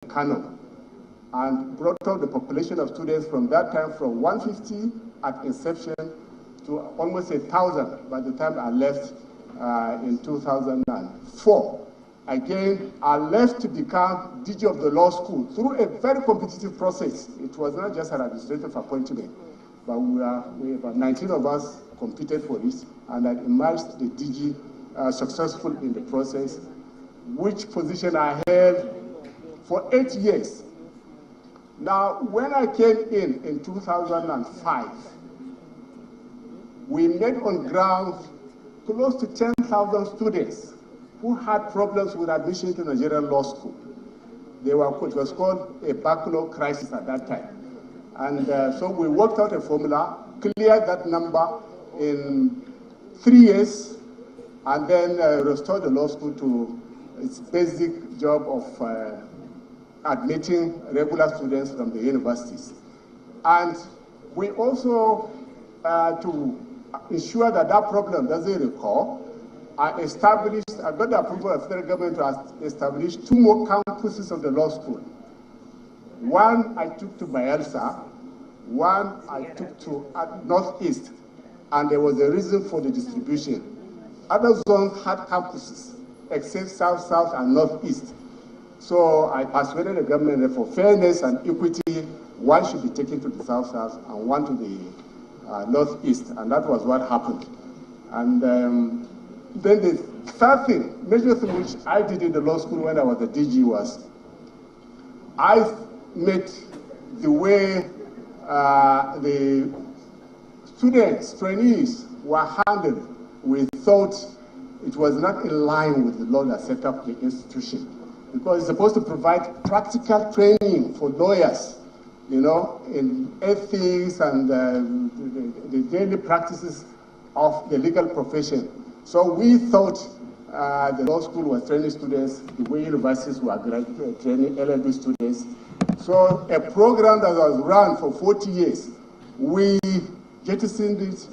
Kano, and brought up the population of students from that time from 150 at inception to almost 1,000 by the time I left in 2004. Again, I left to become DG of the law school through a very competitive process. It was not just an administrative appointment, but we about 19 of us competed for it, and I emerged the DG successful in the process, which position I held for 8 years. Now, when I came in 2005, we met on ground close to 10,000 students who had problems with admission to Nigerian law school. It was called a backlog crisis at that time. And so we worked out a formula, cleared that number in 3 years, and then restored the law school to its basic job of admitting regular students from the universities. And we also, to ensure that that problem doesn't recur, I got the approval of the federal government to establish 2 more campuses of the law school. One I took to Bayelsa, one I took to Northeast, and there was a reason for the distribution. Other zones had campuses, except South, South, and Northeast. So I persuaded the government that for fairness and equity, one should be taken to the South, South, and one to the Northeast, and that was what happened. And then the third thing, major thing which I did in the law school when I was the DG was, I made the way the students, trainees were handled. We thought it was not in line with the law that set up the institution, because it's supposed to provide practical training for lawyers, you know, in ethics and the daily practices of the legal profession. So we thought the law school was training students the way universities were training LLB students. So a program that was run for 40 years, we jettisoned it,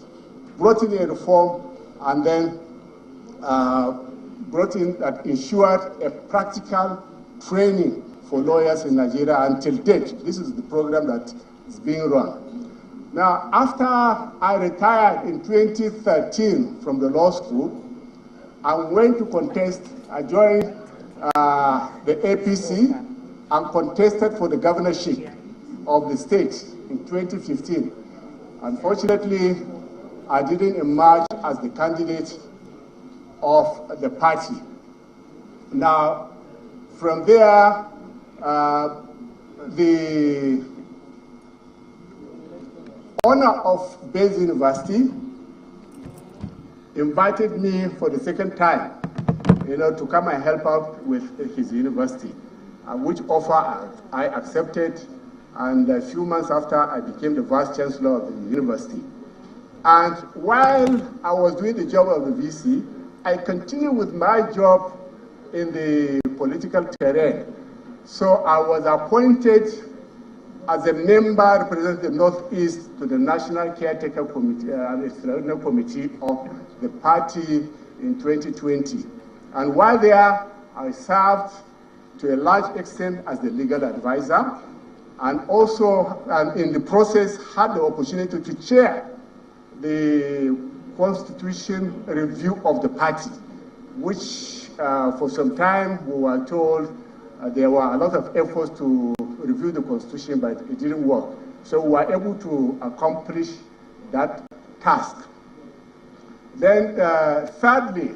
brought in a reform, and then brought in that ensured a practical training for lawyers in Nigeria until date. This is the program that is being run. Now, after I retired in 2013 from the law school, I went to contest. I joined the APC and contested for the governorship of the state in 2015. Unfortunately, I didn't emerge as the candidate of the party. Now, from there, the owner of Baze University invited me for the second time, to come and help out with his university, which offer I accepted, and a few months after I became the Vice Chancellor of the university. And while I was doing the job of the VC, I continued with my job in the political terrain. So I was appointed as a member representing the Northeast to the National Caretaker Committee, Extraordinary Committee of the party in 2020. And while there, I served to a large extent as the legal advisor, and also in the process had the opportunity to chair the Constitution review of the party, which for some time we were told there were a lot of efforts to review the Constitution, but it didn't work. So we were able to accomplish that task. Then thirdly,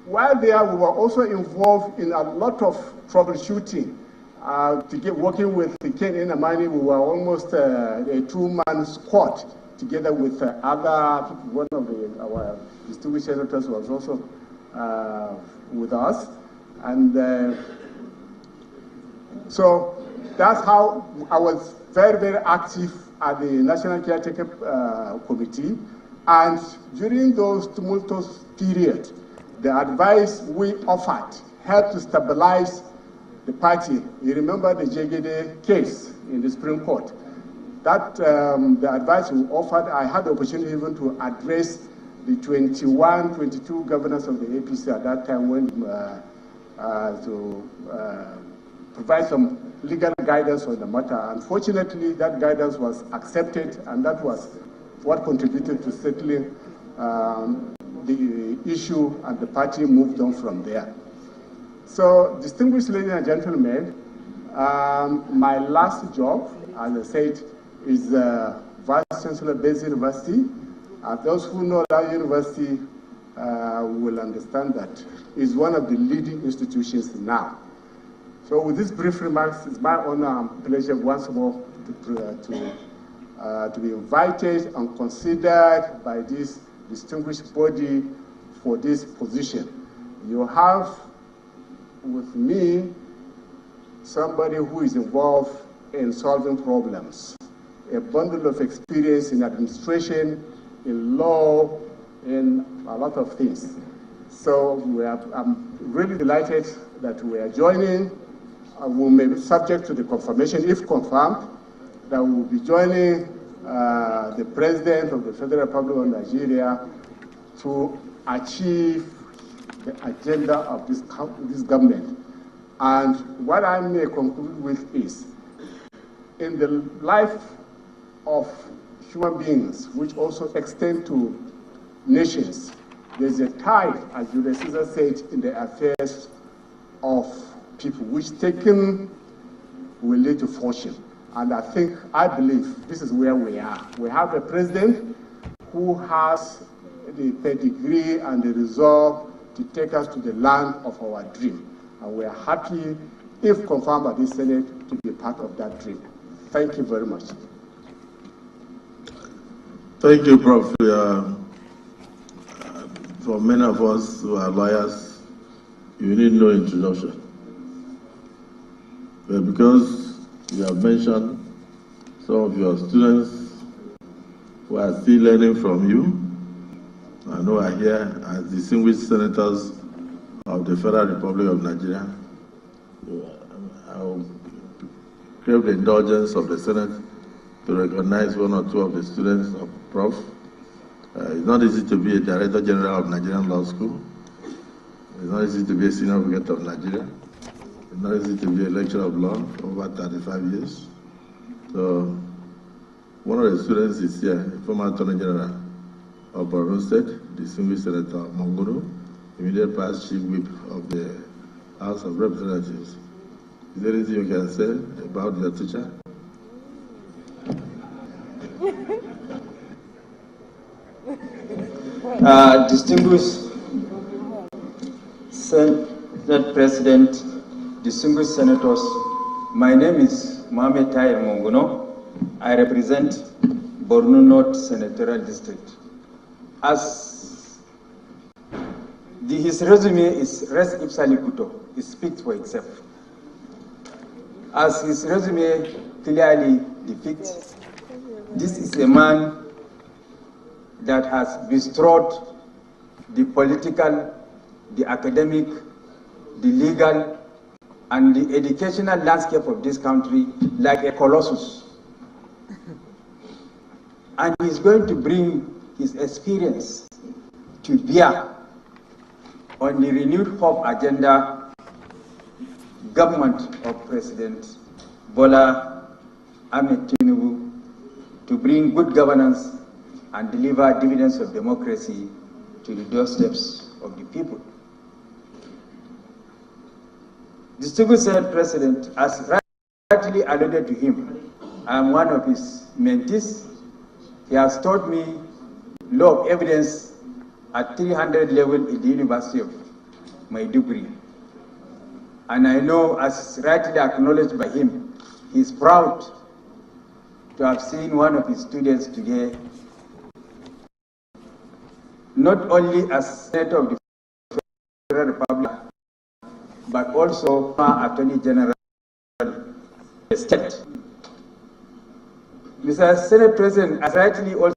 while there, we were also involved in a lot of troubleshooting. Working with the Ken Inamani, we were almost a 2-man squad together with other people. One of our distinguished senators was also with us. And so that's how I was very, very active at the National Caretaker Committee. And during those tumultuous periods, the advice we offered helped to stabilize the party. You remember the Jegede case in the Supreme Court. That the advice we offered, I had the opportunity even to address the 22 governors of the APC at that time, when to provide some legal guidance on the matter. Unfortunately, that guidance was accepted, and that was what contributed to settling the issue, and the party moved on from there. So, distinguished ladies and gentlemen, my last job, as I said, is Vice Chancellor Base University. Those who know that university will understand that it's one of the leading institutions now. So with these brief remarks, it's my honor and pleasure once more to be invited and considered by this distinguished body for this position. You have with me somebody who is involved in solving problems, a bundle of experience in administration, in law, in a lot of things. So I'm really delighted that we are joining. We may be subject to the confirmation, if confirmed, that we will be joining the President of the Federal Republic of Nigeria to achieve the agenda of this government. And what I may conclude with is, in the life of human beings, which also extend to nations, there's a tide, as Julius Caesar said, in the affairs of people, which taken will lead to fortune. And I believe this is where we are. We have a president who has the pedigree and the resolve to take us to the land of our dream. And we are happy, if confirmed by the Senate, to be part of that dream. Thank you very much. Thank you, Prof. For many of us who are lawyers, you need no introduction. But because you have mentioned some of your students who are still learning from you, I know are here as distinguished senators of the Federal Republic of Nigeria. I will crave the indulgence of the Senate to recognize one or two of the students of Prof. It's not easy to be a Director General of Nigerian Law School. It's not easy to be a Senior Advocate of Nigeria. It's not easy to be a lecturer of law for over 35 years. So, one of the students is here, former Attorney General of Borno State, distinguished Senator Mongoro, immediate past Chief Whip of the House of Representatives. Is there anything you can say about your teacher? Distinguished Senate President, distinguished senators, my name is Mohamed Tahir Mongono. I represent Borno North Senatorial District. As his resume is res ipsa liquito, it speaks for itself. As his resume clearly depicts, this is a man that has bestrode the political, the academic, the legal, and the educational landscape of this country like a colossus. And he's going to bring his experience to bear on the renewed hope agenda government of President Bola Ahmed Tinubu to bring good governance and deliver dividends of democracy to the doorsteps of the people. Distinguished Senate President, as rightly alluded to him, I am one of his mentees. He has taught me law of evidence at 300 level in the University of Maiduguri. And I know, as rightly acknowledged by him, he is proud to have seen one of his students today, not only as Senator of the Federal Republic, but also Attorney General of the State. Mr. Senate President, as rightly also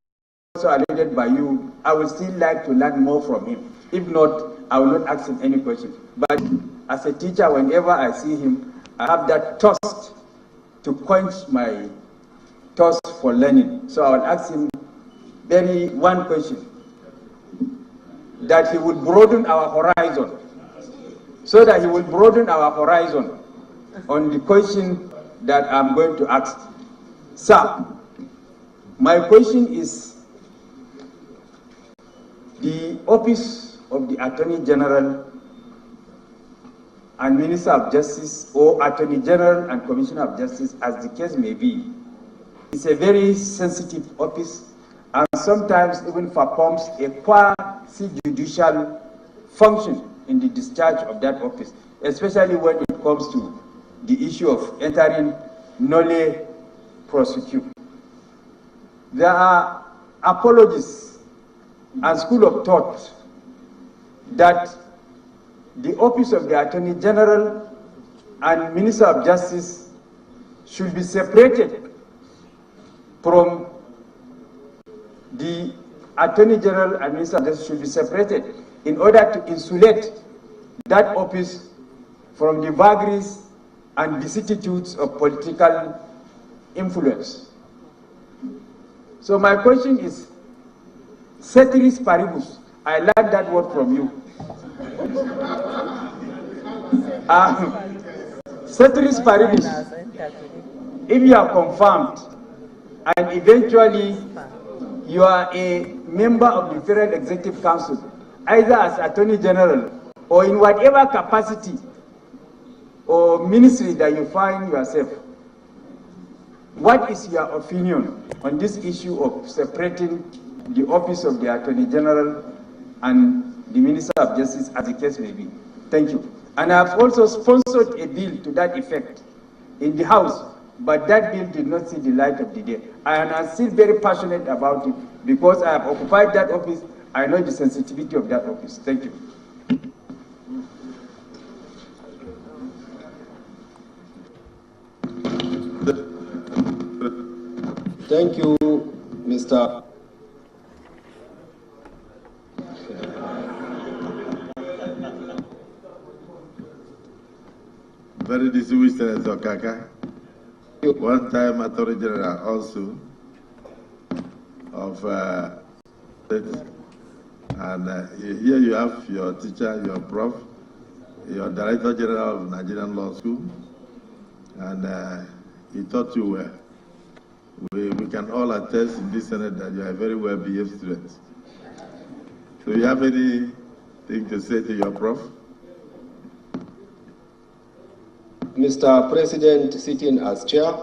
alluded by you, I would still like to learn more from him. If not, I will not ask him any question. But as a teacher, whenever I see him, I have that thirst to quench my thirst for learning. So I will ask him one question, that he will broaden our horizon, so that he will broaden our horizon on the question that I'm going to ask. Sir, my question is, the Office of the Attorney General and Minister of Justice, or Attorney General and Commissioner of Justice, as the case may be, is a very sensitive office and sometimes even performs a quasi-judicial function in the discharge of that office, especially when it comes to the issue of entering nolle prosequi. There are apologies and school of thought that the Office of the Attorney General and Minister of Justice should be separated from the Attorney General and Minister of Justice should be separated in order to insulate that office from the vagaries and vicissitudes of political influence. So my question is, ceteris paribus, I learned that word from you. Ceteris paribus, if you are confirmed and eventually you are a member of the Federal Executive Council, either as Attorney General or in whatever capacity or ministry that you find yourself, what is your opinion on this issue of separating the Office of the Attorney General and the Minister of Justice, as the case may be? Thank you. And I have also sponsored a bill to that effect in the House, but that bill did not see the light of the day. And I'm still very passionate about it because I have occupied that office. I know the sensitivity of that office. Thank you. Thank you, Mr. Very distinguished Senator Kaka. One time Attorney General also of state. And here you have your teacher, your prof, your Director General of Nigerian Law School, and he taught you well. We can all attest in this Senate that you are a very well-behaved student. So you have anything to say to your prof? Mr. President, sitting as chair,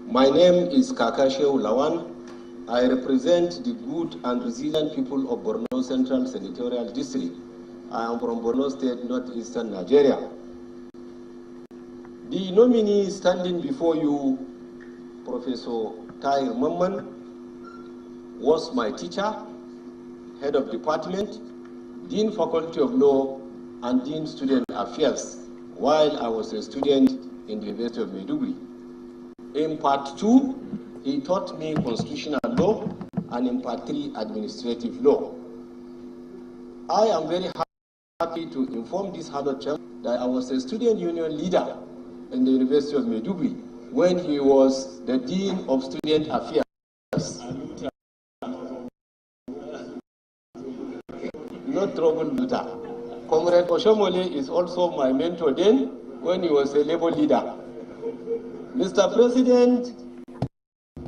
my name is Kakasheu Lawan. I represent the good and resilient people of Borno Central Senatorial District. I am from Borno State, northeastern Nigeria. The nominee standing before you, Professor Tahir Mamman, was my teacher, head of department, Dean Faculty of Law, and Dean Student Affairs, while I was a student in the University of Maiduguri. In part 2, he taught me constitutional law, and in part 3, administrative law. I am very happy to inform this honored chamber that I was a student union leader in the University of Maiduguri when he was the Dean of Student Affairs. Not troublemaker. Comrade Oshomole is also my mentor then when he was a labor leader. Mr. President,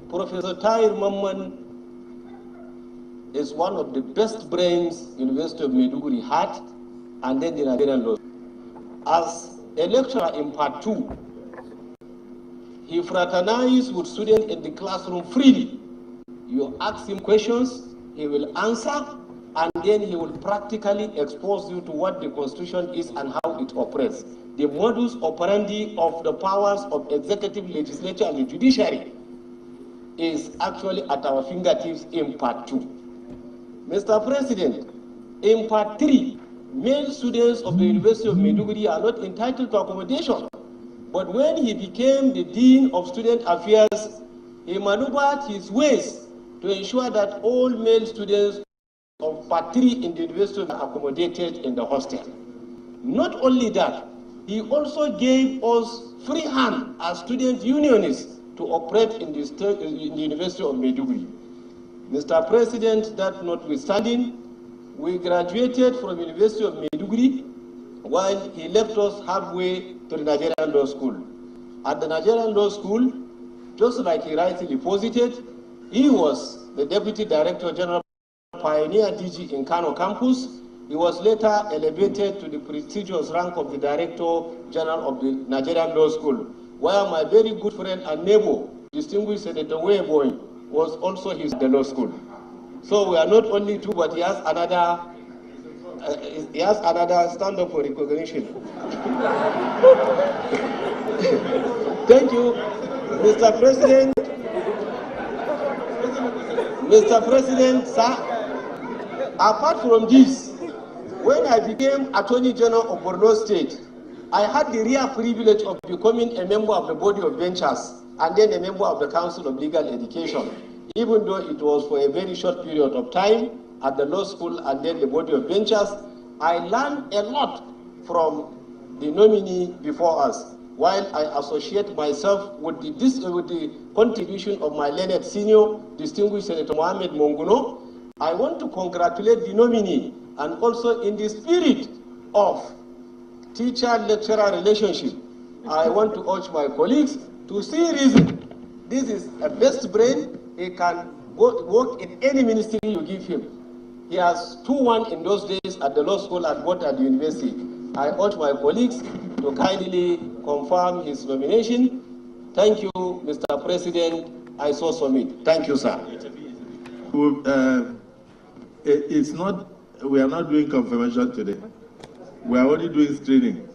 Professor Tahir Mamman is one of the best brains University of Maiduguri had, and then the Nigerian law. As a lecturer in part 2, he fraternized with students in the classroom freely. You ask him questions, he will answer, and then he will practically expose you to what the Constitution is and how it operates. The modus operandi of the powers of executive, legislature, and the judiciary is actually at our fingertips in part 2. Mr. President, in part 3, male students of the University of Maiduguri are not entitled to accommodation. But when he became the Dean of Student Affairs, he maneuvered his ways to ensure that all male students of part 3 in the university are accommodated in the hostel. Not only that, he also gave us free hand as student unionists to operate in the University of Maiduguri. Mr. President, that notwithstanding, we graduated from University of Maiduguri while he left us halfway to the Nigerian Law School. at the Nigerian Law School, just like he rightly posited, he was the Deputy Director General Pioneer DG in Kano campus. He was later elevated to the prestigious rank of the Director General of the Nigerian Law School, where my very good friend and neighbor, distinguished Senator Wayboy, was also his the law school. So we are not only two, but he has another stand-up for recognition. Thank you, Mr. President. Mr. President, sir, apart from this, when I became Attorney General of Borno State, I had the rare privilege of becoming a member of the Body of Benchers and then a member of the Council of Legal Education, even though it was for a very short period of time at the law school and then the Body of Benchers. I learned a lot from the nominee before us, while I associate myself with the contribution of my learned senior, distinguished Senator Mohammed Monguno. I want to congratulate the nominee, and also in the spirit of teacher-lecturer relationship, I want to urge my colleagues to see reason. This is a best brain. He can work in any ministry you give him. He has 2-1 in those days at the law school and both at the university. I urge my colleagues to kindly confirm his nomination. Thank you, Mr. President. I so submit. Thank you, sir. It's not. We are not doing confirmation today. We are only doing screening.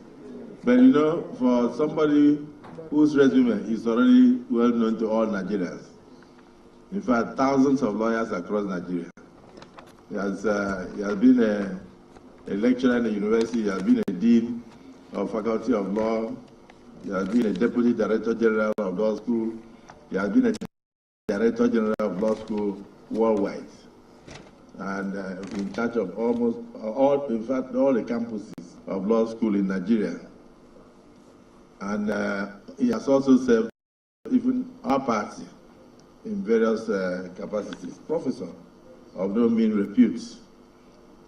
But you know, for somebody whose resume is already well known to all Nigerians, in fact, thousands of lawyers across Nigeria. He has been a lecturer in the university. He has been a dean of faculty of law. He has been a deputy director general of law school. He has been a director general of law school worldwide, and in charge of almost all, in fact, all the campuses of law school in Nigeria. And he has also served even our party in various capacities. Professor of no mean repute.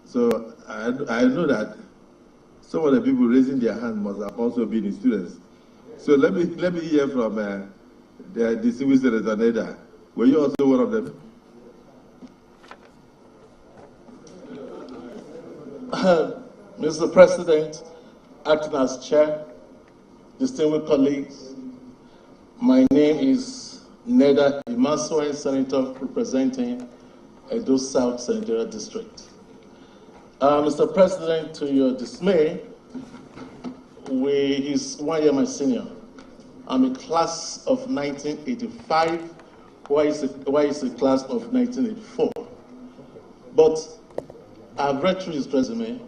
So I know that some of the people raising their hand must have also been his students. So let me hear from the distinguished Senator Naija. Were you also one of them? Mr. President, acting as chair, distinguished colleagues, my name is Neda Imaswe, Senator representing Edo South Senatorial District. Mr. President, to your dismay, he's 1 year my senior. I'm a class of 1985, while he's a class of 1984. But I've read through his resume,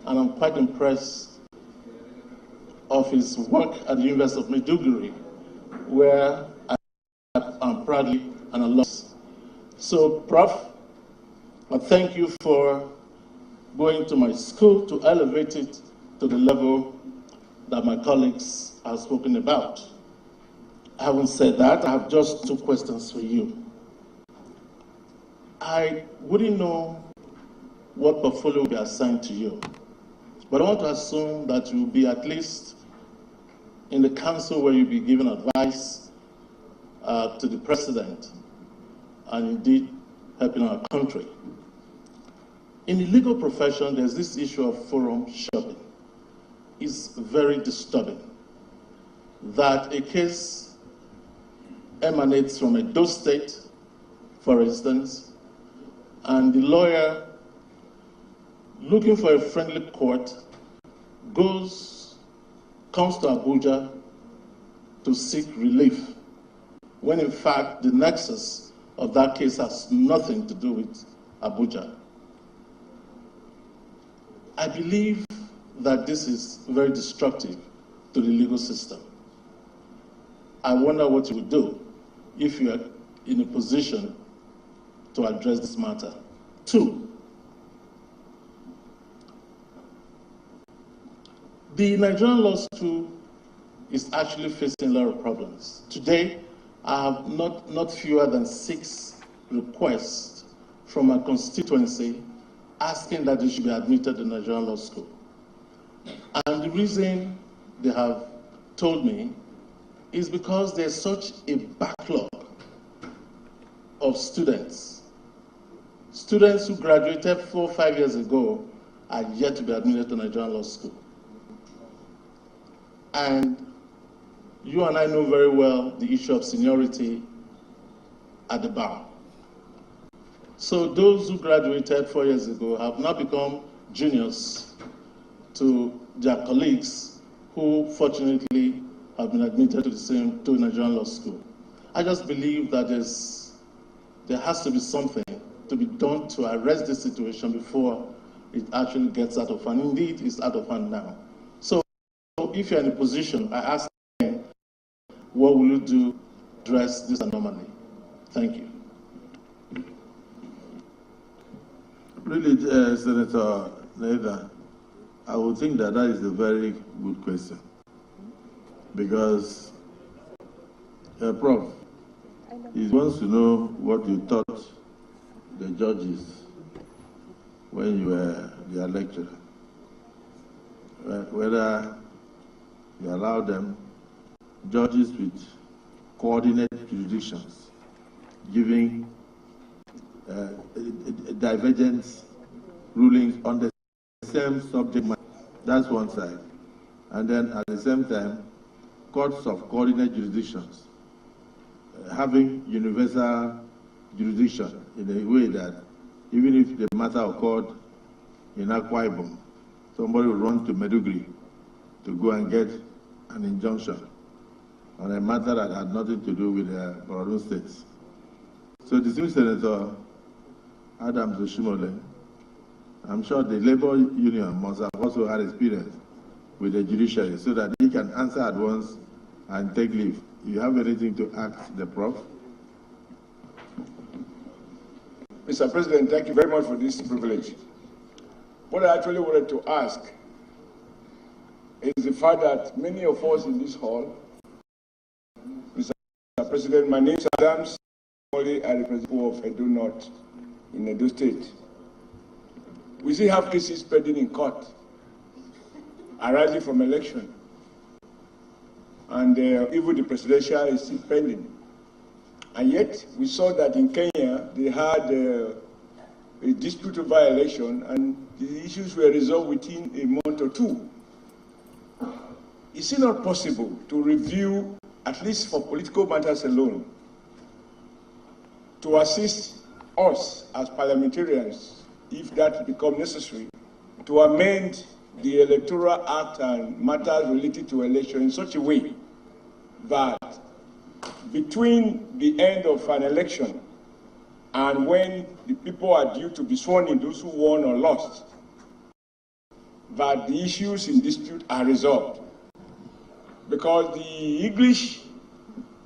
and I'm quite impressed of his work at the University of Maiduguri, where I'm proudly an alumnus. So, Prof, I thank you for going to my school to elevate it to the level that my colleagues have spoken about. Having said that, I have just 2 questions for you. I wouldn't know what portfolio will be assigned to you, but I want to assume that you'll be at least in the council where you'll be giving advice to the president and indeed helping our country. In the legal profession, there's this issue of forum shopping. It's very disturbing that a case emanates from a Edo State, for instance, and the lawyer looking for a friendly court comes to Abuja to seek relief, when in fact the nexus of that case has nothing to do with Abuja. I believe that this is very destructive to the legal system. I wonder what you would do if you are in a position to address this matter. 2, the Nigerian law school is actually facing a lot of problems. Today, I have not fewer than 6 requests from my constituency asking that they should be admitted to Nigerian law school. And the reason they have told me is because there's such a backlog of students. Students who graduated 4 or 5 years ago are yet to be admitted to Nigerian law school. And you and I know very well the issue of seniority at the bar. So those who graduated 4 years ago have now become juniors to their colleagues who fortunately have been admitted to Nigerian law school. I just believe that there has to be something to be done to arrest this situation before it actually gets out of hand. Indeed, it's out of hand now. So if you're in a position, I ask you, what will you do to address this anomaly? Thank you. Really, Senator Naija, I would think that is a very good question. Because, Prof, he wants to know what you taught the judges when you were their lecturer. Whether you allow them, judges with coordinate jurisdictions, giving divergent rulings on the same subject matter. That's one side. And then at the same time, courts of coordinate jurisdictions, having universal jurisdiction in a way that even if the matter occurred in Akwa Ibom, somebody will run to Meduguri to go and get an injunction on a matter that had nothing to do with the Borno states. So the distinguished Senator Adams Oshimole, I'm sure the labor union must have also had experience with the judiciary so that he can answer at once and take leave. You have anything to ask the Prof? Mr. President, thank you very much for this privilege. What I actually wanted to ask is the fact that many of us in this hall, Mr. President, my name is Adams, I represent of Edo North in Edo State. We still have cases pending in court arising from election. And even the presidential is still pending. And yet, we saw that in Kenya, they had a dispute over election, and the issues were resolved within a month or two. Is it not possible to review, at least for political matters alone, to assist us as parliamentarians, if that becomes necessary, to amend the Electoral Act and matters related to election in such a way that between the end of an election and when the people are due to be sworn in, those who won or lost, that the issues in dispute are resolved. Because the English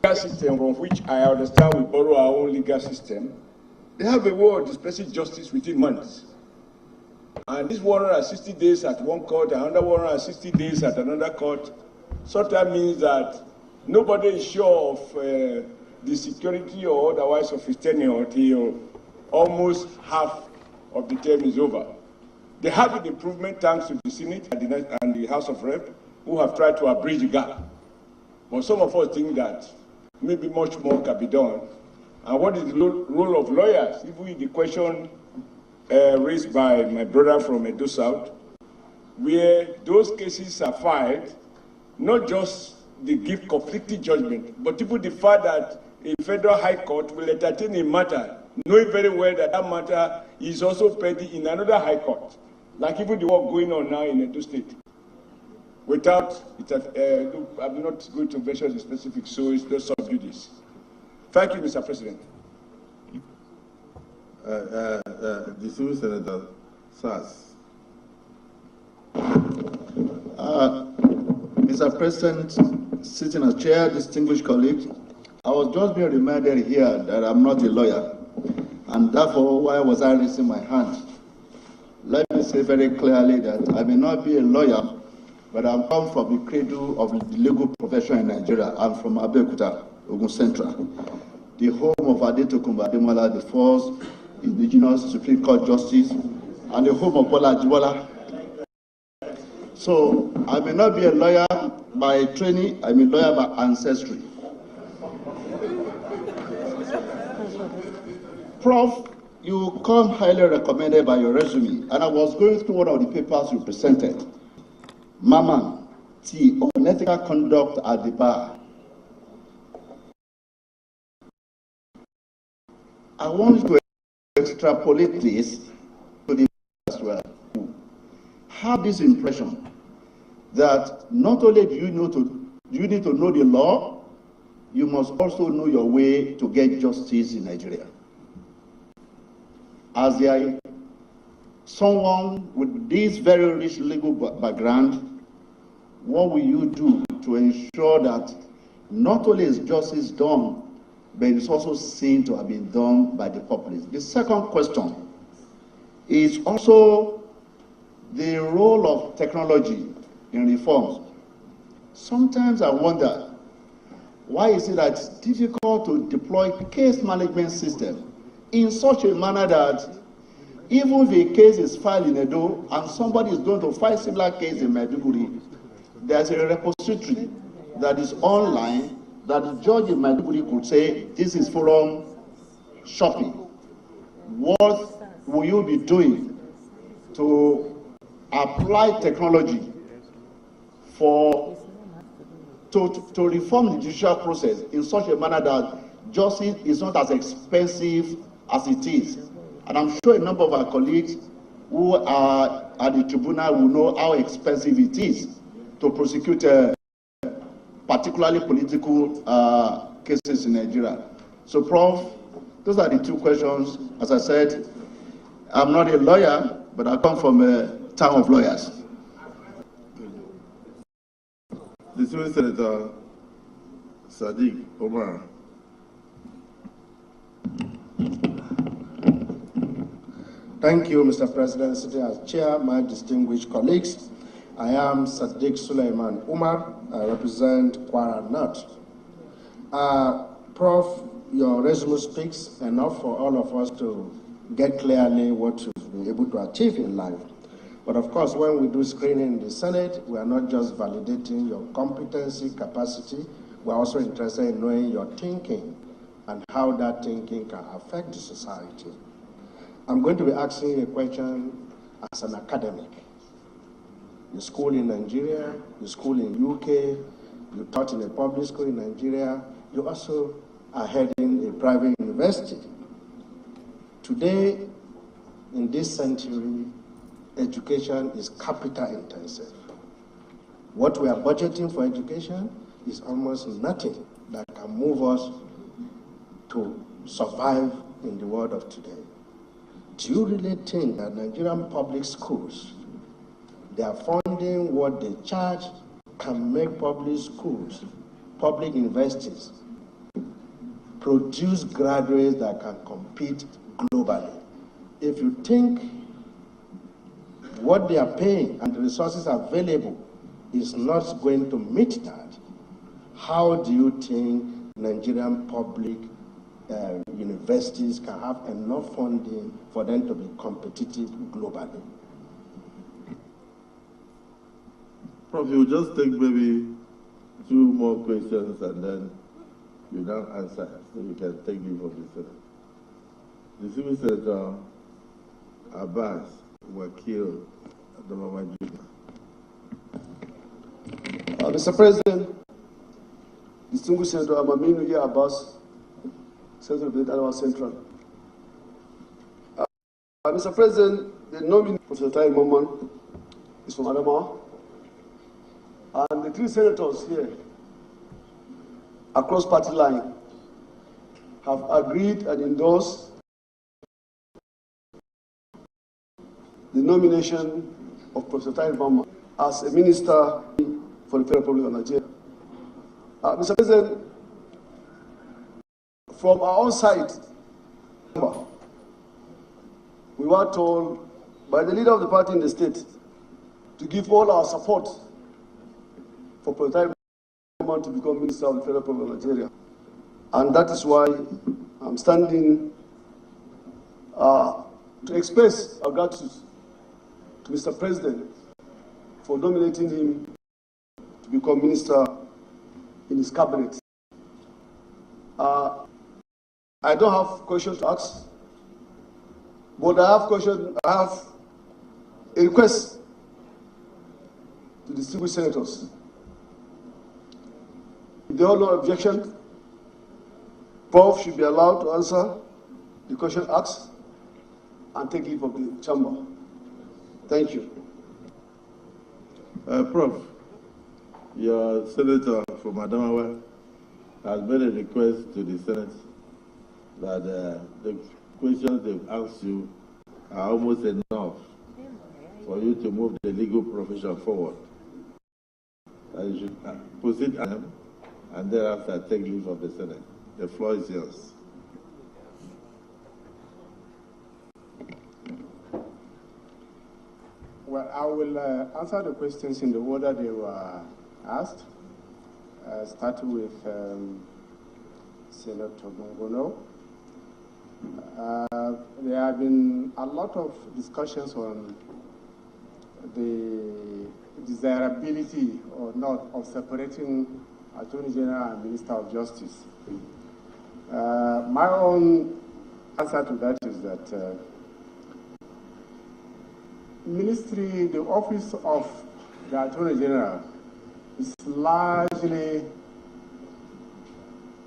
legal system, from which I understand we borrow our own legal system, they have a way of dispensing justice within months. And this 160 days at one court, another 160 days at another court, sometimes means that nobody is sure of the security or otherwise of his tenure until almost half of the term is over. There have been improvement thanks to the Senate and the House of Rep, who have tried to bridge the gap. But some of us think that maybe much more can be done. And what is the role of lawyers? Even the question raised by my brother from Edo South, where those cases are filed, not just they give conflicting judgment, but even the fact that a federal high court will entertain a matter, knowing very well that that matter is also pending in another high court, like even the work going on now in Edo State. Without it, I'm not going to mention the specifics, so it's just sub judice. Thank you, Mr. President. Distinguished Senator Sass. Mr. President, sitting as chair, distinguished colleagues, I was just being reminded here that I'm not a lawyer, and therefore, why was I raising my hand? Let me say very clearly that I may not be a lawyer, but I'm come from the cradle of the legal profession in Nigeria. I'm from Abeokuta, Ogun Central, the home of Adetokunbo Ademola, the first indigenous Supreme Court Justice, and the home of Bola Ahmed Tinubu. So I may not be a lawyer, by training, I'm a lawyer by ancestry. Prof, you come highly recommended by your resume, and I was going through one of the papers you presented. Mama T, on ethical conduct at the bar. I want to extrapolate this to the as well. Have this impression that not only do you need to know the law, you must also know your way to get justice in Nigeria. As someone with this very rich legal background, what will you do to ensure that not only is justice done, but it's also seen to have been done by the populace? The second question is also the role of technology in reforms. Sometimes I wonder, why is it that it's difficult to deploy case management system in such a manner that even if a case is filed in Edo and somebody is going to file similar case in Maiduguri, there's a repository that is online that the judge in Maiduguri could say, this is forum shopping. What will you be doing to apply technology to reform the judicial process in such a manner that justice is not as expensive as it is? And I'm sure a number of our colleagues who are at the tribunal will know how expensive it is to prosecute particularly political cases in Nigeria. So, Prof, those are the two questions. As I said, I'm not a lawyer, but I come from a town of lawyers. Distinguished Senator Sadiq Omar. Thank you, Mr. President. Sitting as chair, my distinguished colleagues, I am Sadiq Suleiman Umar. I represent Kwara North. Prof, your resume speaks enough for all of us to get clearly what you've been able to achieve in life. But of course, when we do screening in the Senate, we are not just validating your competency, capacity, we're also interested in knowing your thinking and how that thinking can affect the society. I'm going to be asking you a question as an academic. You school in Nigeria, you school in UK, you taught in a public school in Nigeria, you also are heading a private university. Today, in this century, education is capital intensive. What we are budgeting for education is almost nothing that can move us to survive in the world of today. Do you really think that Nigerian public schools, their funding, what they charge, can make public schools, public universities, produce graduates that can compete globally? If you think what they are paying and the resources available is not going to meet that, how do you think Nigerian public universities can have enough funding for them to be competitive globally? Prof, you just take maybe 2 more questions and then you now answer, so you can take leave of the Senate. The Civil Senator Abbas Wakil Adamama Jr. Mr. President, distinguished Senator Amaminu Abbas, Senator of the Adamawa Central. Mr. President, the nominee, Professor Tahir Mamman, is from Adamawa, and the 3 senators here, across party line, have agreed and endorsed the nomination of Professor Tahir Mamman as a minister for the Federal Republic of Nigeria. Mr. President, from our own side, we were told by the leader of the party in the state to give all our support for Professor Tahir Mamman to become Minister of the Federal Republic of Nigeria. And that is why I'm standing to express our gratitude to Mr. President for nominating him to become minister in his cabinet. I don't have questions to ask, but I have a request to distinguished senators. If there are no objection, Prof should be allowed to answer the question asked and take leave of the chamber. Thank you. Prof, your senator from Adamawa has made a request to the Senate that the questions they've asked you are almost enough for you to move the legal profession forward. You should proceed and thereafter take leave of the Senate. The floor is yours. Well, I will answer the questions in the order they were asked, starting with Senator Mongono. There have been a lot of discussions on the desirability or not of separating Attorney General and Minister of Justice. My own answer to that is that ministry, the office of the Attorney General is largely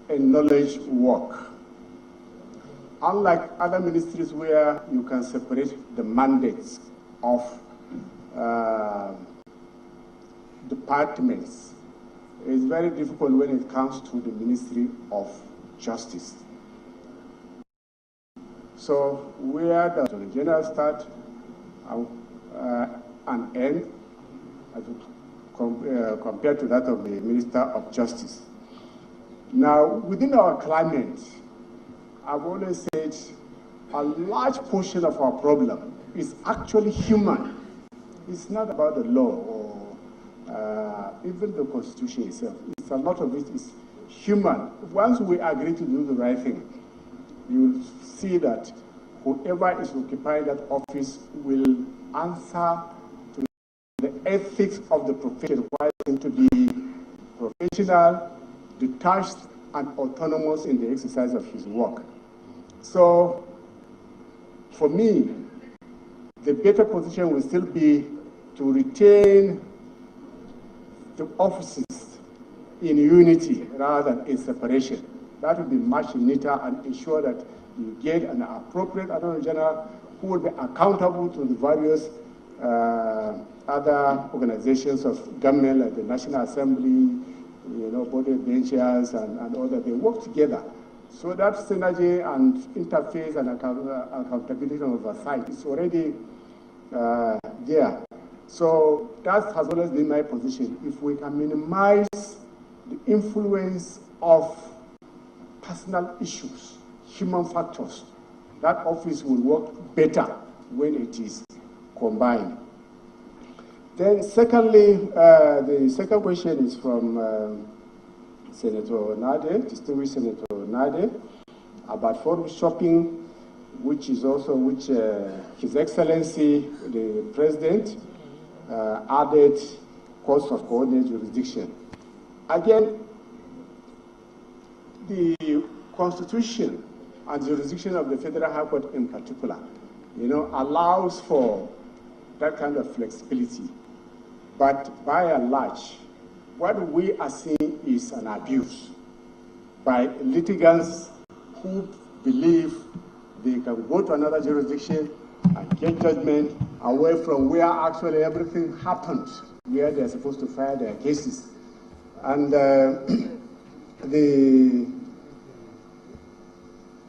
a knowledge work. Unlike other ministries where you can separate the mandates of departments, it's very difficult when it comes to the Ministry of Justice. So where does the Attorney General start and end compared to that of the Minister of Justice? Now, within our climate, I've always said a large portion of our problem is actually human. It's not about the law or even the Constitution itself. A lot of it is human. Once we agree to do the right thing, you will see that whoever is occupying that office will answer to the ethics of the profession, requires him to be professional, detached, and autonomous in the exercise of his work. So, for me, the better position will still be to retain the offices in unity rather than in separation. That will be much neater and ensure that you get an appropriate Attorney General who will be accountable to the various other organizations of government, like the National Assembly, body benches and all that. They work together. So that synergy and interface and accountability and oversight is already there. So that has always been my position. If we can minimize the influence of personal issues, human factors, that office will work better when it is combined. Then secondly, the second question is from Senator Nade, distinguished Senator Nade, about forum shopping, which His Excellency, the President, added courts of coordinate jurisdiction. Again, the Constitution and jurisdiction of the Federal High Court in particular, allows for that kind of flexibility. But by and large, what we are seeing is an abuse by litigants who believe they can go to another jurisdiction and get judgment away from where actually everything happened, where they're supposed to file their cases. And the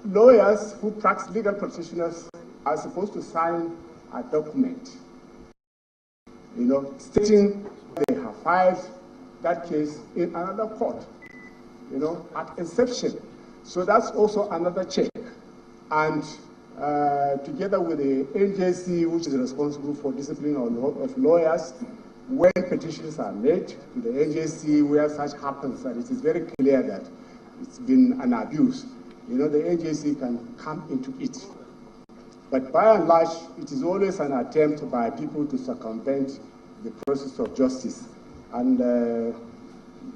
lawyers who practice legal practitioners are supposed to sign a document, stating they have filed that case in another court, at inception. So that's also another check. And together with the agency, which is responsible for discipline of lawyers, when petitions are made to the agency where such happens, and it is very clear that it's been an abuse, the agency can come into it. But by and large, it is always an attempt by people to circumvent the process of justice. And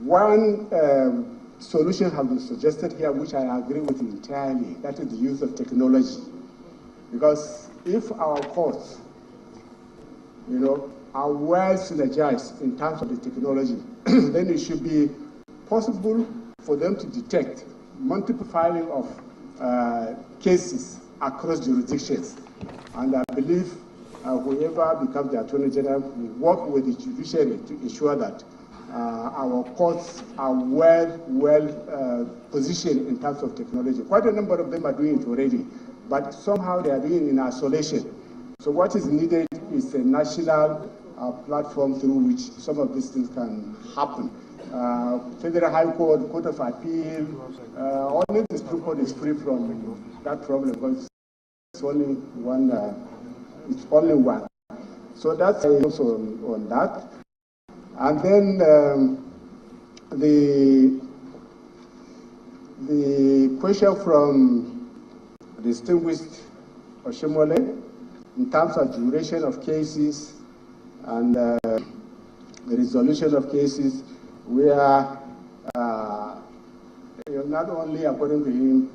one solution has been suggested here, which I agree with entirely. That is the use of technology. Because if our courts, are well synergized in terms of the technology, then it should be possible for them to detect multiple filing of cases across jurisdictions. And I believe whoever becomes the Attorney General will work with the judiciary to ensure that our courts are well positioned in terms of technology. Quite a number of them are doing it already, but somehow they are doing it in isolation. So what is needed is a national platform through which some of these things can happen. Federal High Court, Court of Appeal, only the Supreme Court is free from that problem because it's only one. So that's also on that. And then the question from distinguished Oshomole in terms of duration of cases and the resolution of cases, where not only according to him,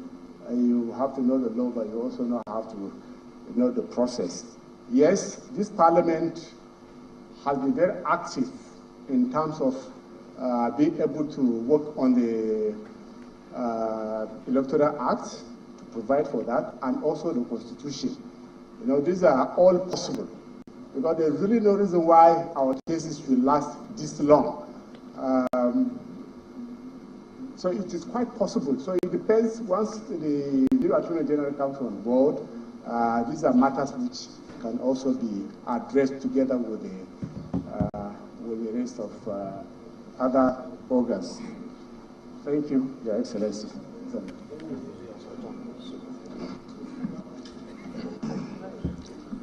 you have to know the law, but you also have to know the process. Yes, this parliament has been very active in terms of being able to work on the Electoral Act to provide for that, and also the Constitution. These are all possible because there's really no reason why our cases should last this long. So it is quite possible. So it depends. Once the new Attorney General comes on board, these are matters which can also be addressed together with the rest of other organs. Thank you, Your Excellency.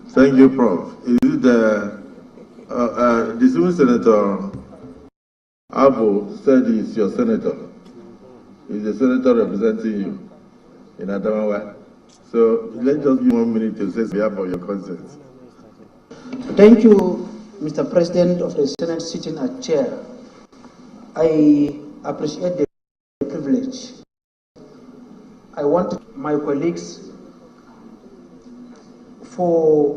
Thank you, Prof. Is it the distinguished Senator Abu said he's your senator? He's the senator representing you in Adamawa. So let's just give 1 minute to say behalf of your consent. Thank you, Mr. President of the Senate sitting as chair. I appreciate the privilege. I want my colleagues for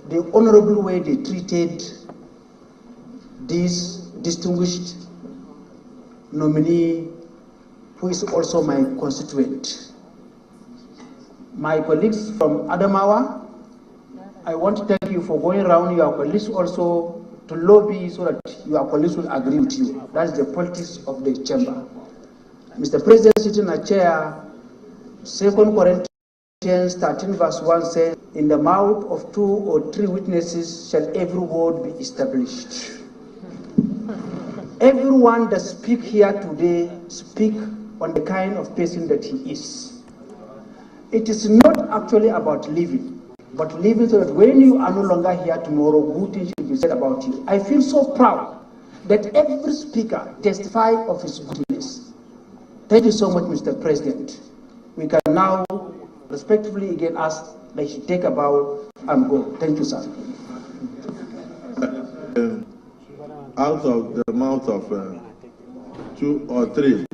the honorable way they treated this distinguished nominee who is also my constituent. My colleagues from Adamawa, I want to thank you for going around your colleagues also to lobby so that your colleagues will agree with you. That's the politics of the chamber. Mr. President, sitting as chair, 2 Corinthians 13 verse 1 says, in the mouth of 2 or 3 witnesses shall every word be established. Everyone that speak here today speak on the kind of person that he is. It is not actually about living, but living so that when you are no longer here tomorrow, good things should be said about you. I feel so proud that every speaker testifies of his goodness. Thank you so much, Mr. President. We can now respectfully again ask that you take a bow and go. Thank you, sir. Out of the mouth of 2 or 3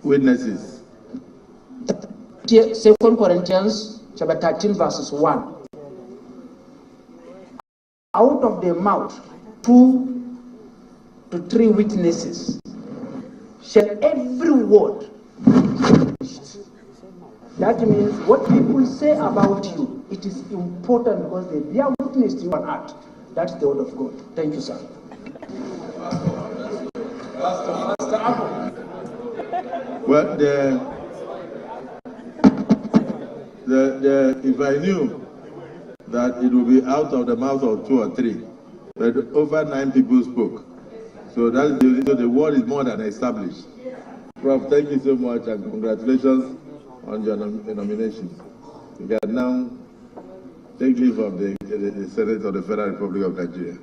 witnesses. 2 Corinthians chapter 13 verses 1. Out of the mouth 2 to 3 witnesses shall every word. That means what people say about you, it is important because they bear witness to your act. That's the word of God. Thank you, sir. Well, if I knew that it would be out of the mouth of 2 or 3, but over 9 people spoke. So that is the word is more than established. Prof, thank you so much and congratulations on your nomination. You can now take leave of the Senate of the Federal Republic of Nigeria.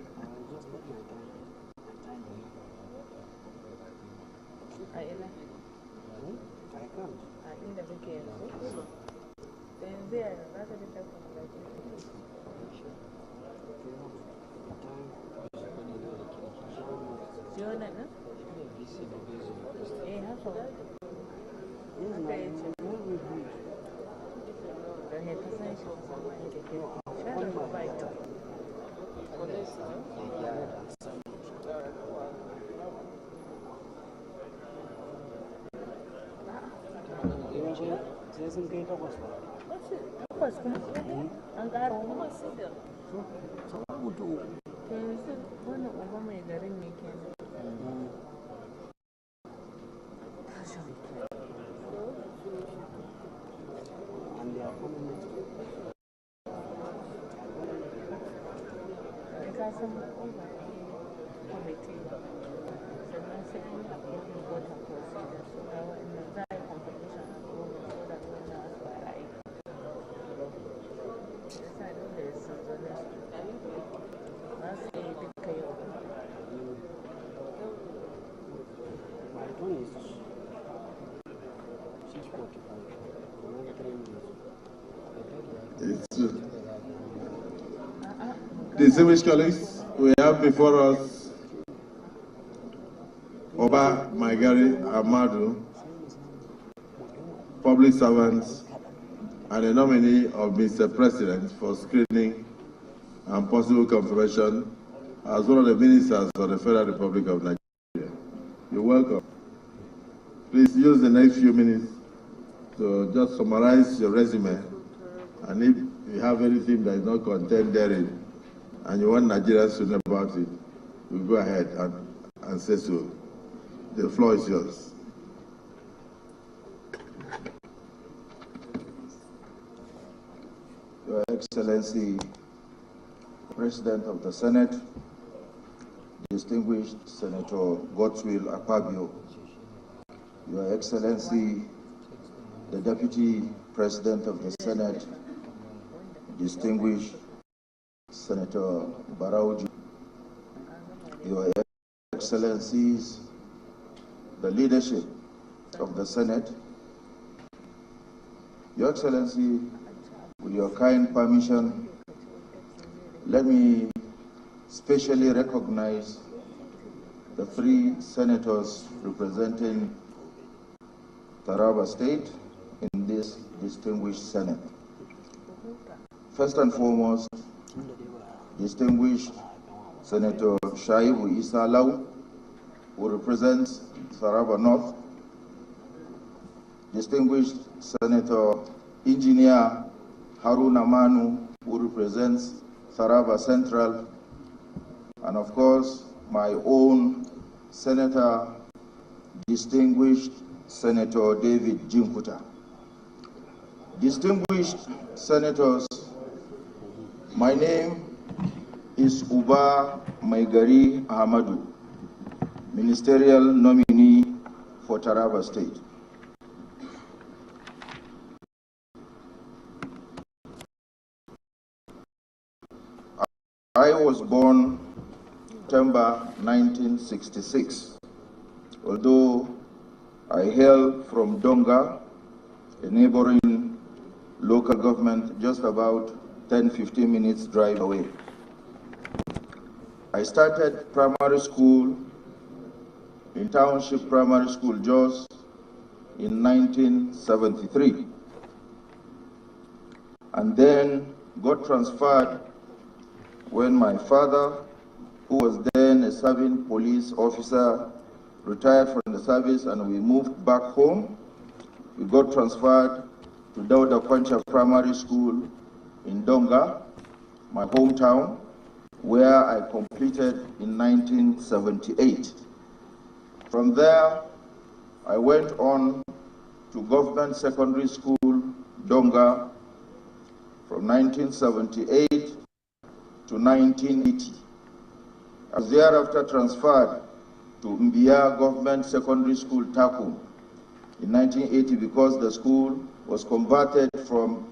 Distinguished colleagues, we have before us Oba Maigari Amadu, public servants, and a nominee of Mr. President for screening and possible confirmation as one of the ministers of the Federal Republic of Nigeria. You're welcome. Please use the next few minutes to just summarize your resume, and if you have anything that is not contained therein, and you want Nigerians to know about it, you go ahead and say so. The floor is yours. Your Excellency, President of the Senate, distinguished Senator Godswill Akpabio, Your Excellency, the Deputy President of the Senate, distinguished Senator Barauji, Your Excellencies, the leadership of the Senate, Your Excellency, with your kind permission, let me specially recognize the 3 senators representing Taraba State in this distinguished Senate. First and foremost, distinguished Senator Shaibu Issa Law, who represents Taraba North, distinguished Senator Engineer Haruna Manu, who represents Taraba Central, and of course, my own Senator, distinguished Senator David Jinkuta. Distinguished Senators, my name is Uba Maigari Ahmadu, Ministerial Nominee for Taraba State. I was born September 1966, although I hail from Donga, a neighboring local government just about 10-15 minutes drive away. I started primary school in Township Primary School, Jos, in 1973, and then got transferred when my father, who was then a serving police officer, retired from the service and we moved back home. We got transferred to Dauda Kwancha Primary School in Donga, my hometown, where I completed in 1978. From there, I went on to Government Secondary School, Donga, from 1978 to 1980. I was thereafter transferred to Mbia Government Secondary School, Takum, in 1980 because the school was converted from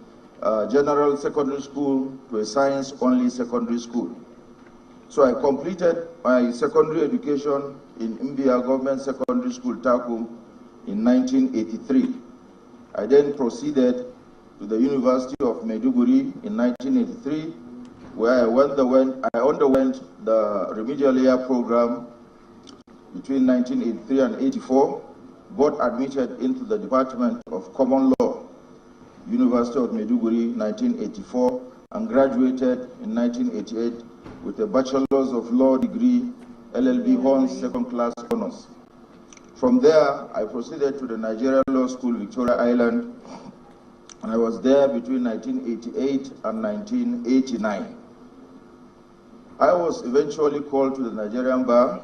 general secondary school to a science-only secondary school. So I completed my secondary education in Mbia Government Secondary School, Takum, in 1983. I then proceeded to the University of Maiduguri in 1983, where I underwent the remedial year program between 1983 and 84, got admitted into the Department of Common Law, University of Maiduguri, 1984, and graduated in 1988 with a Bachelor's of Law degree, LLB Horns, second class honors. From there, I proceeded to the Nigerian Law School, Victoria Island, and I was there between 1988 and 1989. I was eventually called to the Nigerian Bar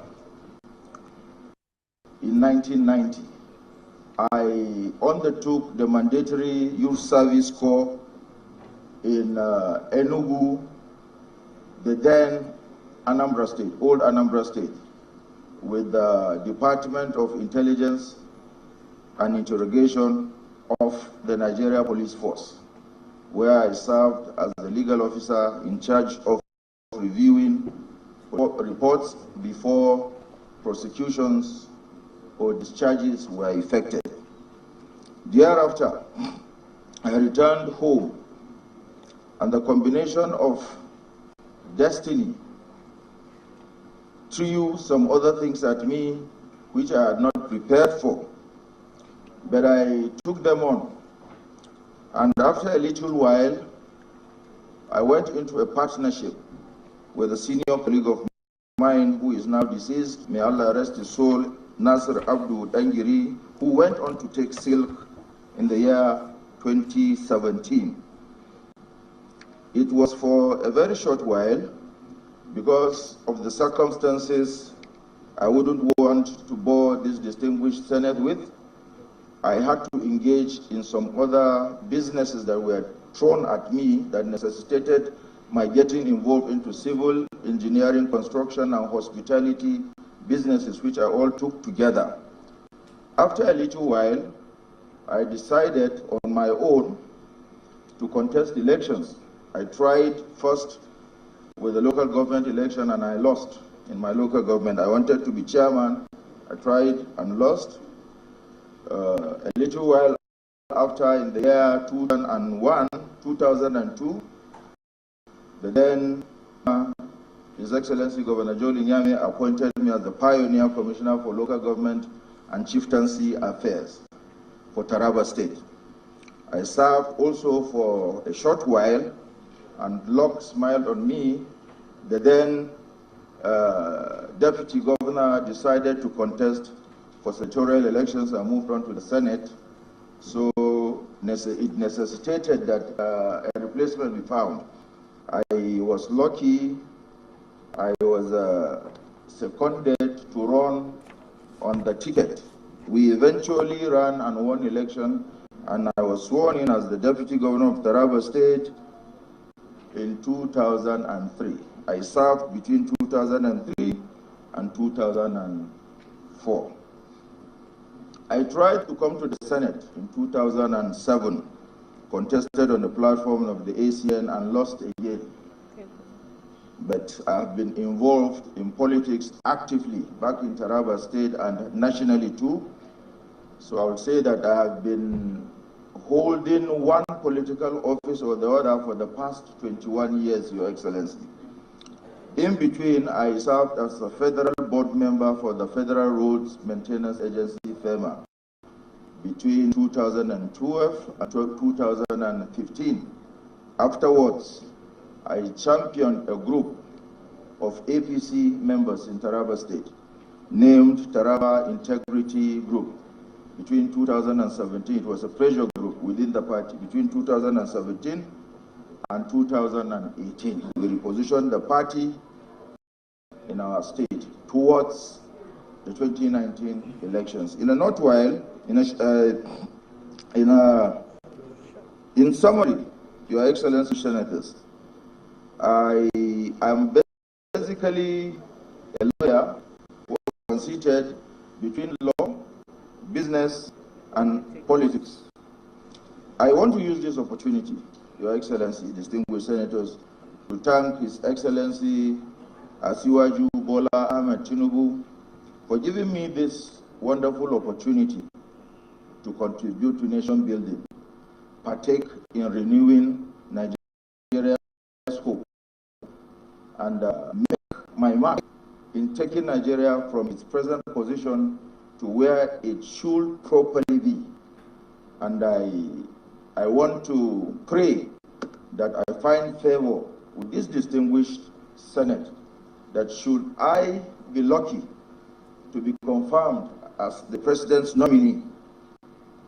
in 1990. I undertook the mandatory youth service corps in Enugu, the then Anambra State, old Anambra State, with the Department of Intelligence and Interrogation of the Nigeria Police Force, where I served as the legal officer in charge of reviewing reports before prosecutions or discharges were effected. Thereafter, I returned home, and the combination of destiny threw some other things at me which I had not prepared for, but I took them on. And after a little while, I went into a partnership with a senior colleague of mine who is now deceased, may Allah rest his soul, Nasir Abdul Dangiri, who went on to take silk in the year 2017. It was for a very short while. Because of the circumstances I wouldn't want to bore this distinguished Senate with, I had to engage in some other businesses that were thrown at me that necessitated my getting involved into civil engineering, construction, and hospitality businesses, which I all took together. After a little while, I decided on my own to contest elections. I tried first with the local government election, and I lost in my local government. I wanted to be chairman. I tried and lost. A little while after, in the year 2002, the then His Excellency Governor Joe Nyame appointed me as the Pioneer Commissioner for Local Government and Chieftaincy Affairs for Taraba State. I served also for a short while, and luck smiled on me. The then Deputy Governor decided to contest for senatorial elections and moved on to the Senate. So it necessitated that a replacement be found. I was lucky. I was seconded to run on the ticket. We eventually ran and won election, and I was sworn in as the Deputy Governor of Taraba State in 2003. I served between 2003 and 2004. I tried to come to the Senate in 2007, contested on the platform of the ACN and lost again. But I have been involved in politics actively back in Taraba State and nationally too. So I would say that I have been holding one political office or the other for the past 21 years, Your Excellency. In between, I served as a federal board member for the Federal Roads Maintenance Agency, FEMA, between 2012 and 2015. Afterwards, I championed a group of APC members in Taraba State, named Taraba Integrity Group. Between 2017, it was a pressure group within the party. Between 2017 and 2018, we repositioned the party in our state towards the 2019 elections. In a short while, in summary, Your Excellency Senators, I am basically a lawyer who was seated between law, business, and politics. I want to use this opportunity, Your Excellency, distinguished senators, to thank His Excellency Asiwaju Bola Ahmed Tinubu for giving me this wonderful opportunity to contribute to nation building, partake in renewing Nigeria's hope, and make my mark in taking Nigeria from its present position to where it should properly be. And I want to pray that I find favor with this distinguished Senate, that should I be lucky to be confirmed as the President's nominee,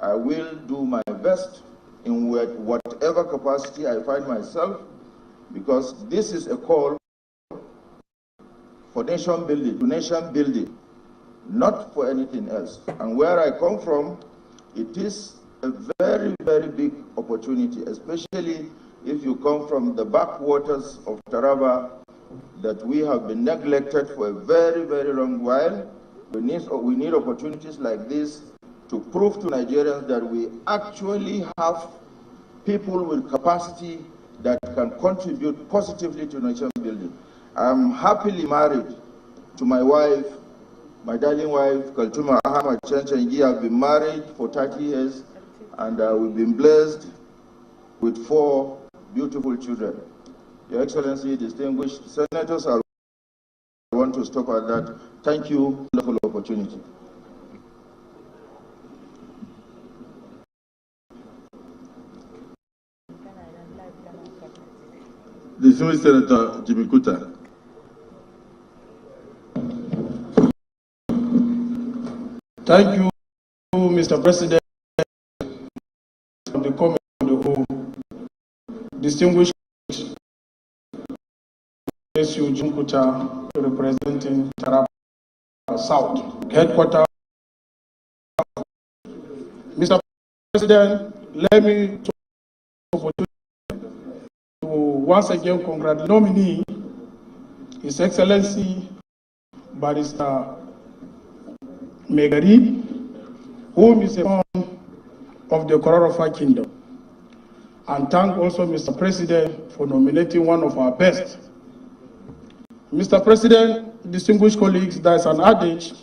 I will do my best in whatever capacity I find myself, because this is a call for nation building, not for anything else. And where I come from, it is a very, very big opportunity, especially if you come from the backwaters of Taraba that we have been neglected for a very, very long while. We need opportunities like this to prove to Nigerians that we actually have people with capacity that can contribute positively to nation building. I'm happily married to my wife, my darling wife, Kaltuma Ahmad Chanchangi. I've been married for 30 years, and we've been blessed with 4 beautiful children. Your Excellency, distinguished senators, I want to stop at that. Thank you for the opportunity. Distinguished Senator Jimmy Kuta. Thank you, Mr. President, for the comment of the whole. Distinguished S.U. Jimmy Kuta, representing Taraba South, headquarters. Mr. President, let me take the opportunity to once again congratulate the nominee, His Excellency Barrister Megari, whom is a son of the Kororofa Kingdom, and thank also Mr. President for nominating one of our best. Mr. President, distinguished colleagues, there is an adage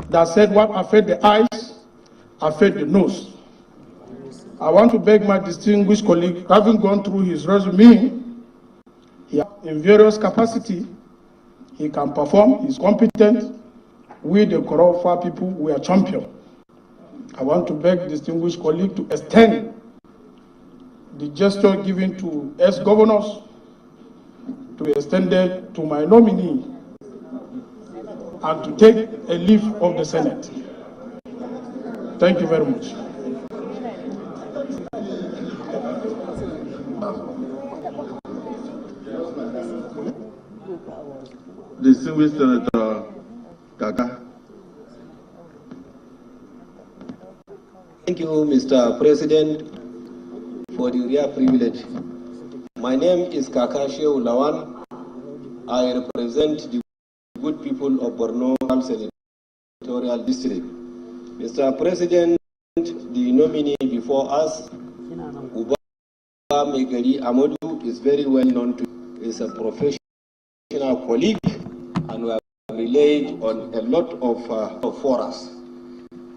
that said what affect the eyes, affect the nose. I want to beg my distinguished colleague, having gone through his resume, in various capacity, he can perform, he's competent. We, the Kororofa people, we are champion. I want to beg distinguished colleague to extend the gesture given to ex-governors to be extended to my nominee and to take a leave of the Senate. Thank you very much. Distinguished Senator Kaka. Thank you, Mr. President, for the rare privilege. My name is Kaka Shehu Lawan. I represent the good people of Borno Senatorial District. Mr. President, the nominee before us, Uba Megari Amadou, is very well known to you. He is a professional colleague, and we have relied on a lot of forums.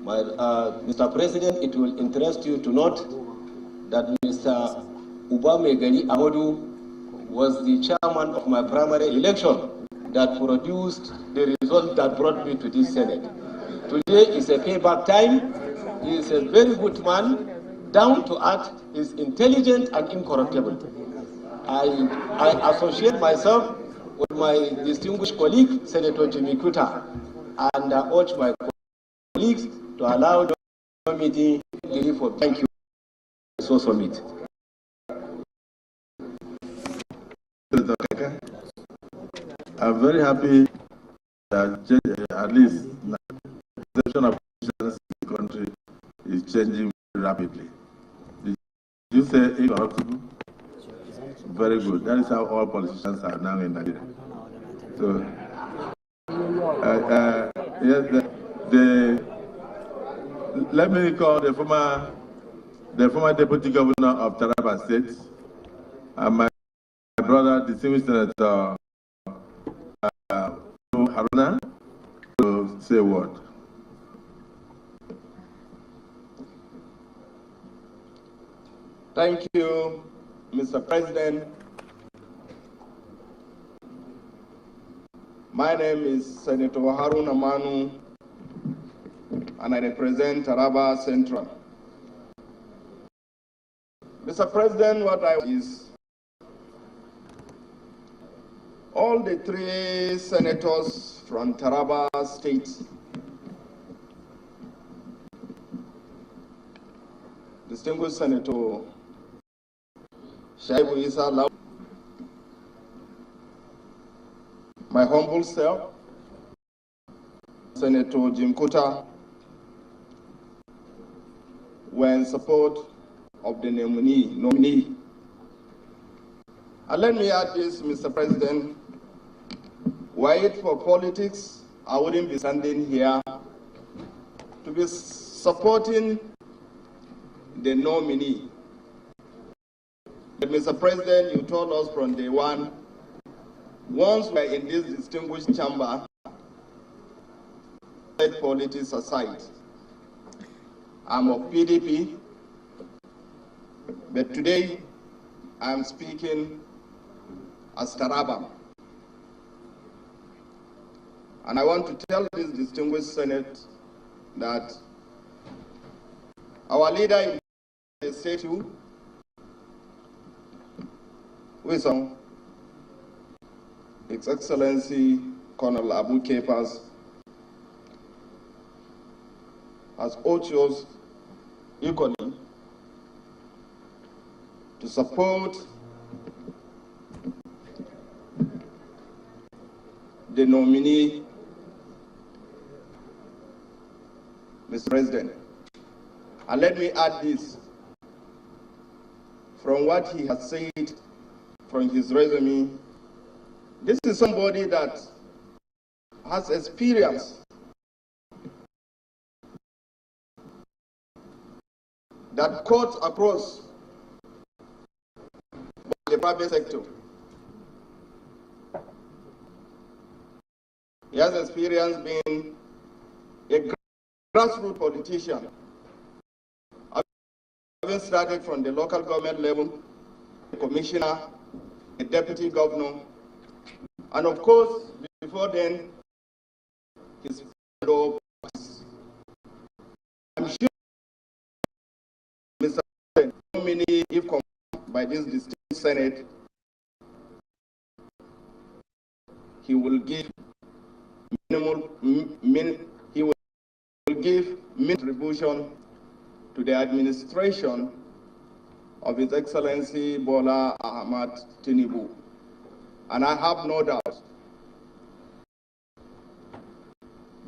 Mr. President, it will interest you to note that Mr. Uba Megari Amadou was the chairman of my primary election that produced the result that brought me to this Senate. Today is a payback time. He is a very good man, down to earth, is intelligent and incorruptible. I associate myself with my distinguished colleague, Senator Jimmy Kuta, and I urge my colleagues to allow the committee to leave for thank you. So submit. I'm very happy that at least the perception of politicians in the country is changing very rapidly. Did you say incorruptible? Very good. That is how all politicians are now in Nigeria. So, yes, let me call the former deputy governor of Taraba State, and my brother, distinguished Senator Haruna, to say a word. Thank you, Mr. President. My name is Senator Haruna Manu, and I represent Taraba Central. Mr. President, what I is all the three senators from Taraba State Distinguished Senator Shaibu Isa Law, my humble self, Senator Jim Kuta, were in support of the nominee. And let me add this, Mr. President, were it for politics, I wouldn't be standing here to be supporting the nominee. But Mr. President, you told us from day one, once we're in this distinguished chamber, set politics aside. I'm of PDP, but today I'm speaking as Taraba. And I want to tell this distinguished Senate that our leader in the state, who is His Excellency Colonel Abu Kepas, has urged us equally to support the nominee, Mr. President. And let me add this, from what he has said, from his resume, this is somebody that has experience that cuts across the private sector. He has experience being a grassroots politician, having started from the local government level, a commissioner, a deputy governor, and of course, before then, his fellow parties. I'm sure Mr. President, nominee, if confirmed by this distinguished Senate, he will give minimal contribution to the administration of His Excellency Bola Ahmed Tinubu. And I have no doubt,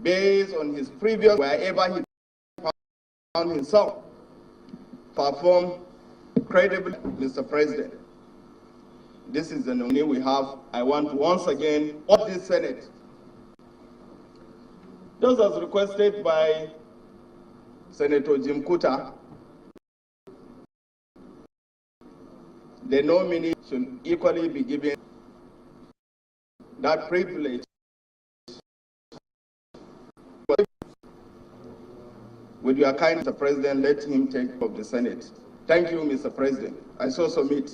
based on his previous, wherever he found himself, perform credibly, Mr. President. This is the nominee we have. I want to once again urge the Senate, just as requested by Senator Jim Kuta, the nominee should equally be given that privilege. With your kind, Mr. President, let him take of the Senate. Thank you, Mr. President. I so submit.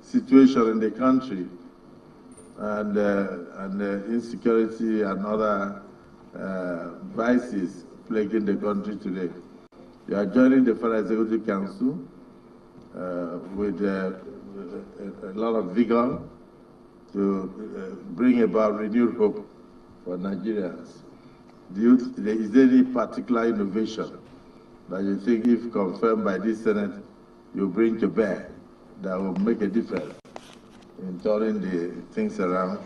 Situation in the country and insecurity and other vices plaguing the country today. You are joining the Federal Executive Council with a lot of vigor to bring about renewed hope for Nigerians. Is there any particular innovation that you think, if confirmed by this Senate, you bring to bear that will make a difference in turning the things around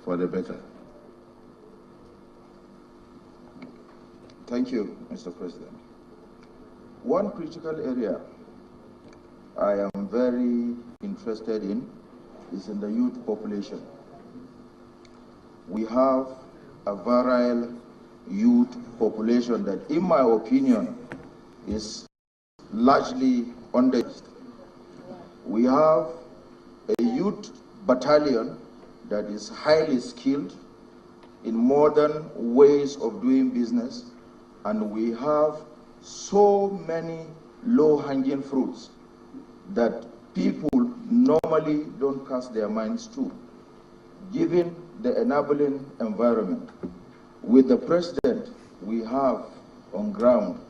for the better? Thank you, Mr. President. One critical area I am very interested in is in the youth population. We have a virile youth population that, in my opinion, is largely underused. We have a youth battalion that is highly skilled in modern ways of doing business, and we have so many low-hanging fruits that people normally don't cast their minds to. Given the enabling environment, with the president we have on ground,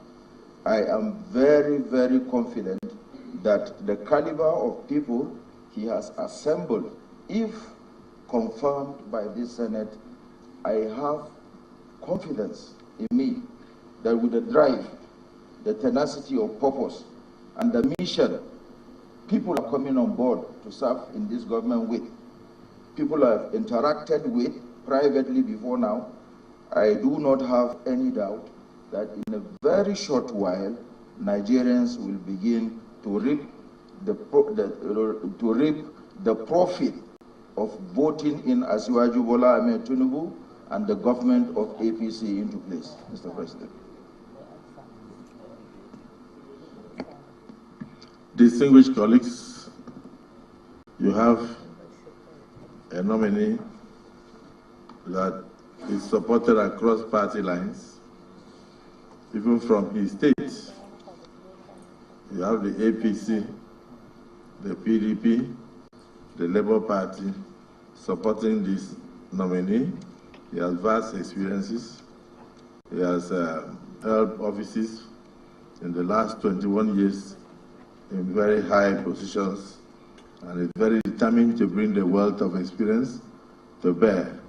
I am very, very confident that the caliber of people he has assembled, if confirmed by this Senate, I have confidence in me that with the drive, the tenacity of purpose, and the mission people are coming on board to serve in this government with, people I've interacted with privately before now, I do not have any doubt that in a very short while, Nigerians will begin to reap the profit of voting in Asiwaju Bola Ahmed Tinubu and the government of APC into place, Mr. President. Distinguished colleagues, you have a nominee that is supported across party lines, even from his state. You have the APC, the PDP, the Labour Party supporting this nominee. He has vast experiences. He has held offices in the last 21 years in very high positions, and is very determined to bring the wealth of experience to bear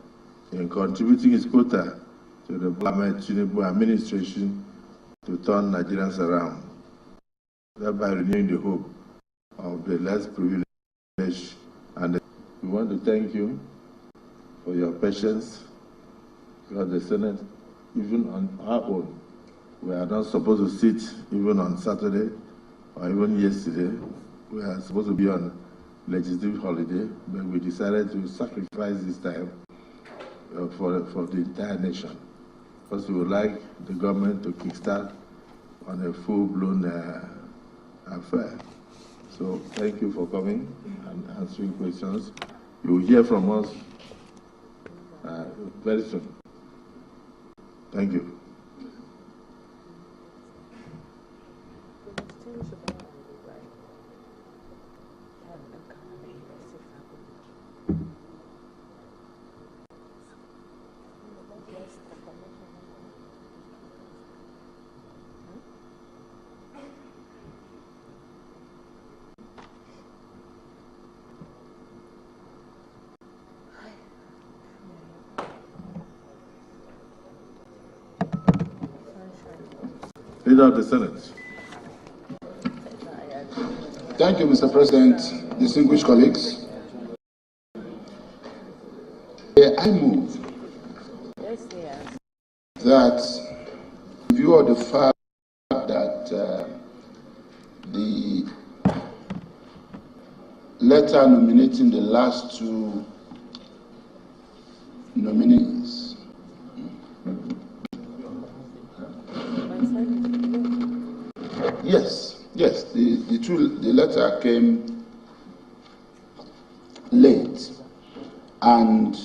in contributing his quota to the Bola Ahmed Tinubu administration to turn Nigerians around, thereby renewing the hope of the less privileged. And we want to thank you for your patience, because the Senate, even on our own, we are not supposed to sit even on Saturday or even yesterday. We are supposed to be on legislative holiday, but we decided to sacrifice this time for the entire nation, because we would like the government to kickstart on a full-blown affair. So thank you for coming and answering questions. You will hear from us very soon. Thank you. Leader of the Senate. Thank you, Mr. President. Distinguished colleagues. I move that, in view of the fact that the letter nominating the last two nominees Yes, the letter came late, and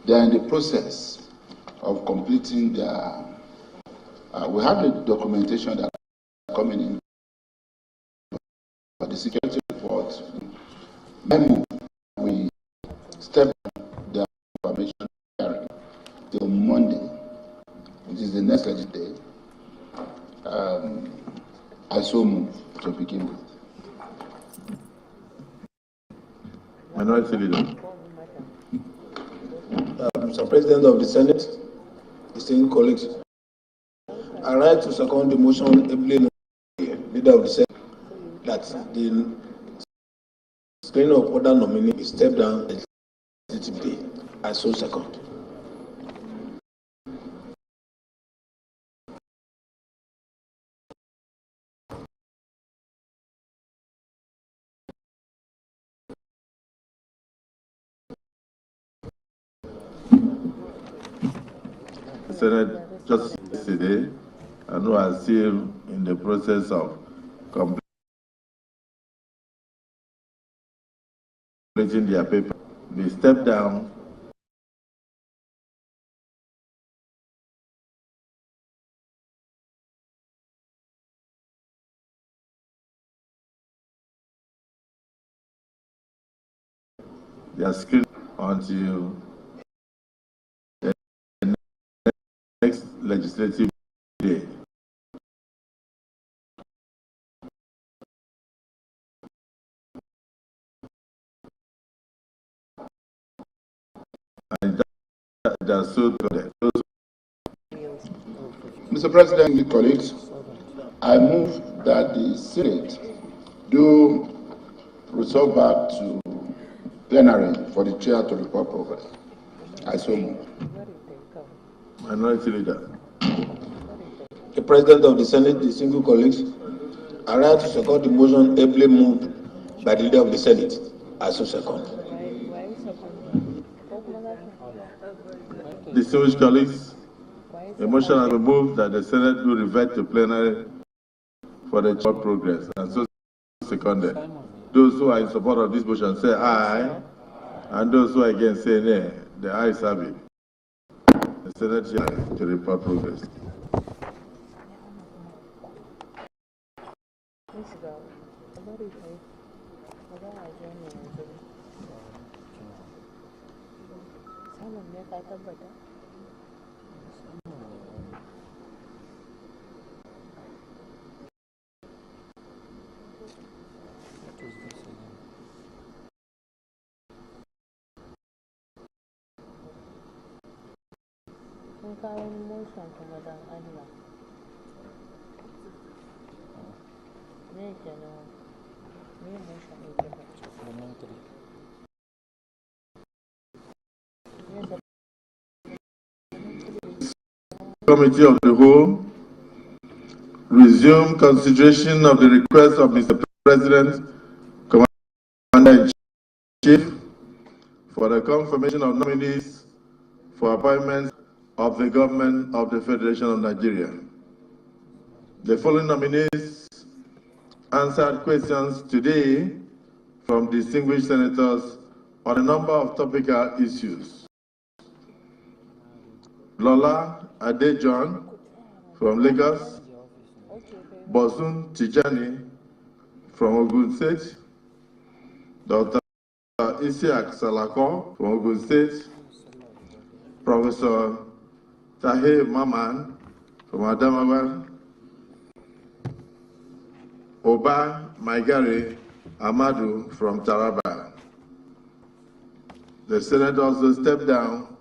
they're in the process of completing their. We have the documentation that are coming in, but the security report memo we step the information hearing till Monday, which is the next legislative day. I so move to begin with. Minority Leader. Mr. President of the Senate, distinguished colleagues, I write to second the motion ably Leader of the Senate that the screening of other nominees is stepped down legislatively. I so second. Senate just yesterday and who are still in the process of completing their paper, they step down their screen until the next legislative day. And that's so good. Mr. President, colleagues, I move that the Senate do resolve back to plenary for the chair to report progress. I so move. Minority Leader. The President of the Senate, the single colleagues, are right to second the motion ably moved by the Leader of the Senate. I so second. Distinguished colleagues, a motion has been moved that the Senate will revert to plenary for the job progress, and so seconded. Those who are in support of this motion say aye, and those who are against say nay. The ayes have it. The Senate shall to report progress. Committee of the Whole resume consideration of the request of Mr. President, Commander-in-Chief, for the confirmation of nominees for appointments of the government of the Federation of Nigeria. The following nominees answered questions today from distinguished senators on a number of topical issues. Lola Adejon from Lagos, Bosun Tijani from Ogun State, Dr. Isiaq Salako from Ogun State, Professor Tahir Maman from Adamawa, Oba Maigari Amadu from Taraba. The Senate also stepped down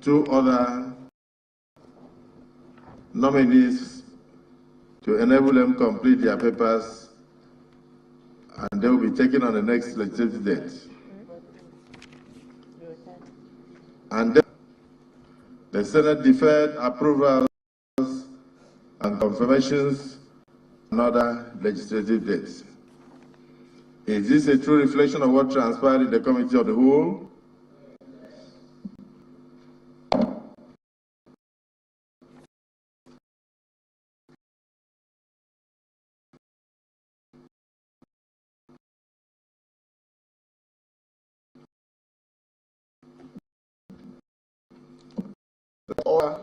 two other nominees to enable them complete their papers, and they will be taken on the next legislative date. And then the Senate deferred approvals and confirmations on other legislative dates. Is this a true reflection of what transpired in the Committee of the Whole? Order.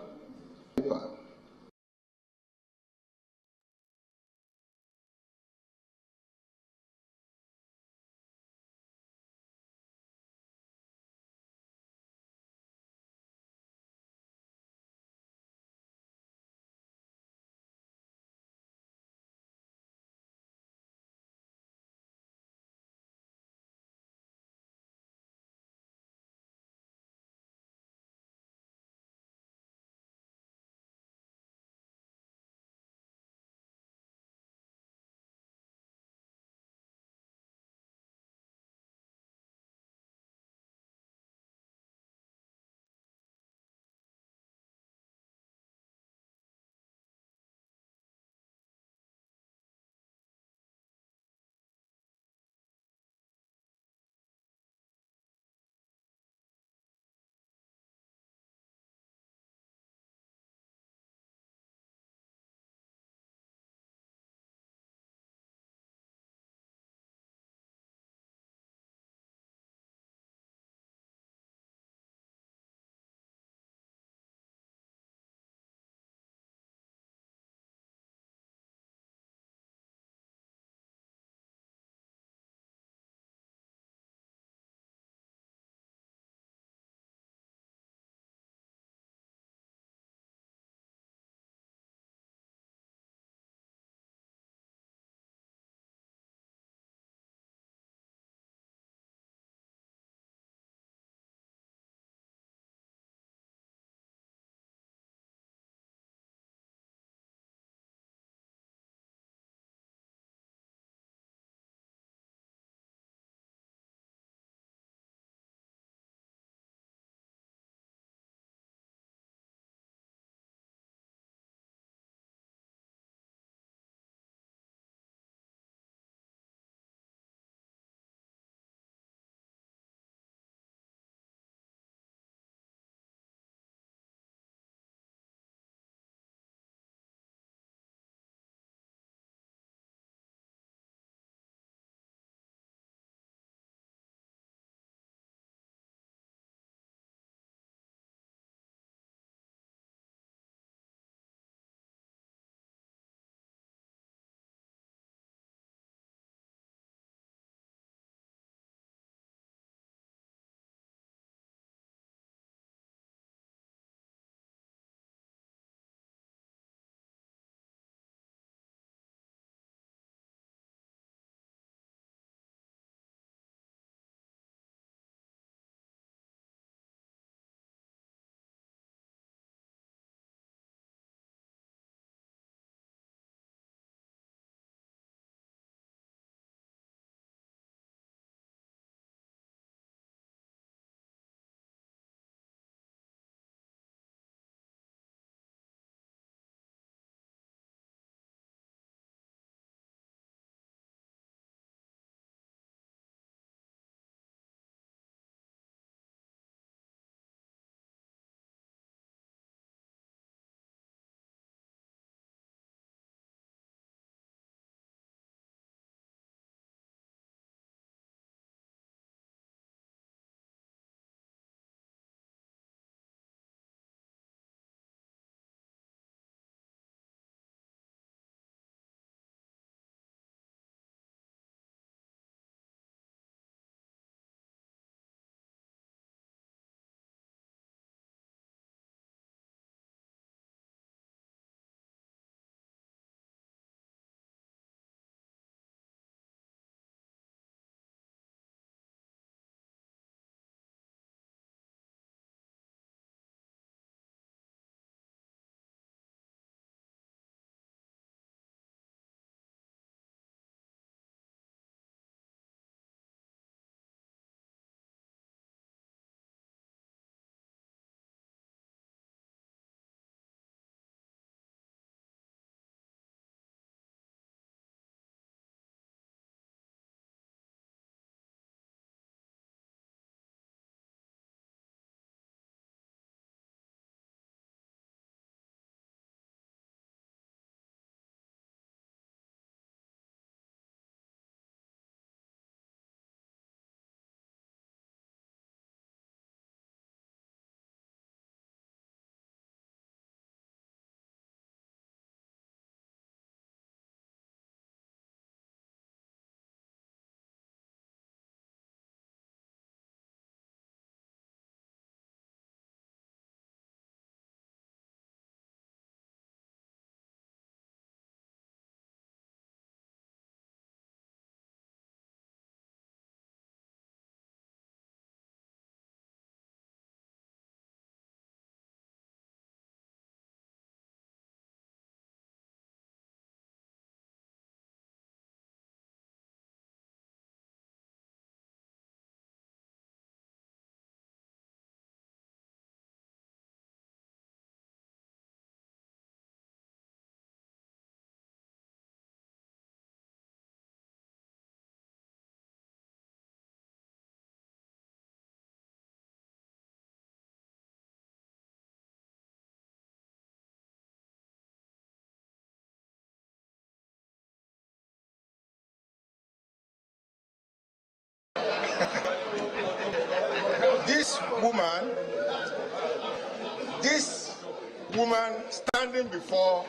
woman standing before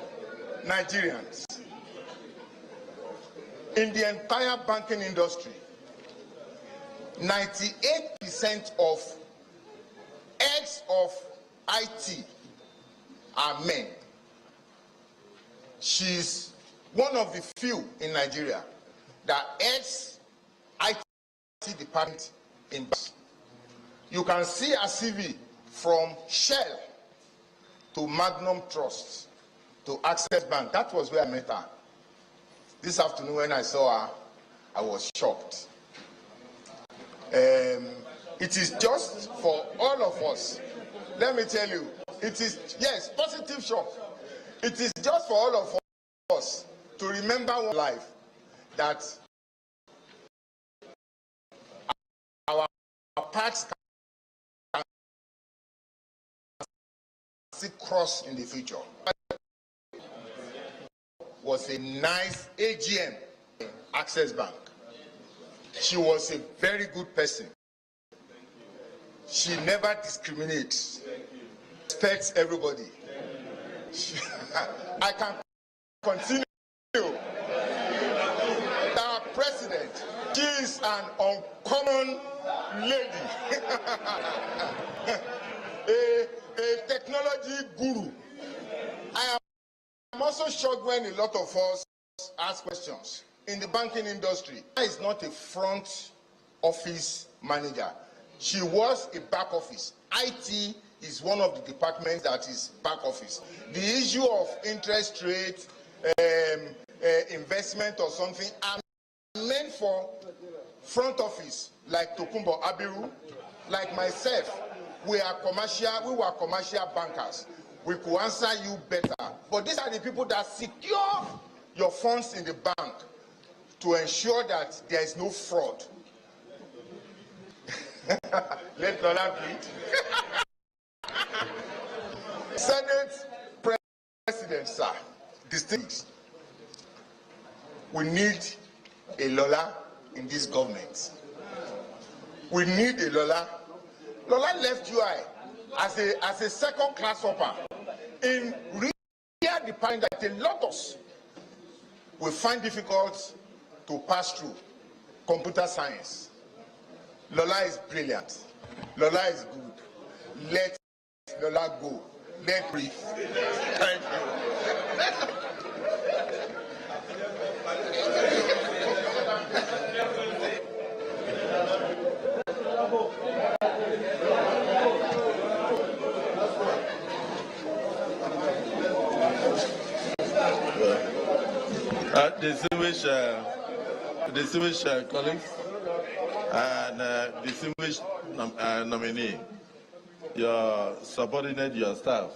Nigerians. In the entire banking industry, 98% of heads of IT are men. She's one of the few in Nigeria that heads IT department in banks. You can see a CV from Shell to Magnum Trust to Access Bank. That was where I met her. This afternoon when I saw her, I was shocked. It is just for all of us. Let me tell you, it is, yes, positive shock. It is just for all of us to remember one life that our paths can still cross in the future. Was a nice AGM in Access Bank. She was a very good person. She never discriminates, respects everybody. I can continue. Our president, she is an uncommon lady, a technology guru. I'm also shocked when a lot of us ask questions. In the banking industry, she is not a front office manager. She was a back office. IT is one of the departments that is back office. The issue of interest rate, investment or something are meant for front office, like Tokumbo Abiru, like myself. We were commercial bankers. We could answer you better. But these are the people that secure your funds in the bank to ensure that there is no fraud. Let Lola breathe. Senate President, sir, distinguished. We need a Lola in this government. We need a Lola. Lola left UI as a second-class hopper in real department that a lot of us will find difficult to pass through. Computer science. Lola is brilliant. Lola is good. Let Lola go. Let breathe. Thank you. Distinguished colleagues and distinguished nominee, your subordinate, your staff,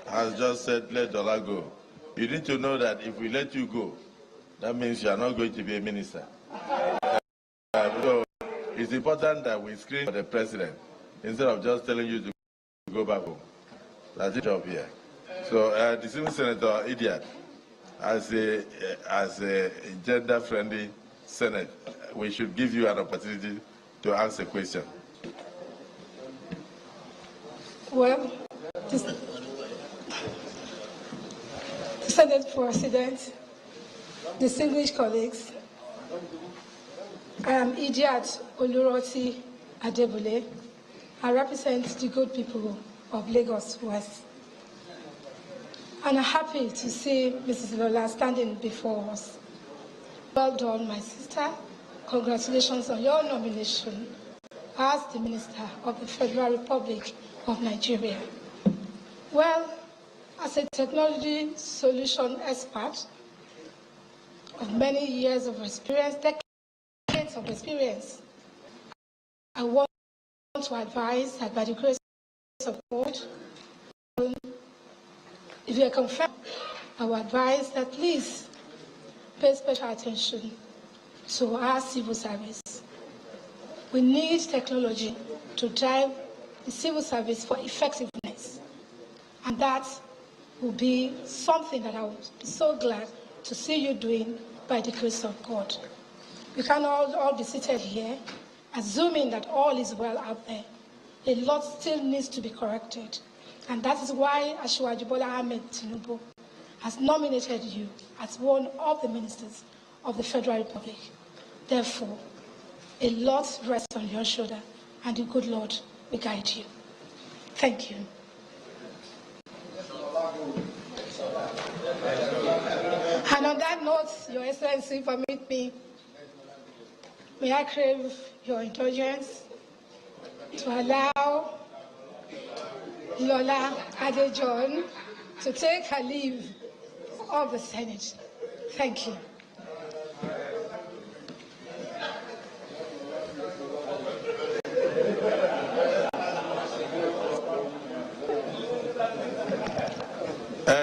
has just said, let Dola go. You need to know that if we let you go, that means you are not going to be a minister. So it's important that we screen for the president instead of just telling you to go back home. That's the job here. So, distinguished Senator Idiat, as a gender-friendly Senate, we should give you an opportunity to ask a question. Well, the Senate President, distinguished colleagues, I am Idiat Oluroti Adebule. I represent the good people of Lagos West. And I'm happy to see Mrs. Lola standing before us. Well done, my sister. Congratulations on your nomination as the Minister of the Federal Republic of Nigeria. Well, as a technology solution expert of many years of experience, decades of experience, I want to advise that by the grace of God, if you are confirmed, I would advise that please pay special attention to our civil service. We need technology to drive the civil service for effectiveness. And that will be something that I will be so glad to see you doing by the grace of God. We can all be seated here, assuming that all is well out there. A lot still needs to be corrected. And that is why Asiwaju Bola Ahmed Tinubu has nominated you as one of the ministers of the Federal Republic. Therefore, a lot rests on your shoulder, and the good Lord will guide you. Thank you. And on that note, Your Excellency, permit me, may I crave your indulgence to allow Lola Adejon to take her leave of the Senate. Thank you.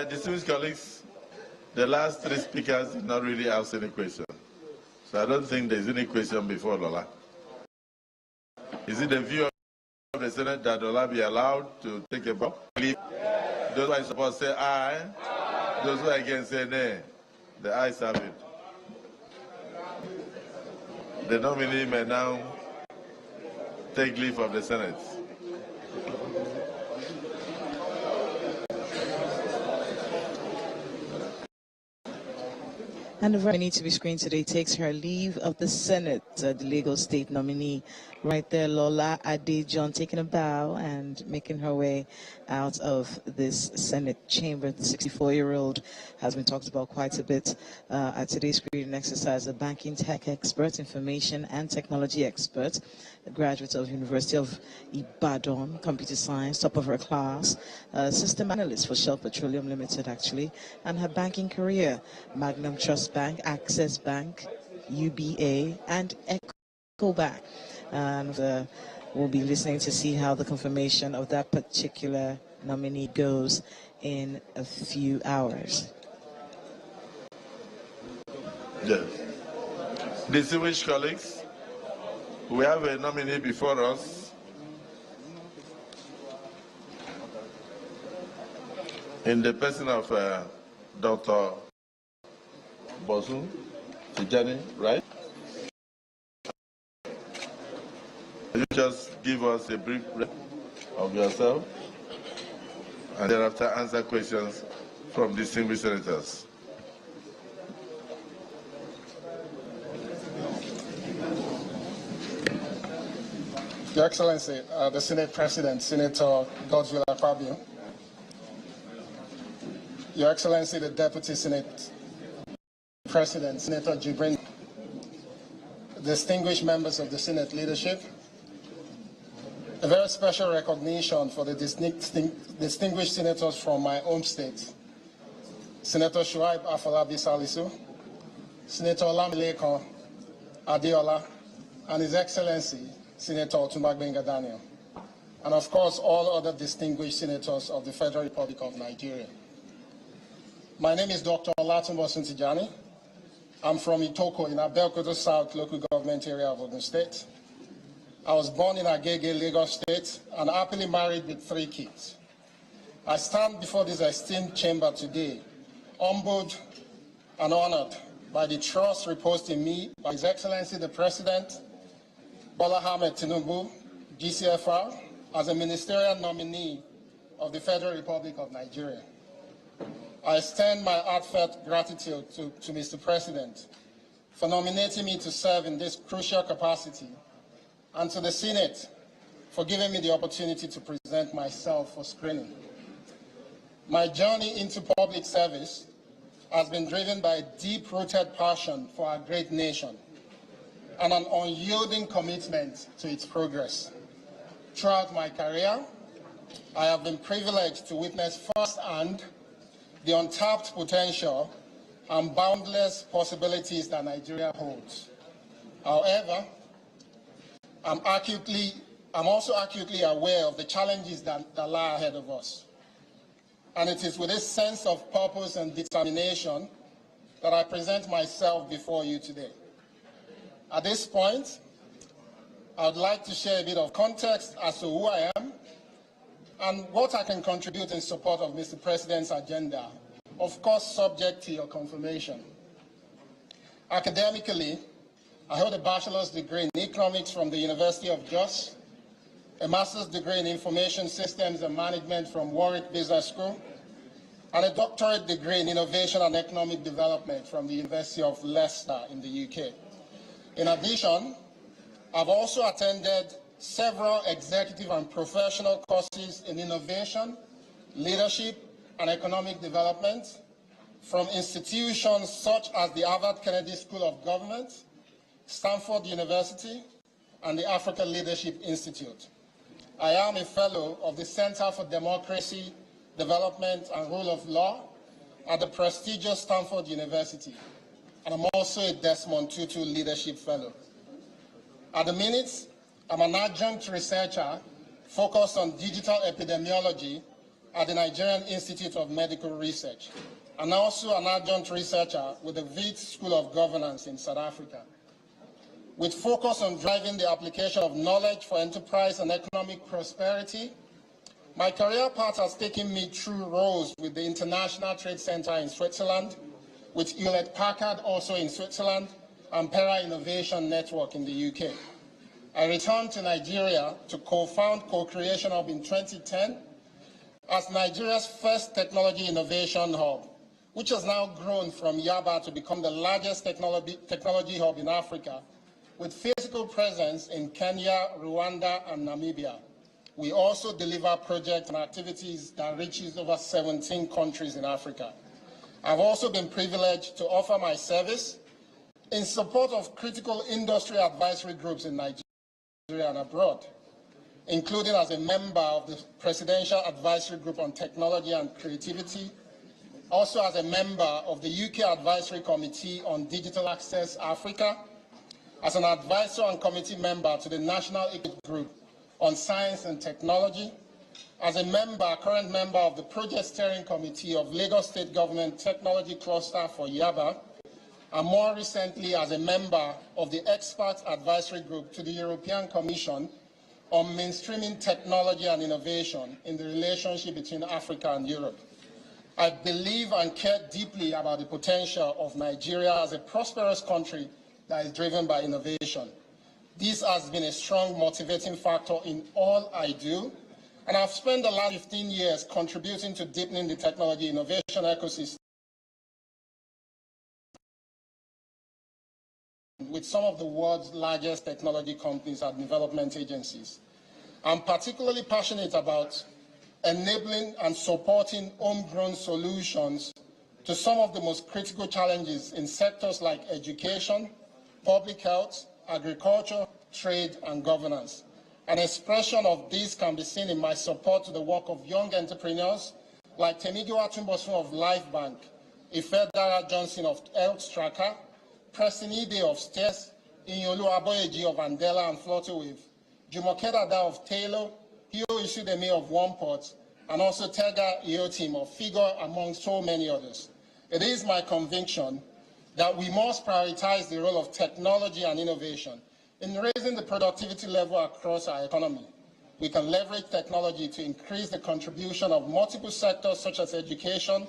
Distinguished colleagues, the last three speakers did not really ask any question. So I don't think there's any question before Lola. Is it the view of the Senate that Lola be allowed to take a bow? Those who are supposed to say aye, those who are against say nay. The ayes have it. The nominee may now take leave of the Senate. And the nominee to be screened today takes her leave of the Senate, the Lagos State nominee. Right there, Lola Adejon, taking a bow and making her way out of this Senate chamber. The 64-year-old has been talked about quite a bit at today's screening exercise. A banking tech expert, information and technology expert, a graduate of University of Ibadan, computer science, top of her class, system analyst for Shell Petroleum Limited, actually, and her banking career, Magnum Trust Bank, Access Bank, UBA, and EcoBank. And we'll be listening to see how the confirmation of that particular nominee goes in a few hours. Yes. Distinguished colleagues, we have a nominee before us. In the person of Dr. Bosun Tijani, right? Can you just give us a brief of yourself and thereafter answer questions from distinguished senators? Your Excellency, the Senate President, Senator Godswill Akpabio. Your Excellency, the Deputy Senate President, Senator Jibrin. Distinguished members of the Senate leadership. A very special recognition for the distinguished senators from my home state. Senator Shuaib Afolabi Salisu, Senator Olamilekan Adeola, and His Excellency, Senator Otunbagbenga Daniel. And of course, all other distinguished senators of the Federal Republic of Nigeria. My name is Dr. Olatunbo Tijani. I'm from Itoko in Abeokuta South local government area of Ogun State. I was born in Agege, Lagos State, and happily married with 3 kids. I stand before this esteemed chamber today, humbled and honored by the trust reposed in me by His Excellency the President, Bola Ahmed Tinubu, GCFR, as a ministerial nominee of the Federal Republic of Nigeria. I extend my heartfelt gratitude to Mr. President for nominating me to serve in this crucial capacity, and to the Senate for giving me the opportunity to present myself for screening. My journey into public service has been driven by a deep-rooted passion for our great nation and an unyielding commitment to its progress. Throughout my career, I have been privileged to witness firsthand the untapped potential and boundless possibilities that Nigeria holds. However, I'm also acutely aware of the challenges that lie ahead of us. And it is with this sense of purpose and determination that I present myself before you today. At this point, I would like to share a bit of context as to who I am and what I can contribute in support of Mr. President's agenda, of course subject to your confirmation. Academically, I hold a bachelor's degree in economics from the University of Jos, a master's degree in information systems and management from Warwick Business School, and a doctorate degree in innovation and economic development from the University of Leicester in the UK. In addition, I've also attended several executive and professional courses in innovation, leadership, and economic development from institutions such as the Harvard Kennedy School of Government, Stanford University, and the Africa Leadership Institute. I am a fellow of the Center for Democracy, Development, and Rule of Law at the prestigious Stanford University, and I'm also a Desmond Tutu Leadership Fellow. At the minute, I'm an adjunct researcher focused on digital epidemiology at the Nigerian Institute of Medical Research, and also an adjunct researcher with the Wits School of Governance in South Africa. With focus on driving the application of knowledge for enterprise and economic prosperity, my career path has taken me through roles with the International Trade Center in Switzerland, with Hewlett-Packard also in Switzerland, and Pera Innovation Network in the UK. I returned to Nigeria to co-found Co-Creation Hub in 2010 as Nigeria's first technology innovation hub, which has now grown from Yaba to become the largest technology hub in Africa, with physical presence in Kenya, Rwanda, and Namibia. We also deliver projects and activities that reaches over 17 countries in Africa. I've also been privileged to offer my service in support of critical industry advisory groups in Nigeria and abroad, including as a member of the Presidential Advisory Group on Technology and Creativity, also as a member of the UK Advisory Committee on Digital Access Africa, as an advisor and committee member to the National Group on Science and Technology, as a current member of the Project Steering Committee of Lagos State Government Technology Cluster for Yaba, and more recently as a member of the Expert Advisory Group to the European Commission on mainstreaming technology and innovation in the relationship between Africa and Europe. I believe and care deeply about the potential of Nigeria as a prosperous country that is driven by innovation. This has been a strong motivating factor in all I do, and I've spent the last 15 years contributing to deepening the technology innovation ecosystem with some of the world's largest technology companies and development agencies. I'm particularly passionate about enabling and supporting homegrown solutions to some of the most critical challenges in sectors like education, public health, agriculture, trade, and governance. An expression of this can be seen in my support to the work of young entrepreneurs like Temigiwa Tumbosun of LifeBank, Ifedara Johnson of Health Tracker, Preston Ide of Stairs, Inyolu Aboyeji of Andela and Flutterwave, Jumoke Dada of Taylor, Hio Isudemi of OnePort, and also Tega Iotim of Figure, among so many others. It is my conviction that we must prioritize the role of technology and innovation in raising the productivity level across our economy. We can leverage technology to increase the contribution of multiple sectors such as education,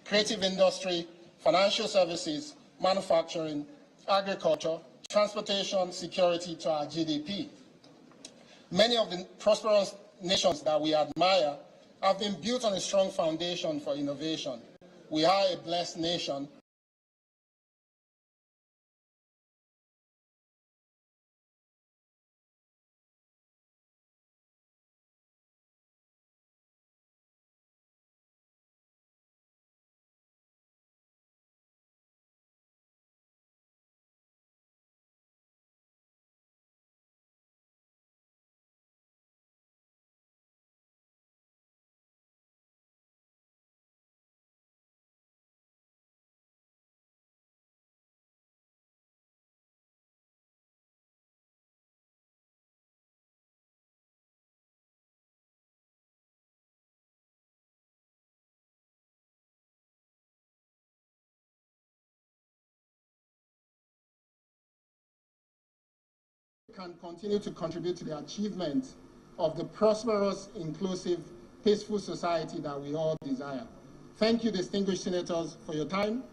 creative industry, financial services, manufacturing, agriculture, transportation, security to our GDP. Many of the prosperous nations that we admire have been built on a strong foundation for innovation. We are a blessed nation. Can continue to contribute to the achievement of the prosperous, inclusive, peaceful society that we all desire. Thank you, distinguished senators, for your time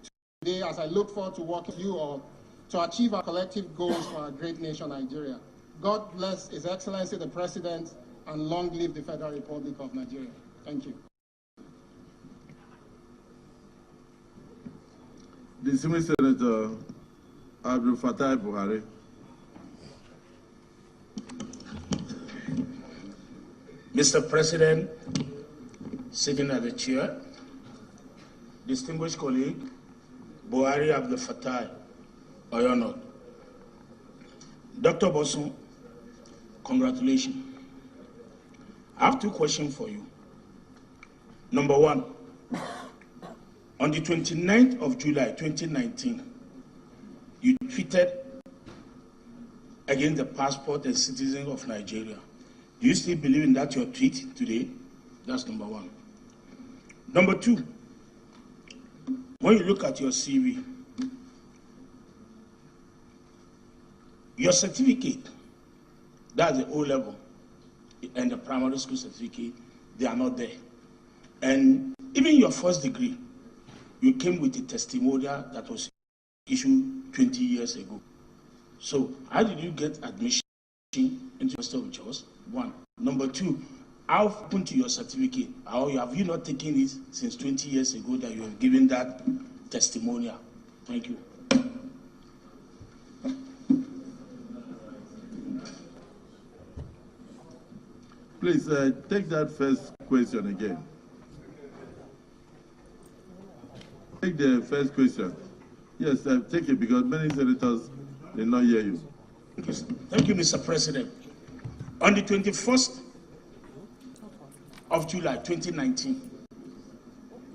today as I look forward to working with you all to achieve our collective goals for our great nation, Nigeria. God bless His Excellency the President and long live the Federal Republic of Nigeria. Thank you. Distinguished Senator Abdul Fattah Buhari. Mr. President, sitting at the chair, distinguished colleague, Buhari Abdul Fattah Oyonod. Dr. Bosun, congratulations. I have two questions for you. Number one, on the 29th of July 2019, you tweeted against the passport and citizens of Nigeria. Do you still believe in that your tweet today? That's number one. Number two, when you look at your CV, your certificate, that's the O level, and the primary school certificate, they are not there. And even your first degree, you came with a testimonial that was issued 20 years ago. So how did you get admission into the University of Jos? One. Number two, how happened to your certificate? How have you not taken it since 20 years ago that you have given that testimonial? Thank you. Please take that first question again. Take the first question. Yes, take it because many senators did not hear you. Thank you, Mr. President. On the 21st of July 2019,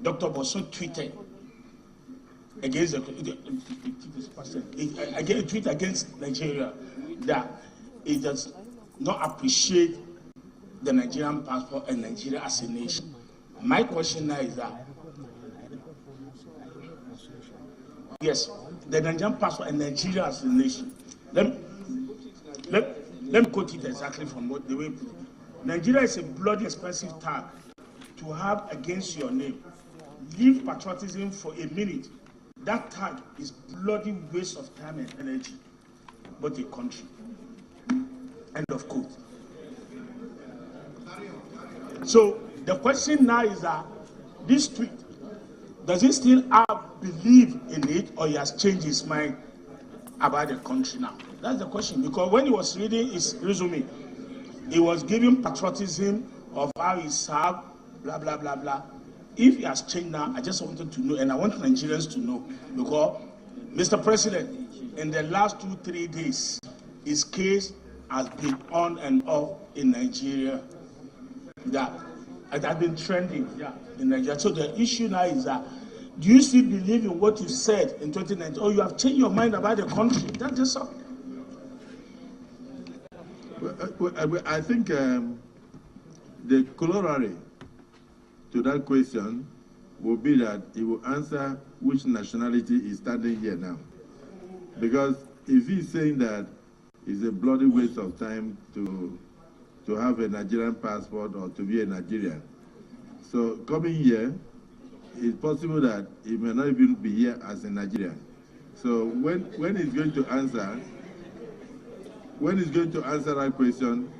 Dr. Bosun tweeted against against Nigeria that it does not appreciate the Nigerian passport and Nigeria as a nation. My question now is that, yes, the Nigerian passport and Nigeria as a nation. Let me quote it exactly from the way it put it. Nigeria is a bloody expensive tag to have against your name. Leave patriotism for a minute. That tag is bloody waste of time and energy, but a country. End of quote. So the question now is that this tweet, does he still have belief in it, or he has changed his mind about the country now? That's the question. Because when he was reading his resume, he was giving patriotism of how he served, blah, blah, blah, blah. If he has changed now, I just wanted to know, and I want Nigerians to know, because, Mr. President, in the last 2-3 days, his case has been on and off in Nigeria. That has been trending in Nigeria. So the issue now is that, do you still believe in what you said in 2019, or you have changed your mind about the country? That's just all. I think the corollary to that question will be that he will answer which nationality is standing here now. Because if he's saying that it's a bloody waste of time to have a Nigerian passport or to be a Nigerian, so coming here, it's possible that he may not even be here as a Nigerian. So when he's going to answer, that question,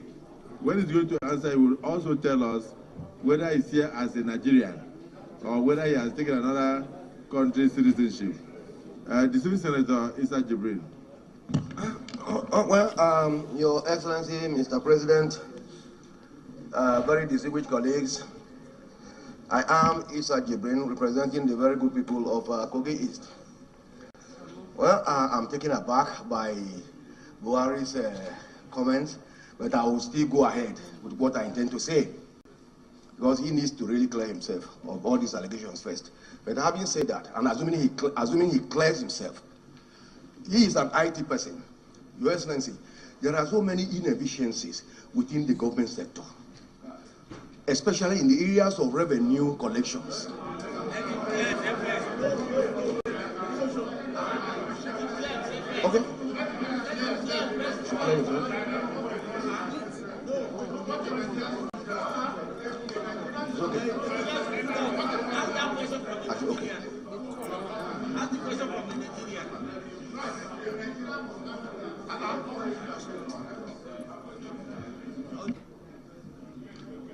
when he's going to answer, he will also tell us whether he's here as a Nigerian or whether he has taken another country's citizenship. Distinguished Senator Issa Jibril. Your Excellency, Mr. President, very distinguished colleagues, I am Issa Jibril, representing the very good people of Kogi East. Well, I'm taken aback by Buhari's comments, but I will still go ahead with what I intend to say, because he needs to really clear himself of all these allegations first. But having said that, and assuming he clears himself, he is an IT person. Your Excellency, there are so many inefficiencies within the government sector, especially in the areas of revenue collections. Okay.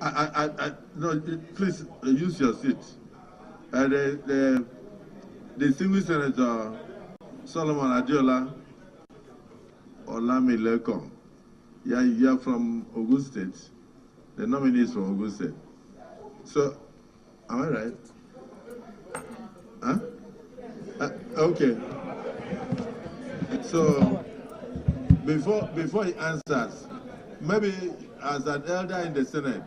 No, please use your seat. The distinguished Senator Solomon Adiola Olamileko. Yeah, you are from Ogun State. The nominee is from Ogun State. So, am I right? Huh? Okay. So, before he answers, maybe as an elder in the Senate,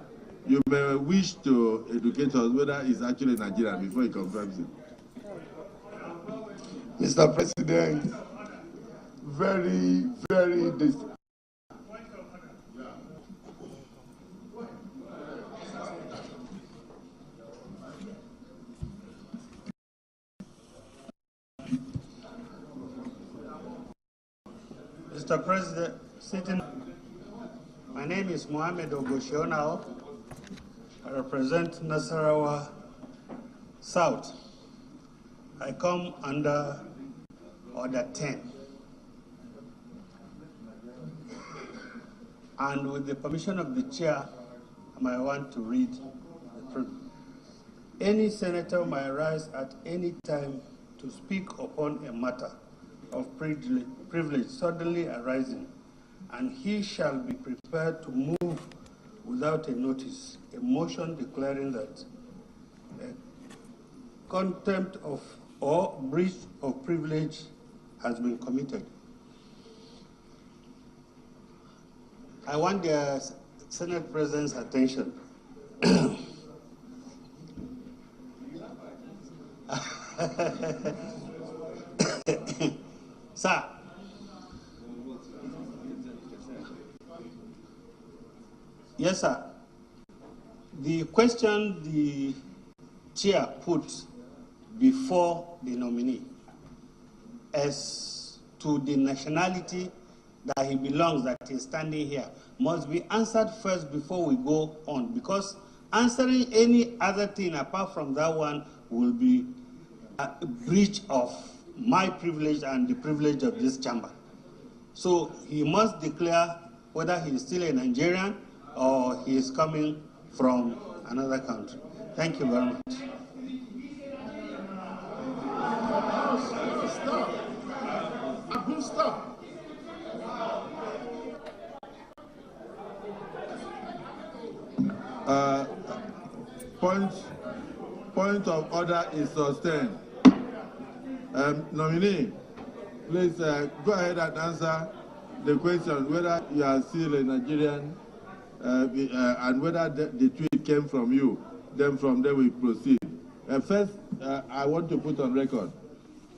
you may wish to educate us whether he's actually Nigerian before he confirms it. Mr. President, very, very Mr. President, my name is Mohammed Ogoshionao. I represent Nasarawa South. I come under Order 10. And with the permission of the chair, I might want to read the proof. Any senator may rise at any time to speak upon a matter of privilege suddenly arising, and he shall be prepared to move without a notice a motion declaring that contempt of or breach of privilege has been committed. I want the Senate President's attention. Sir, yes, sir. The question the chair put before the nominee as to the nationality that he belongs, that is standing here, must be answered first before we go on, because answering any other thing apart from that one will be a breach of my privilege and the privilege of this chamber. So he must declare whether he is still a Nigerian or he is coming from another country. Thank you very much. Stop. Point of order is sustained. Nominee, please go ahead and answer the question whether you are still a Nigerian and whether the tweet came from you. Then from there we proceed. First, I want to put on record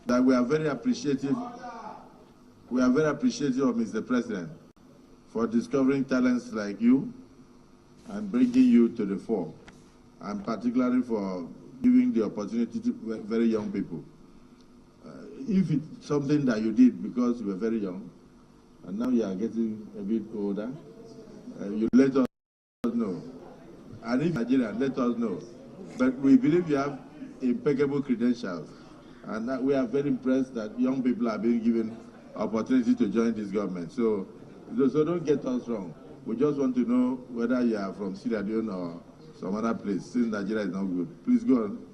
that we are very appreciative. We are very appreciative of Mr. President for discovering talents like you and bringing you to the fore, and particularly for giving the opportunity to very young people. If it's something that you did because you were very young, and now you are getting a bit older, you let us know. And if Nigerian, let us know. But we believe you have impeccable credentials, and we are very impressed that young people are being given opportunity to join this government. So don't get us wrong. We just want to know whether you are from Sierra Leone or some other place, since Nigeria is not good. Please go on.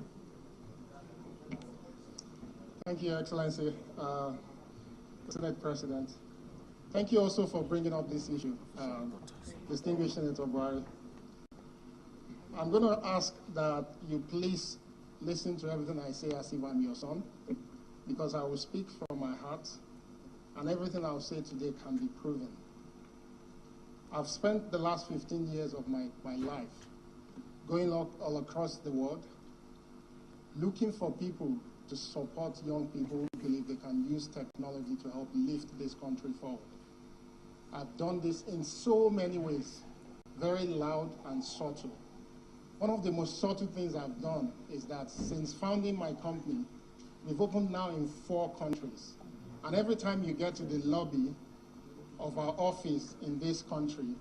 Thank you, Your Excellency, Senate President. Thank you also for bringing up this issue, distinguished Senator Buhari. I'm going to ask that you please listen to everything I say as if I'm your son, because I will speak from my heart, and everything I'll say today can be proven. I've spent the last 15 years of my life going all across the world, looking for people to support young people who believe they can use technology to help lift this country forward. I've done this in so many ways, very loud and subtle. One of the most subtle things I've done is that since founding my company, we've opened now in 4 countries. And every time you get to the lobby of our office in this country,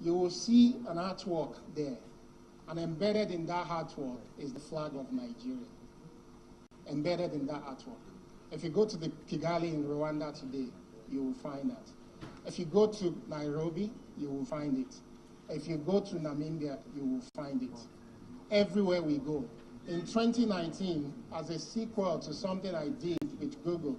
you will see an artwork there. And embedded in that artwork is the flag of Nigeria. Embedded in that artwork. If you go to the Kigali in Rwanda today, you will find that. If you go to Nairobi, you will find it. If you go to Namibia, you will find it. Everywhere we go. In 2019, as a sequel to something I did with Google,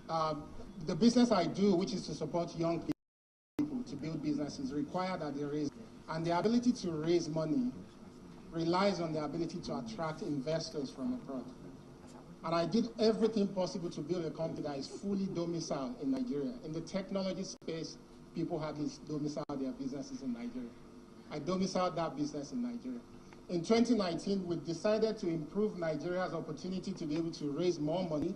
the business I do, which is to support young people to build businesses, require that they raise, and the ability to raise money relies on the ability to attract investors from abroad. And I did everything possible to build a company that is fully domiciled in Nigeria. In the technology space, people hardly domicile their businesses in Nigeria. I domiciled that business in Nigeria. In 2019, we decided to improve Nigeria's opportunity to be able to raise more money,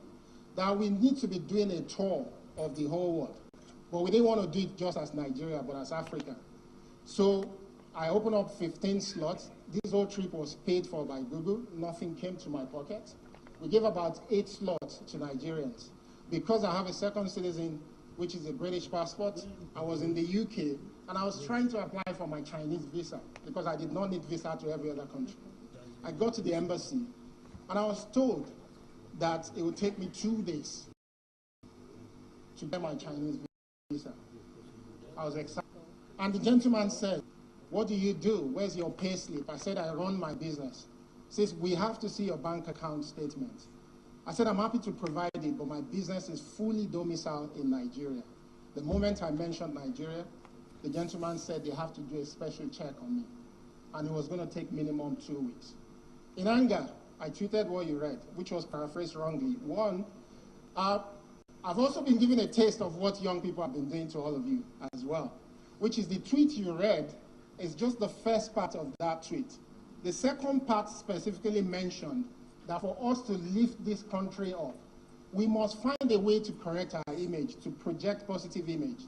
that we need to be doing a tour of the whole world. But we didn't want to do it just as Nigeria, but as Africa. So I opened up 15 slots. This whole trip was paid for by Google. Nothing came to my pocket. We gave about 8 slots to Nigerians. Because I have a second citizen, which is a British passport, I was in the UK, and I was trying to apply for my Chinese visa because I did not need visa to every other country. I got to the embassy, and I was told that it would take me 2 days to get my Chinese visa. I was excited. And the gentleman said, "What do you do? Where's your pay slip?" I said, "I run my business." He says, "We have to see your bank account statement." I said, "I'm happy to provide it, but my business is fully domiciled in Nigeria." The moment I mentioned Nigeria, the gentleman said they have to do a special check on me, and it was going to take minimum 2 weeks. In anger, I tweeted what you read, which was paraphrased wrongly. One, I've also been given a taste of what young people have been doing to all of you as well, which is the tweet you read is just the first part of that tweet. The second part specifically mentioned that for us to lift this country up, we must find a way to correct our image, to project positive image.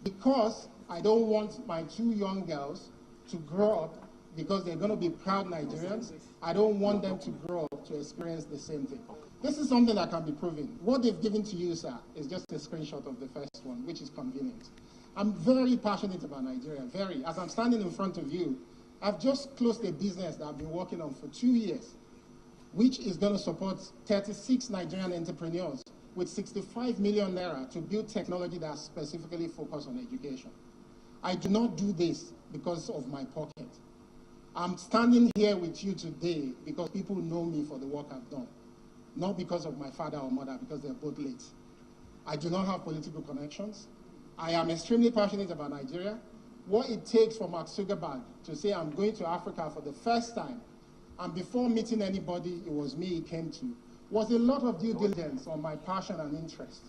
Because I don't want my 2 young girls to grow up because they're going to be proud Nigerians. I don't want them to grow up to experience the same thing. This is something that can be proven. What they've given to you, sir, is just a screenshot of the first one, which is convenient. I'm very passionate about Nigeria, very. As I'm standing in front of you, I've just closed a business that I've been working on for 2 years, which is going to support 36 Nigerian entrepreneurs with 65 million naira to build technology that's specifically focused on education. I do not do this because of my pocket. I'm standing here with you today because people know me for the work I've done, not because of my father or mother, because they're both late. I do not have political connections. I am extremely passionate about Nigeria. What it takes for Mark Zuckerberg to say I'm going to Africa for the first time, and before meeting anybody, it was me he came to, was a lot of due diligence on my passion and interest.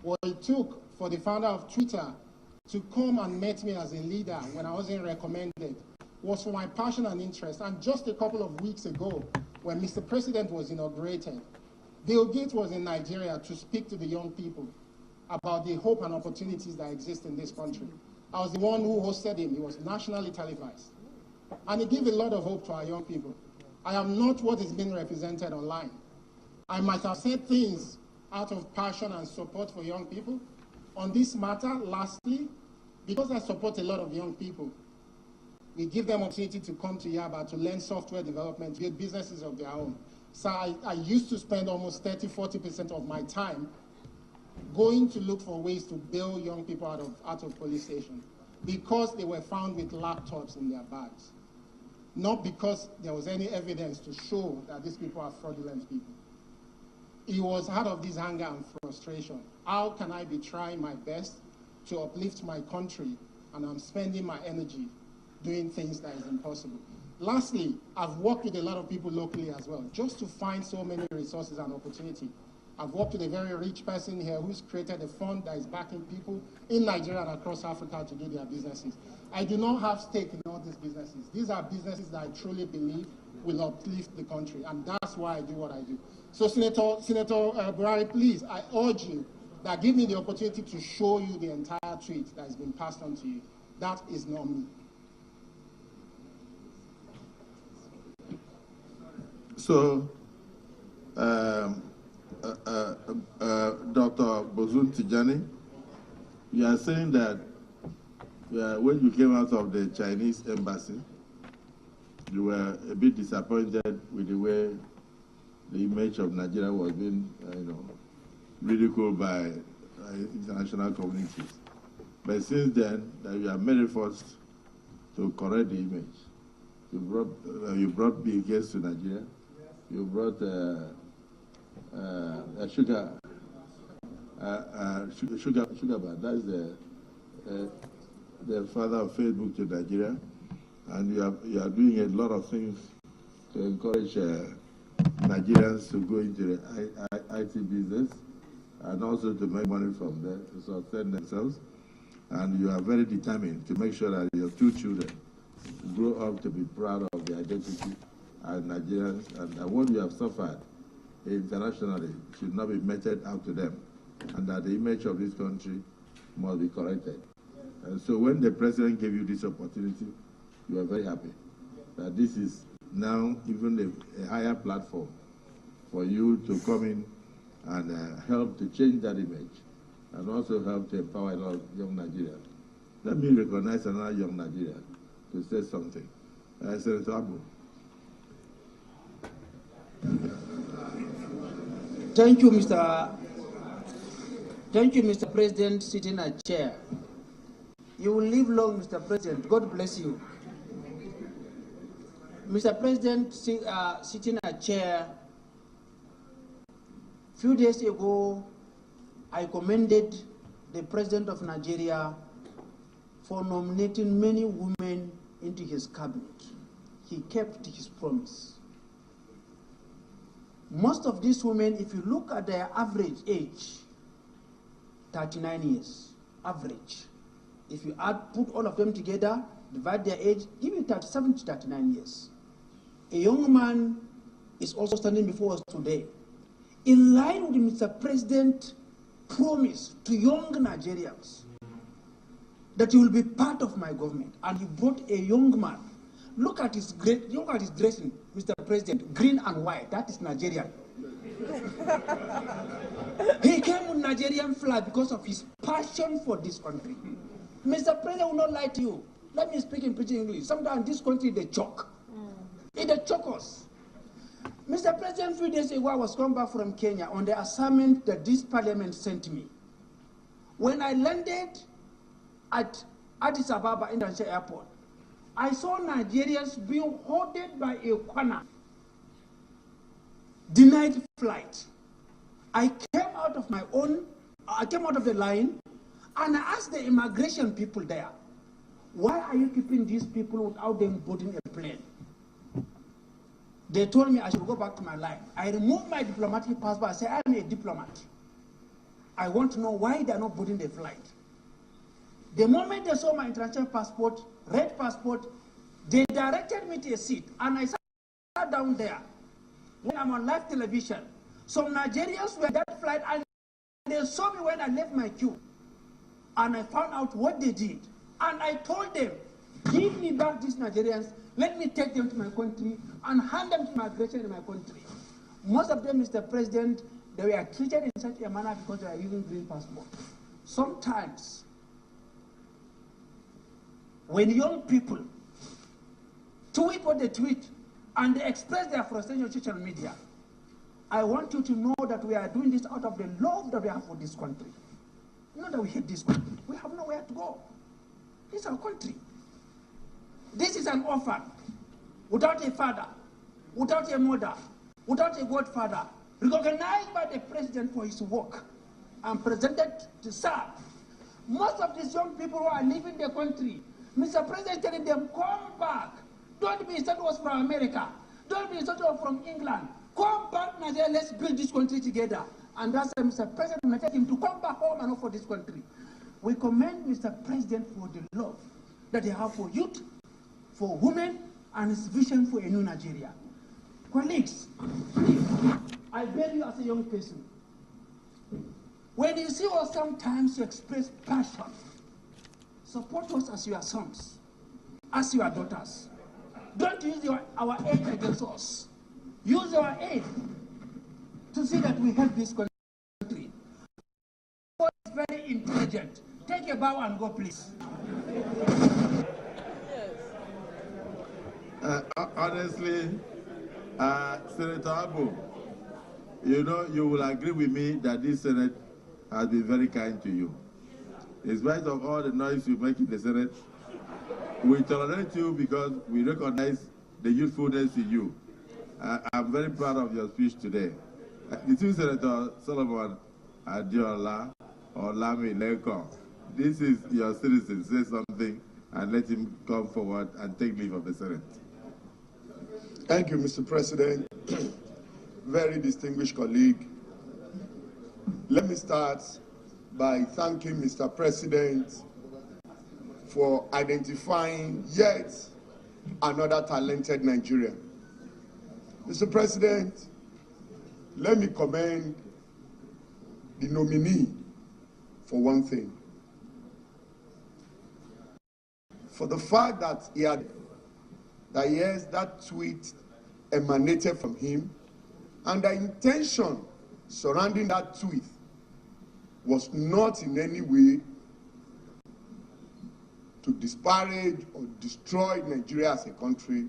What it took for the founder of Twitter to come and meet me as a leader when I wasn't recommended was for my passion and interest. And just a couple of weeks ago, when Mr. President was inaugurated, Bill Gates was in Nigeria to speak to the young people about the hope and opportunities that exist in this country. I was the one who hosted him. He was nationally televised. And it gave a lot of hope to our young people. I am not what is being represented online. I might have said things out of passion and support for young people. On this matter, lastly, because I support a lot of young people, we give them opportunity to come to Yaba to learn software development, build businesses of their own. So I used to spend almost 30–40% of my time going to look for ways to bail young people out of police station because they were found with laptops in their bags, not because there was any evidence to show that these people are fraudulent people. It was out of this anger and frustration. How can I be trying my best to uplift my country and I'm spending my energy doing things that is impossible? Lastly, I've worked with a lot of people locally as well, just to find so many resources and opportunity. I've worked with a very rich person here who's created a fund that is backing people in Nigeria and across Africa to do their businesses. I do not have stake in all these businesses. These are businesses that I truly believe will uplift the country, and that's why I do what I do. So Senator Buhari, please, I urge you that give me the opportunity to show you the entire tweet that has been passed on to you. That is not me. So, Dr. Bozun Tijani, you are saying that when you came out of the Chinese embassy, you were a bit disappointed with the way the image of Nigeria was being, ridiculed by international communities. But since then, that you have made efforts to correct the image. You brought Bill Gates to Nigeria. You brought Sugar Bar. That's the father of Facebook to Nigeria, and you are doing a lot of things to encourage Nigerians to go into the IT business and also to make money from there to sustain themselves. And you are very determined to make sure that your two children grow up to be proud of their identity as Nigerians, and that what you have suffered internationally should not be meted out to them, and that the image of this country must be corrected. And so when the president gave you this opportunity, you are very happy that this is now even a higher platform for you to come in and help to change that image, and also help to empower a lot of young Nigerians. Let me recognize another young Nigerian to say something. Senator Abu. Thank you, Mr. President, sitting at chair. You will live long, Mr. President. God bless you. Mr. President, sitting at chair, a few days ago, I commended the President of Nigeria for nominating many women into his cabinet. He kept his promise. Most of these women, if you look at their average age, 39 years, average. If you put all of them together, divide their age, give it 37 to 39 years. A young man is also standing before us today. In line with Mr. President's promise to young Nigerians that he will be part of my government, and he brought a young man. Look at his dressing, Mr. President, green and white. That is Nigerian. He came with Nigerian flag because of his passion for this country. Mr. President will not lie to you. Let me speak in pidgin English. Sometimes this country, they choke. They choke us. Mr. President, a few days ago, I was coming back from Kenya on the assignment that this parliament sent me. When I landed at Addis Ababa International Airport, I saw Nigerians being hoarded by a corner, denied flight. I came out of the line, and I asked the immigration people there, why are you keeping these people without them boarding a plane? They told me I should go back to my line. I removed my diplomatic passport. I said, I'm a diplomat. I want to know why they are not boarding the flight. The moment they saw my international passport, red passport, they directed me to a seat, and I sat down there. When I'm on live television, some Nigerians were on that flight, and they saw me when I left my queue. And I found out what they did. And I told them, give me back these Nigerians, let me take them to my country and hand them to immigration in my country. Most of them, Mr. President, they were treated in such a manner because they are using green passport. Sometimes, when young people tweet what they tweet and they express their frustration on social media, I want you to know that we are doing this out of the love that we have for this country. Not that we hate this country. We have nowhere to go. This is our country. This is an orphan, without a father, without a mother, without a godfather, recognized by the president for his work and presented to serve. Most of these young people who are leaving the country, Mr. President is telling them, come back. Don't be instead was from America. Don't be instead was from England. Come back, Nigeria, let's build this country together. And that's why Mr. President may take him to come back home and for this country. We commend Mr. President for the love that he has for youth, for women, and his vision for a new Nigeria. Colleagues, please, I beg you as a young person, when you see us sometimes you express passion, support us as your sons, as your daughters. Don't use our aid against us. Use our aid to see that we help this country. God is very intelligent. Take a bow and go, please. Honestly, Senator Abu, you know, you will agree with me that this Senate has been very kind to you. In spite of all the noise you make in the Senate, We tolerate you because we recognize the youthfulness in you. I'm very proud of your speech today. The two Senator Solomon Adiola or Lami Lekon, this is your citizen. Say something and let him come forward and take leave of the Senate. Thank you, Mr. President. Very distinguished colleague. Let me start by thanking Mr. President for identifying yet another talented Nigerian. Mr. President, let me commend the nominee for one thing. For the fact that yes, that tweet emanated from him, and the intention surrounding that tweet was not in any way to disparage or destroy Nigeria as a country,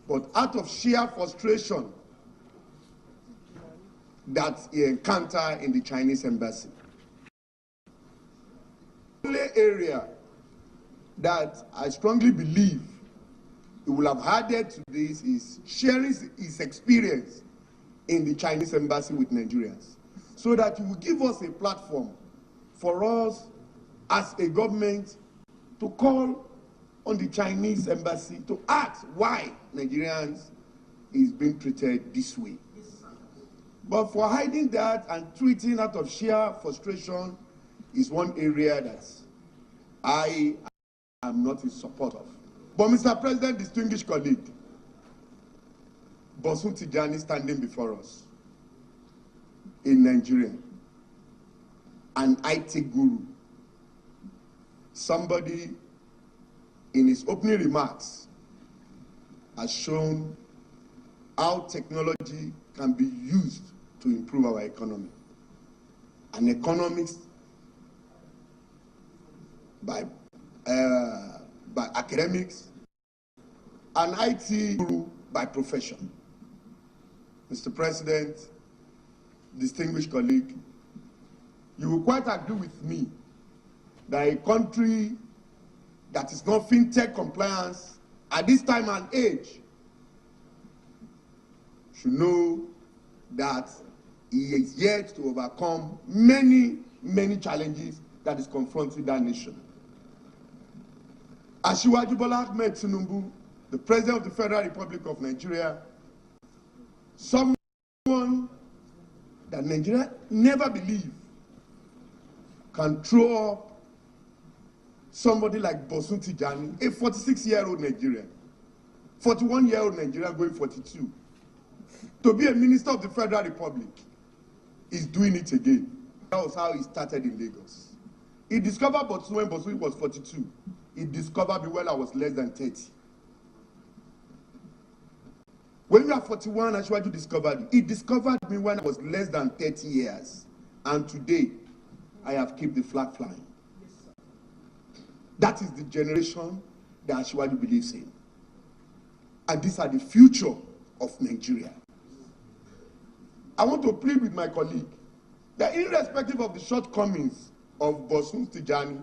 but out of sheer frustration that he encountered in the Chinese embassy. The only area that I strongly believe he will have added to this is sharing his experience in the Chinese embassy with Nigerians, so that he will give us a platform for us as a government to call on the Chinese embassy to ask why Nigerians is being treated this way. But for hiding that and tweeting out of sheer frustration is one area that I am not in support of. But Mr. President, distinguished colleague, Bosun Tijani standing before us, a Nigerian, an IT guru, somebody in his opening remarks has shown how technology can be used to improve our economy. An economist by academics, an IT guru by profession. Mr. President, distinguished colleague, you will quite agree with me that a country that is not fintech compliance at this time and age should know that he is yet to overcome many, many challenges that is confronting that nation. President Bola Ahmed Tinubu, the President of the Federal Republic of Nigeria, someone that Nigeria never believed can throw up somebody like Bosun Tijani, a 46-year-old Nigerian, 41-year-old Nigerian going 42, to be a minister of the Federal Republic, is doing it again. That was how he started in Lagos. He discovered Bosun when Bosun was 42. He discovered me when I was less than 30. When you are 41, Ashwaju discovered you. He discovered me when I was less than 30 years. And today, I have kept the flag flying. That is the generation that Ashwaju believes in. And these are the future of Nigeria. I want to plead with my colleague that irrespective of the shortcomings of Bosun Tijani,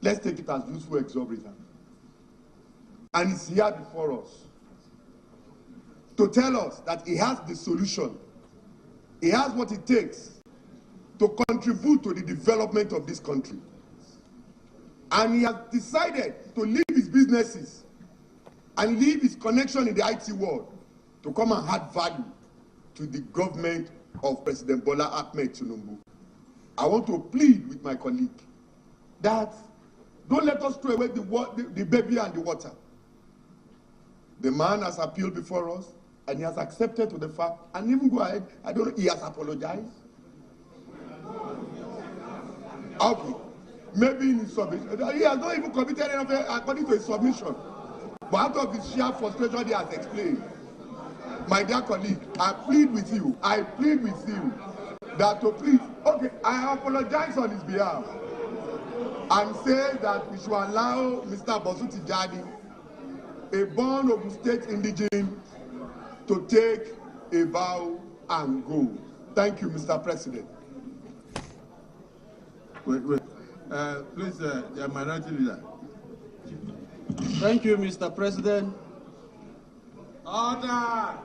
let's take it as useful exorbitant. And he's here before us to tell us that he has the solution. He has what it takes to contribute to the development of this country. And he has decided to leave his businesses and leave his connection in the IT world to come and add value to the government of President Bola Ahmed Tinubu. I want to plead with my colleague that don't let us throw away the baby and the water. The man has appealed before us, and he has accepted to the fact, and even go ahead, I don't know, he has apologized. Okay. Maybe in his submission. He has not even committed anything according to his submission. But out of his sheer frustration, he has explained. My dear colleague, I plead with you that to please, okay, I apologize on his behalf and say that we should allow Mr. Bosun Tijani, a born Ogun State indigene, to take a bow and go. Thank you, Mr. President. Wait. Please, the minority leader. Thank you, Mr. President. Order.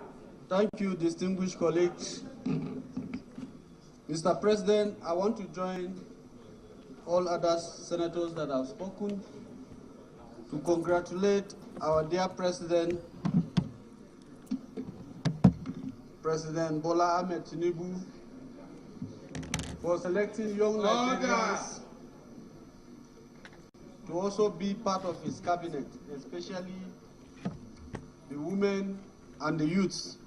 Thank you, distinguished colleagues. Mr. President, I want to join all other senators that have spoken to congratulate our dear President, President Bola Ahmed Tinubu, for selecting young Nigerians to also be part of his cabinet, especially the women and the youths.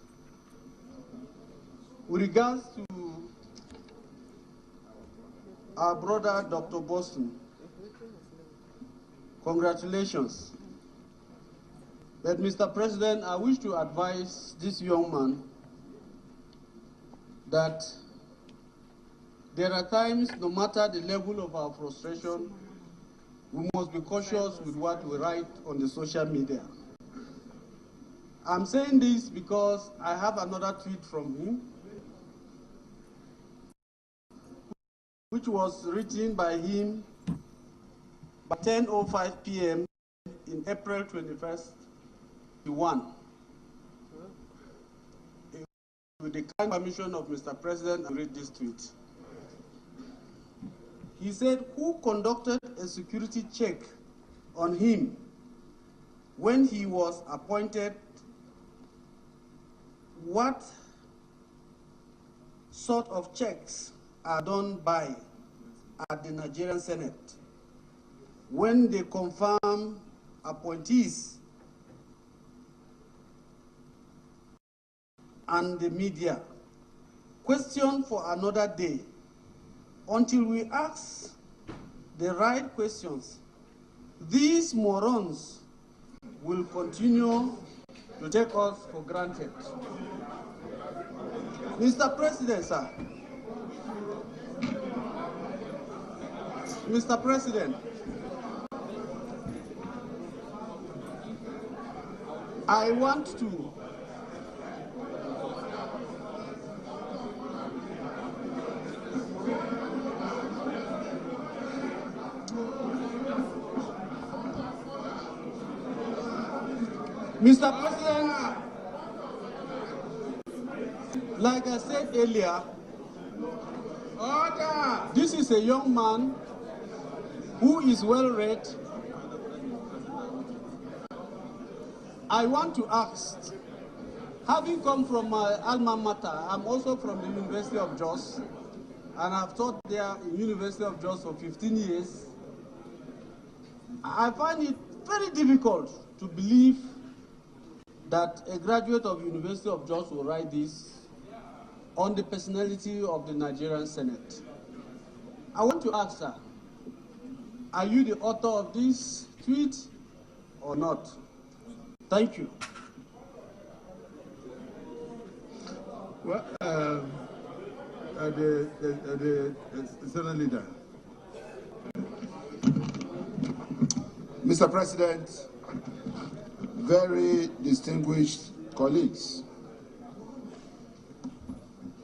With regards to our brother, Dr. Boston, congratulations. But Mr. President, I wish to advise this young man that there are times, no matter the level of our frustration, we must be cautious with what we write on the social media. I'm saying this because I have another tweet from him, which was written by him by 10:05 p.m. in April 21st, 2021. With the kind permission of Mr. President, I read this tweet. He said, "Who conducted a security check on him when he was appointed? What sort of checks are done by at the Nigerian Senate when they confirm appointees and the media? Question for another day. Until we ask the right questions, these morons will continue to take us for granted." Mr. President, sir. Mr. President, I want to Mr. President, like I said earlier, order. This is a young man who is well read. I want to ask, having come from my alma mater, I'm also from the University of Jos, and I've taught there in University of Jos for 15 years. I find it very difficult to believe that a graduate of University of Jos will write this on the personality of the Nigerian Senate. I want to ask, sir, are you the author of this tweet or not? Thank you. Well, the Senate leader. Mr. President, very distinguished colleagues,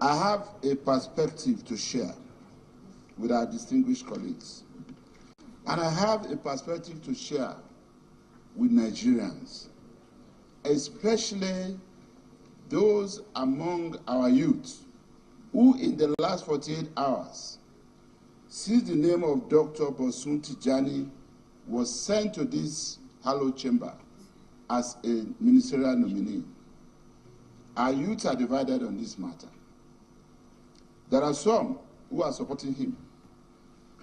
I have a perspective to share with our distinguished colleagues. And I have a perspective to share with Nigerians, especially those among our youth who in the last 48 hours, since the name of Dr. Bosun Tijani was sent to this hallowed chamber as a ministerial nominee, our youth are divided on this matter. There are some who are supporting him.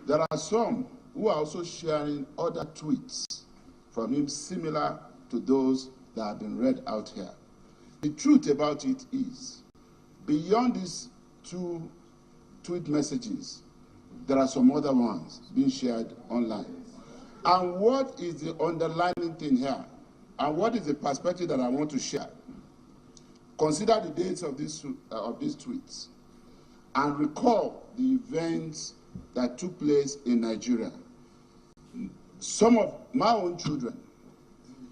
There are some who are also sharing other tweets from him similar to those that have been read out here. The truth about it is, beyond these two tweet messages, there are some other ones being shared online. And what is the underlying thing here? And what is the perspective that I want to share? Consider the dates of these tweets and recall the events that took place in Nigeria. Some of my own children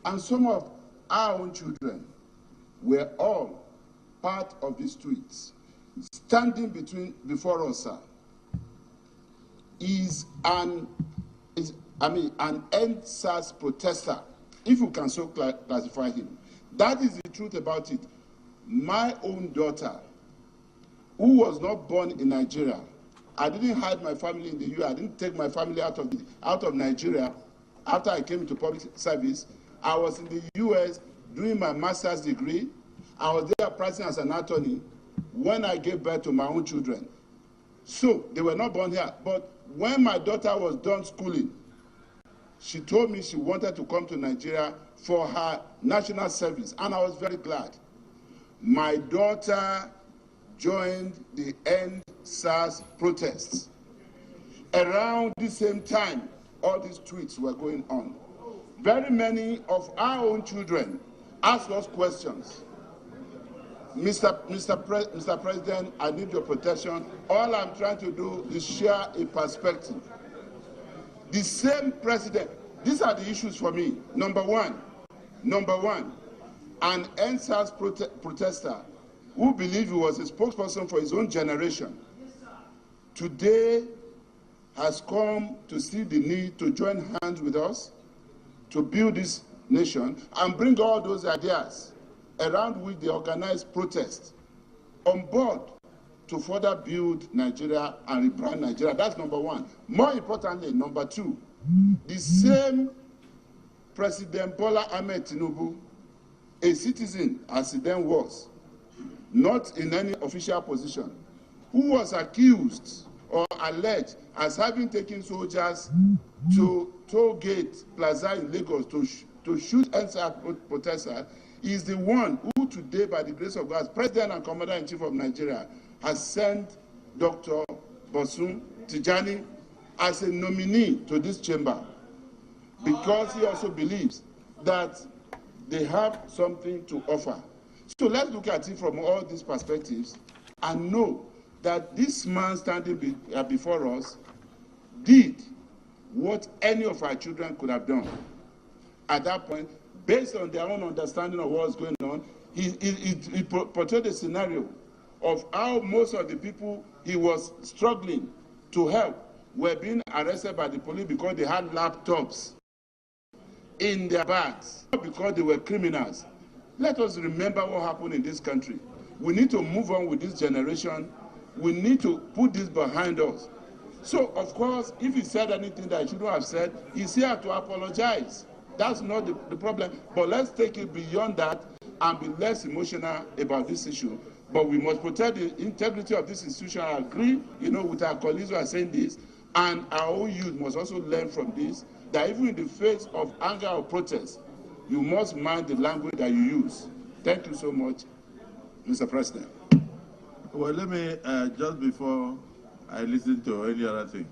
and some of our own children were all part of these tweets. Standing before us, sir, is an EndSARS protester if you can so classify him. That is the truth about it. My own daughter, who was not born in Nigeria, I didn't hide my family in the US. I didn't take my family out of Nigeria after I came into public service. I was in the US doing my master's degree. I was there practicing as an attorney when I gave birth to my own children. So they were not born here. But when my daughter was done schooling, she told me she wanted to come to Nigeria for her national service, and I was very glad. My daughter joined the End SARS protests. Around the same time, all these tweets were going on. Very many of our own children asked us questions. Mr. President, I need your protection. All I'm trying to do is share a perspective. The same president, these are the issues for me. Number one, an NSAS protester who believed he was a spokesperson for his own generation, today has come to see the need to join hands with us to build this nation and bring all those ideas around which they organize protests on board to further build Nigeria and rebrand Nigeria. That's number one. More importantly, number two, the same President Bola Ahmed Tinubu, a citizen as he then was, not in any official position, who was accused or alleged as having taken soldiers to toll gate Plaza in Lagos to shoot NSA protesters, is the one who today, by the grace of God, President and Commander-in-Chief of Nigeria, has sent Dr. Bosun Tijani as a nominee to this chamber, because he also believes that they have something to offer. So let's look at it from all these perspectives and know that this man standing before us did what any of our children could have done. At that point, based on their own understanding of what's going on, he portrayed a scenario of how most of the people he was struggling to help were being arrested by the police because they had laptops in their bags, not because they were criminals. Let us remember what happened in this country. We need to move on with this generation. We need to put this behind us. So, of course, if he said anything that he shouldn't have said, he's here to apologize. That's not the problem. But let's take it beyond that and be less emotional about this issue. But we must protect the integrity of this institution. I agree, with our colleagues who are saying this. And our own youth must also learn from this, that even in the face of anger or protest, you must mind the language that you use. Thank you so much, Mr. President. Well, let me, just before I listen to any other thing,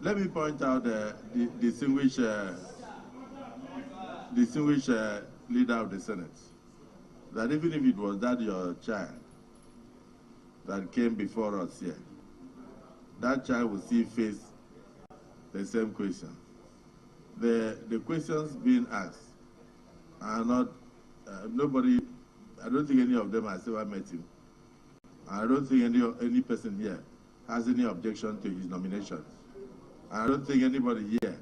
let me point out the distinguished leader of the Senate, that even if it was that your child that came before us here, that child will still face the same question. The questions being asked are not, nobody, I don't think any of them has ever met him. I don't think any person here has any objection to his nomination. I don't think anybody here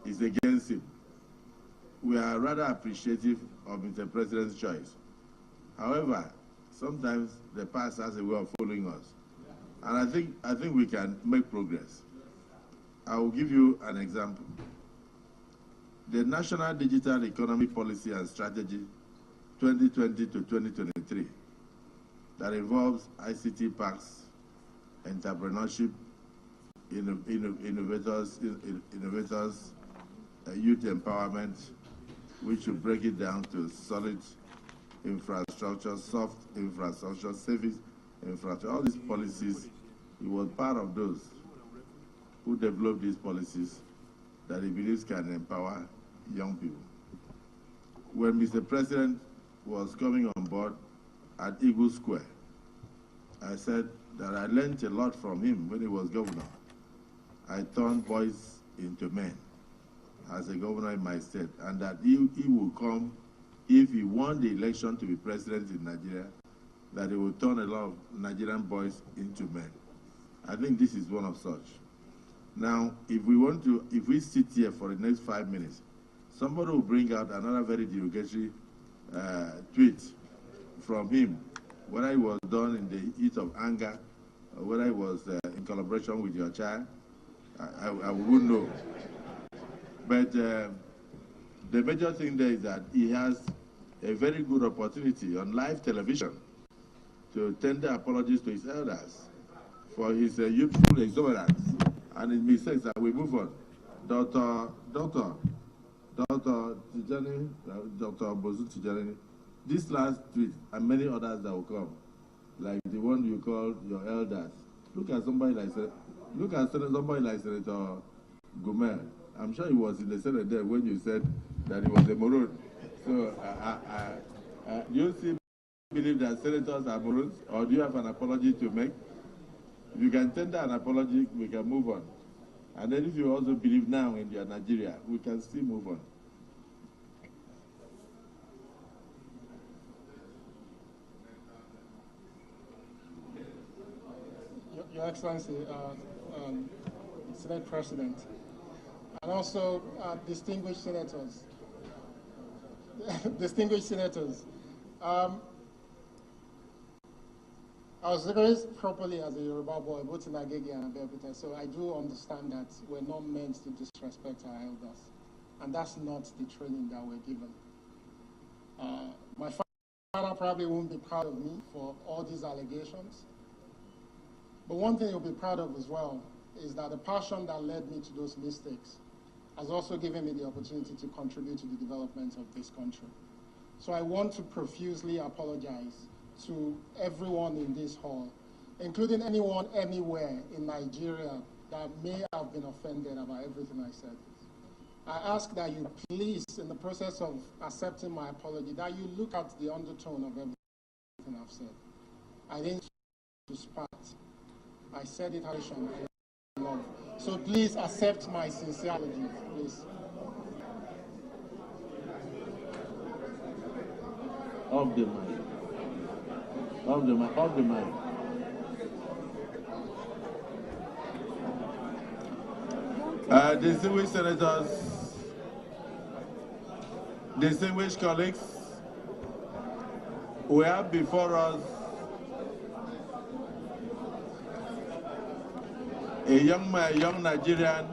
is against him. We are rather appreciative of Mr. President's choice. However, sometimes the past has a way of following us. And I think we can make progress. I will give you an example. The National Digital Economy Policy and Strategy 2020 to 2023 that involves ICT parks, entrepreneurship, innovators, youth empowerment, which will break it down to solid infrastructure, soft infrastructure, service infrastructure. All these policies, he was part of those who developed these policies that he believes can empower young people. When Mr. President was coming on board at Eagle Square, I said that I learned a lot from him when he was governor. I turned boys into men as a governor in my state, and that he will come, if he won the election to be president in Nigeria, that he will turn a lot of Nigerian boys into men. I think this is one of such. Now, if we sit here for the next 5 minutes, somebody will bring out another very derogatory tweet from him, whether it was done in the heat of anger, or whether it was in collaboration with your child, I wouldn't know. But the major thing there is that he has a very good opportunity on live television to tender apologies to his elders for his youthful exuberance and his mistakes, that we move on. Dr. Tijani, Dr. Bozu Tijani, this last tweet and many others that will come, like the one you called your elders. Look at somebody like Senator Gomer. I'm sure he was in the Senate there when you said that he was a moron. So, do you still believe that senators are morons, or do you have an apology to make? If you can tender an apology, we can move on. And then if you also believe now in your Nigeria, we can still move on. Your Excellency, Senate President, and also distinguished senators. Distinguished senators, I was raised properly as a Yoruba boy, both in Agege and Abeokuta, so I do understand that we're not meant to disrespect our elders, and that's not the training that we're given. My father probably won't be proud of me for all these allegations, but one thing he'll be proud of as well is that the passion that led me to those mistakes has also given me the opportunity to contribute to the development of this country. So I want to profusely apologize to everyone in this hall, including anyone anywhere in Nigeria that may have been offended about everything I said. I ask that you please, in the process of accepting my apology, that you look at the undertone of everything I've said. I didn't to spat. I said it and love. So please accept my sincere apology, please. Off the mic. Off the mic. Off the mic. Distinguished senators, distinguished colleagues, we have before us a young Nigerian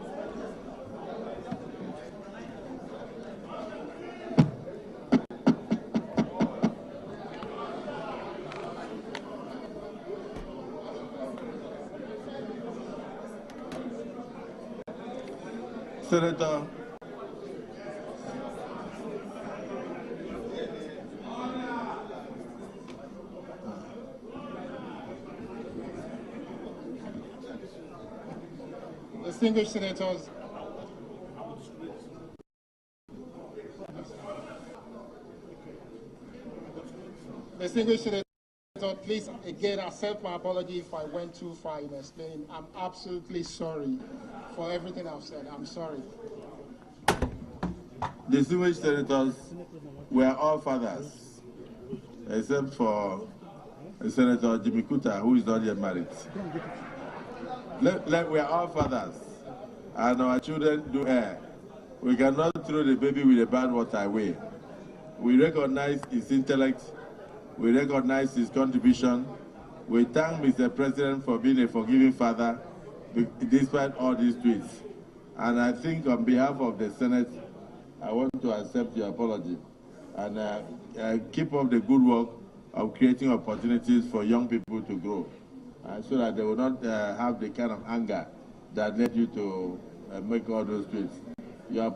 Senator Distinguished senators, please again accept my apology if I went too far in explaining. I'm absolutely sorry for everything I've said. I'm sorry. Distinguished senators, we are all fathers, except for Senator Jimmy Kuta, who is not yet married. We are all fathers, and our children do err. We cannot throw the baby with the bad water away. We recognize his intellect. We recognize his contribution. We thank Mr. President for being a forgiving father, despite all these tweets. And I think on behalf of the Senate, I want to accept your apology and keep up the good work of creating opportunities for young people to grow, so that they will not have the kind of anger that led you to make all those tweets. Your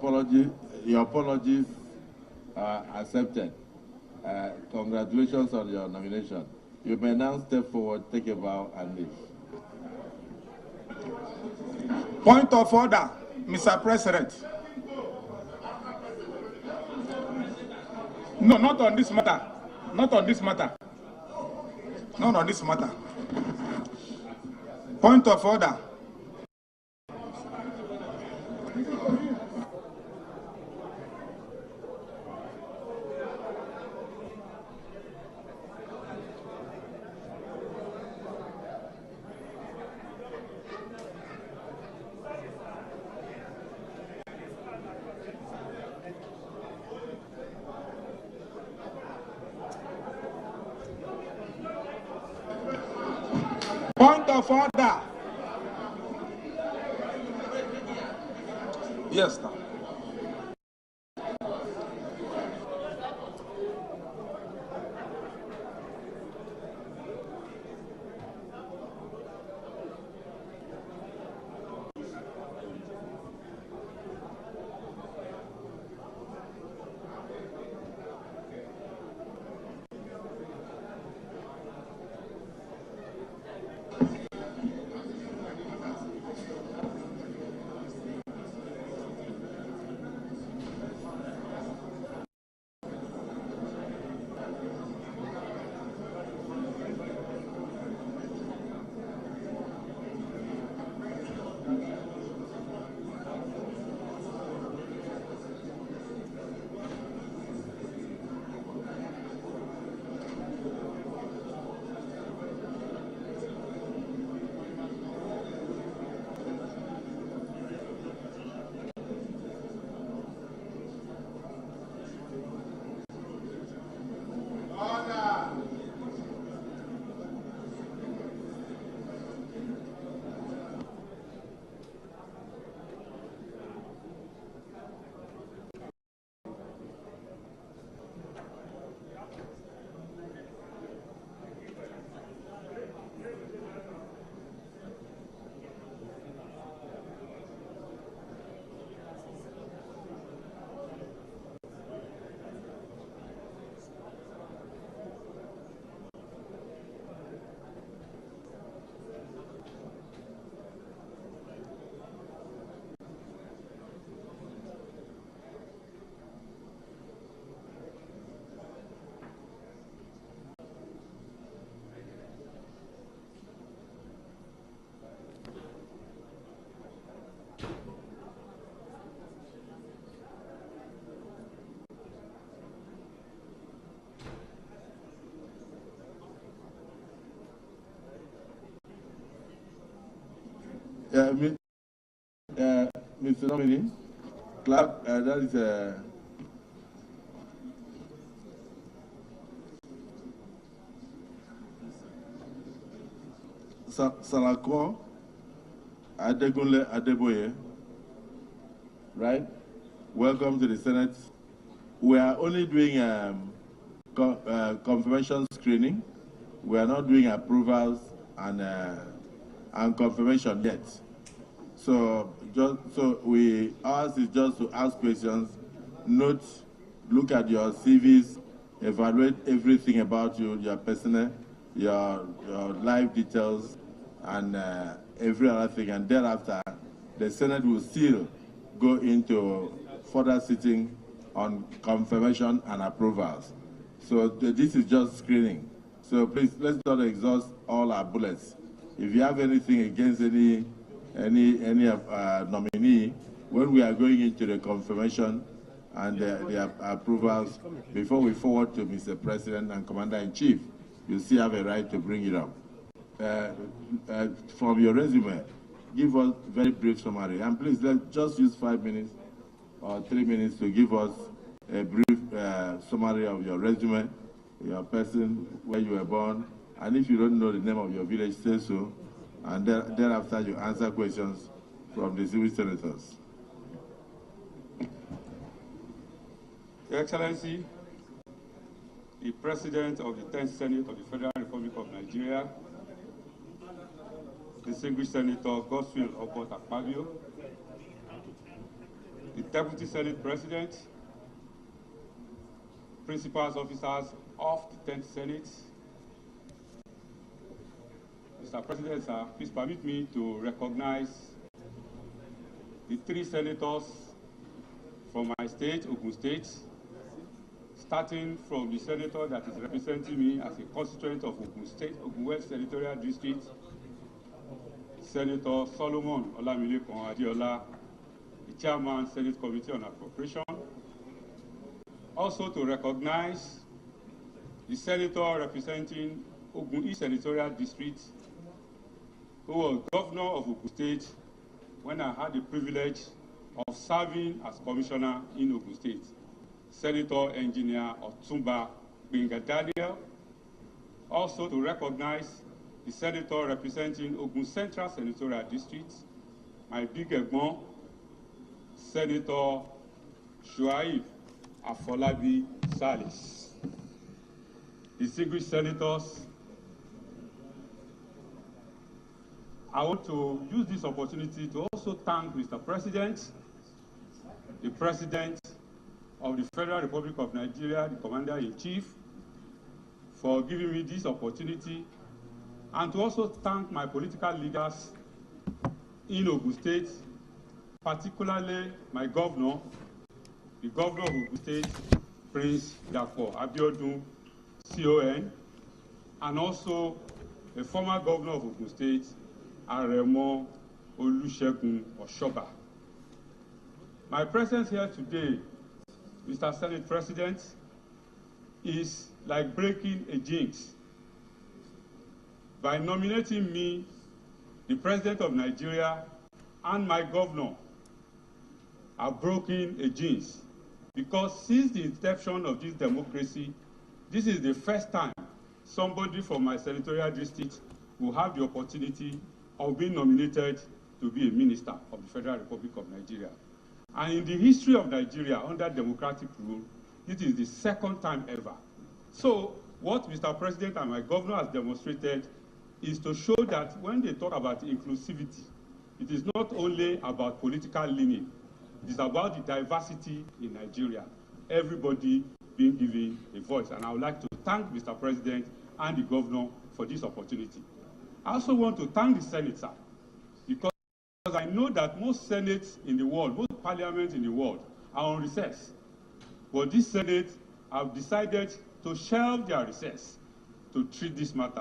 apologies are accepted. Congratulations on your nomination. You may now step forward, take a bow, and leave. Point of order, Mr. President. No, not on this matter. Not on this matter. Not on this matter. Point of order. Point of order. Yes, sir. Mr. Nominee, Clark, that is Salako Adegunle Adeboye, right? Welcome to the Senate. We are only doing confirmation screening. We are not doing approvals and confirmation yet. So ours is just to ask questions, note, look at your CVs, evaluate everything about you, your personnel, your life details, and every other thing. And thereafter, the Senate will still go into further sitting on confirmation and approvals. So this is just screening. So please, let's not exhaust all our bullets. If you have anything against any nominee, when we are going into the confirmation and the approvals, before we forward to Mr. President and Commander-in-Chief, you still have a right to bring it up. From your resume, give us very brief summary. And please, let's just use 5 minutes or 3 minutes to give us a brief summary of your resume, your person, where you were born, and if you don't know the name of your village, say so, and thereafter you answer questions from the civil senators. Your Excellency, the President of the 10th Senate of the Federal Republic of Nigeria, Distinguished Senator Godswill Okot Akpabio, the Deputy Senate President, Principals Officers of the 10th Senate. Mr. President, sir, please permit me to recognize the 3 senators from my state, Ogun State, starting from the senator that is representing me as a constituent of Ogun State, Ogun West Senatorial District, Senator Solomon Olamilekan Adeola, the Chairman, Senate Committee on Appropriation. Also to recognize the senator representing Ogun East Senatorial District, who was governor of Ogun State when I had the privilege of serving as commissioner in Ogun State, Senator Engineer Otumba Benga Daniel. Also to recognize the senator representing Ogun Central Senatorial District, my big Egbon, Senator Shuaib Afolabi Salis. Distinguished senators, I want to use this opportunity to also thank Mr. President, the President of the Federal Republic of Nigeria, the Commander-in-Chief, for giving me this opportunity, and to also thank my political leaders in Ogun State, particularly my governor, the governor of Ogun State, Prince Dapo Abiodun, CON, and also the former governor of Ogun State, Aremo Olusegun Oshoba. My presence here today, Mr. Senate President, is like breaking a jinx. By nominating me, the President of Nigeria, and my governor have broken a jinx. Because since the inception of this democracy, this is the first time somebody from my senatorial district will have the opportunity of being nominated to be a minister of the Federal Republic of Nigeria. And in the history of Nigeria, under democratic rule, this is the second time ever. So what Mr. President and my governor has demonstrated is to show that when they talk about inclusivity, it is not only about political leaning, it is about the diversity in Nigeria, everybody being given a voice. And I would like to thank Mr. President and the governor for this opportunity. I also want to thank the Senate, sir, because I know that most Senates in the world, most parliaments in the world are on recess. But this Senate have decided to shelve their recess to treat this matter.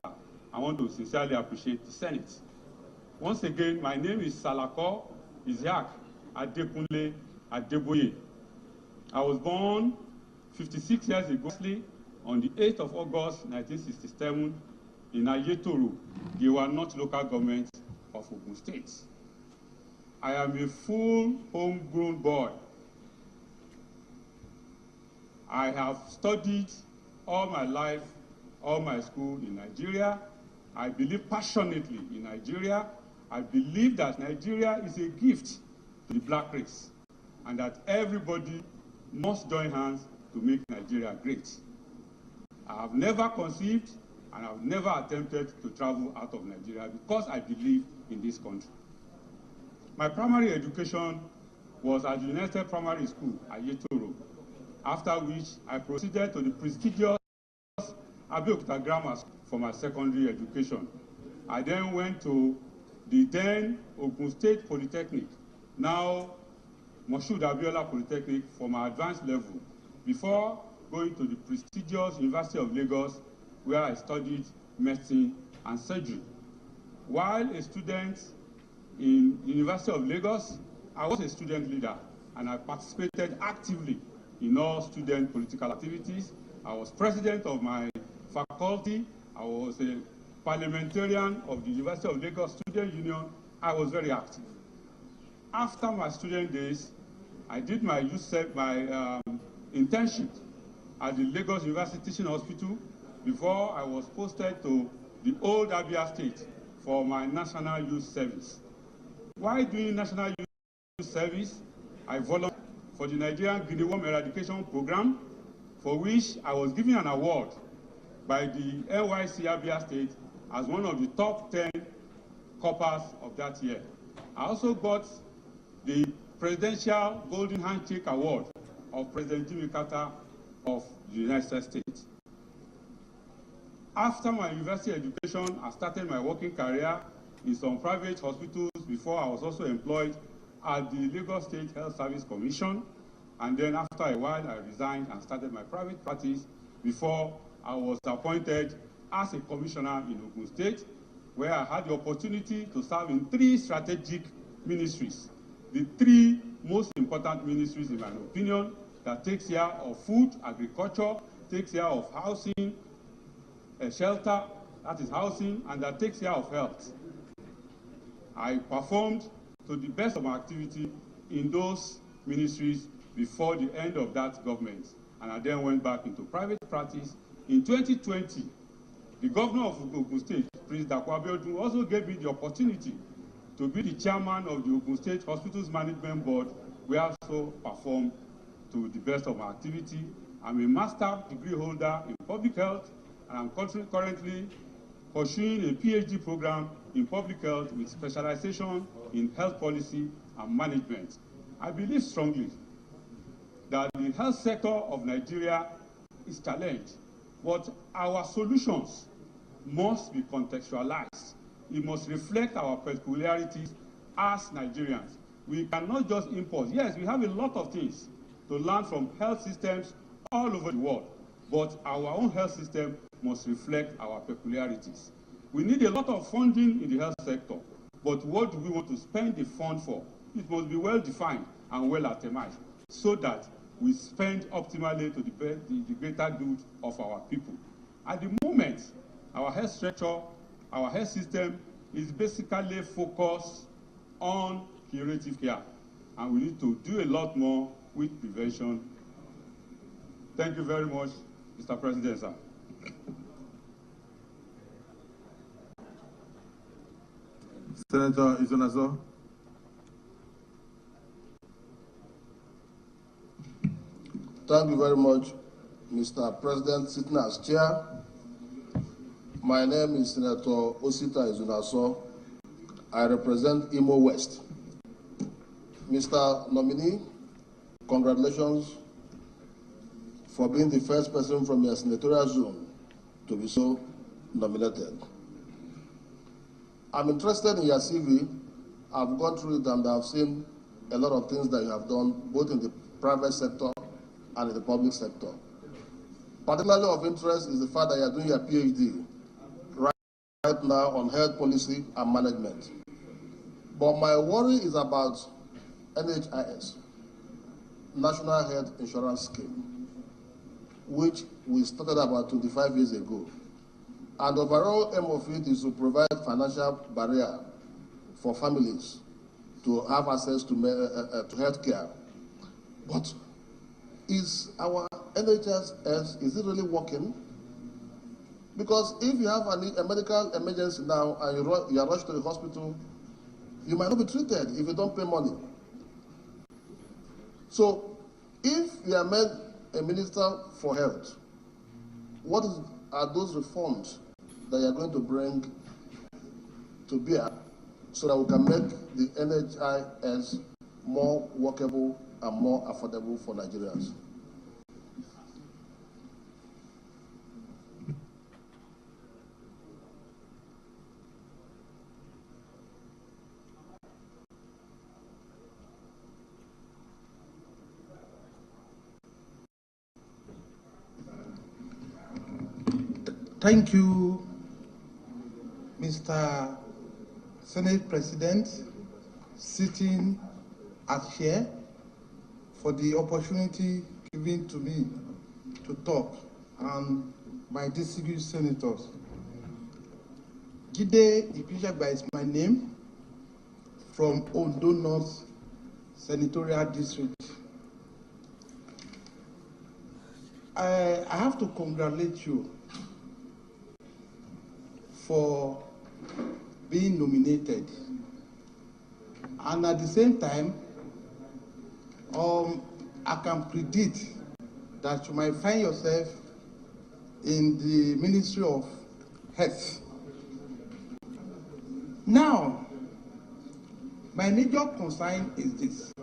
I want to sincerely appreciate the Senate. Once again, my name is Salako Isiaq Adekunle Adeboye. I was born 56 years ago on the 8th of August 1967 in Ayetoro, Giwa North local government of Ogun State. I am a full homegrown boy. I have studied all my life, all my school in Nigeria. I believe passionately in Nigeria. I believe that Nigeria is a gift to the black race and that everybody must join hands to make Nigeria great. I have never conceived and I have never attempted to travel out of Nigeria because I believe in this country. My primary education was at the United Primary School at Ayetoro, after which I proceeded to the prestigious Abeokuta Grammar School for my secondary education. I then went to the then Ogun State Polytechnic, now Moshood Abiola Polytechnic, for my advanced level, before going to the prestigious University of Lagos, where I studied medicine and surgery. While a student in the University of Lagos, I was a student leader and I participated actively in all student political activities. I was president of my faculty. I was a parliamentarian of the University of Lagos Student Union. I was very active. After my student days, I did my internship at the Lagos University Teaching Hospital before I was posted to the old Abia State for my National Youth Service. While doing National Youth Service, I volunteered for the Nigerian Guinea Worm Eradication Program, for which I was given an award by the NYC Abia State as one of the top 10 coppers of that year. I also got the Presidential Golden Handshake Award of President Jimmy Carter of the United States. After my university education, I started my working career in some private hospitals before I was also employed at the Lagos State Health Service Commission. And then after a while, I resigned and started my private practice before I was appointed as a commissioner in Ogun State, where I had the opportunity to serve in 3 strategic ministries. The 3 most important ministries, in my opinion, that takes care of food, agriculture, takes care of housing, shelter, that is housing, and that takes care of health. I performed to the best of my activity in those ministries before the end of that government, and I then went back into private practice. In 2020, The governor of Ogun State, President Bola Ahmed Tinubu, also gave me the opportunity to be the chairman of the Ogun State Hospitals Management Board, where I also performed to the best of my activity. I'm a master degree holder in public health, and I'm currently pursuing a PhD program in public health with specialization in health policy and management. I believe strongly that the health sector of Nigeria is challenged, but our solutions must be contextualized. It must reflect our peculiarities as Nigerians. We cannot just import. Yes, we have a lot of things to learn from health systems all over the world, but our own health system must reflect our peculiarities. We need a lot of funding in the health sector, but what do we want to spend the fund for? It must be well defined and well itemized so that we spend optimally to the greater good of our people. At the moment, our health structure, our health system is basically focused on curative care, and we need to do a lot more with prevention. Thank you very much, Mr. President, sir. Senator Izonaso. Thank you very much, Mr. President, sitting as chair. My name is Senator Osita Izonaso. I represent Imo West. Mr. Nominee, congratulations for being the first person from your senatorial zone to be so nominated. I'm interested in your CV. I've gone through it and I've seen a lot of things that you have done, both in the private sector and in the public sector. Particularly of interest is the fact that you are doing your PhD right now on health policy and management. But my worry is about NHIS, National Health Insurance Scheme, which we started about 25 years ago. And the overall aim of it is to provide financial barrier for families to have access to health care. But is our NHS, is it really working? Because if you have a medical emergency now and you are rushed to the hospital, you might not be treated if you don't pay money. So if you are made a minister for health, what are those reforms that you are going to bring to bear so that we can make the NHIS more workable and more affordable for Nigerians? Thank you, Mr. Senate President, sitting as chair, for the opportunity given to me to talk, and my distinguished senators. Jide Ipijagba is my name, from Ondo North Senatorial District. I have to congratulate you for being nominated, and at the same time, I can predict that you might find yourself in the Ministry of Health. Now, my major concern is this.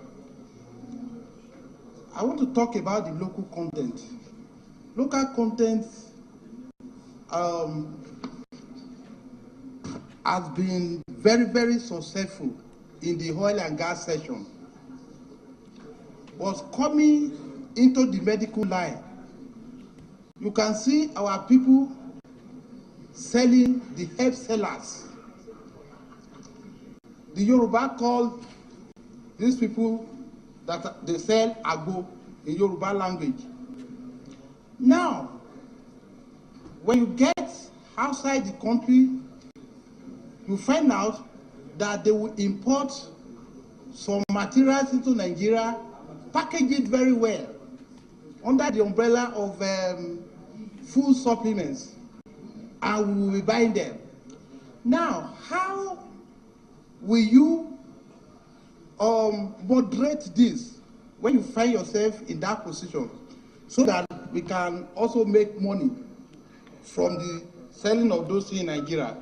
I want to talk about the local content. Local content has been very, very successful in the oil and gas section. Was coming into the medical line, you can see our people selling the herb sellers. The Yoruba call these people that they sell agbo in Yoruba language. Now, when you get outside the country, you find out that they will import some materials into Nigeria, package it very well under the umbrella of food supplements. and we will be buying them. Now, how will you moderate this when you find yourself in that position, so that we can also make money from the selling of those things in Nigeria,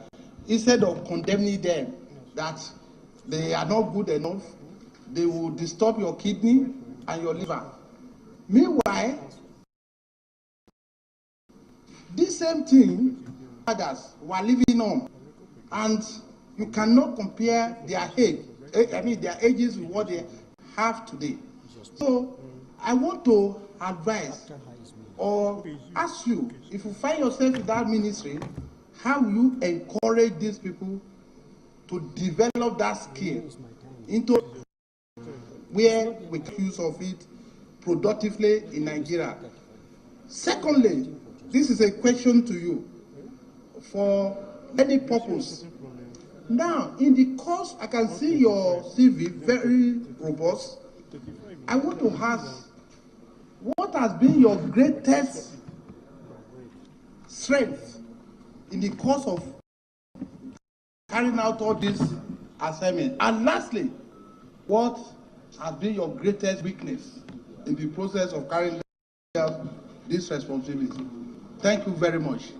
instead of condemning them that they are not good enough, they will disturb your kidney and your liver. Meanwhile, this same thing others were living on, and you cannot compare their age, their ages with what they have today. So I want to advise or ask you, if you find yourself in that ministry, how will you encourage these people to develop that skill into where we can use of it productively in Nigeria? Secondly, this is a question to you for any purpose. Now, in the course, I can see your CV very robust. I want to ask, what has been your greatest strength in the course of carrying out all these assignments? And lastly, what has been your greatest weakness in the process of carrying out this responsibility? Thank you very much.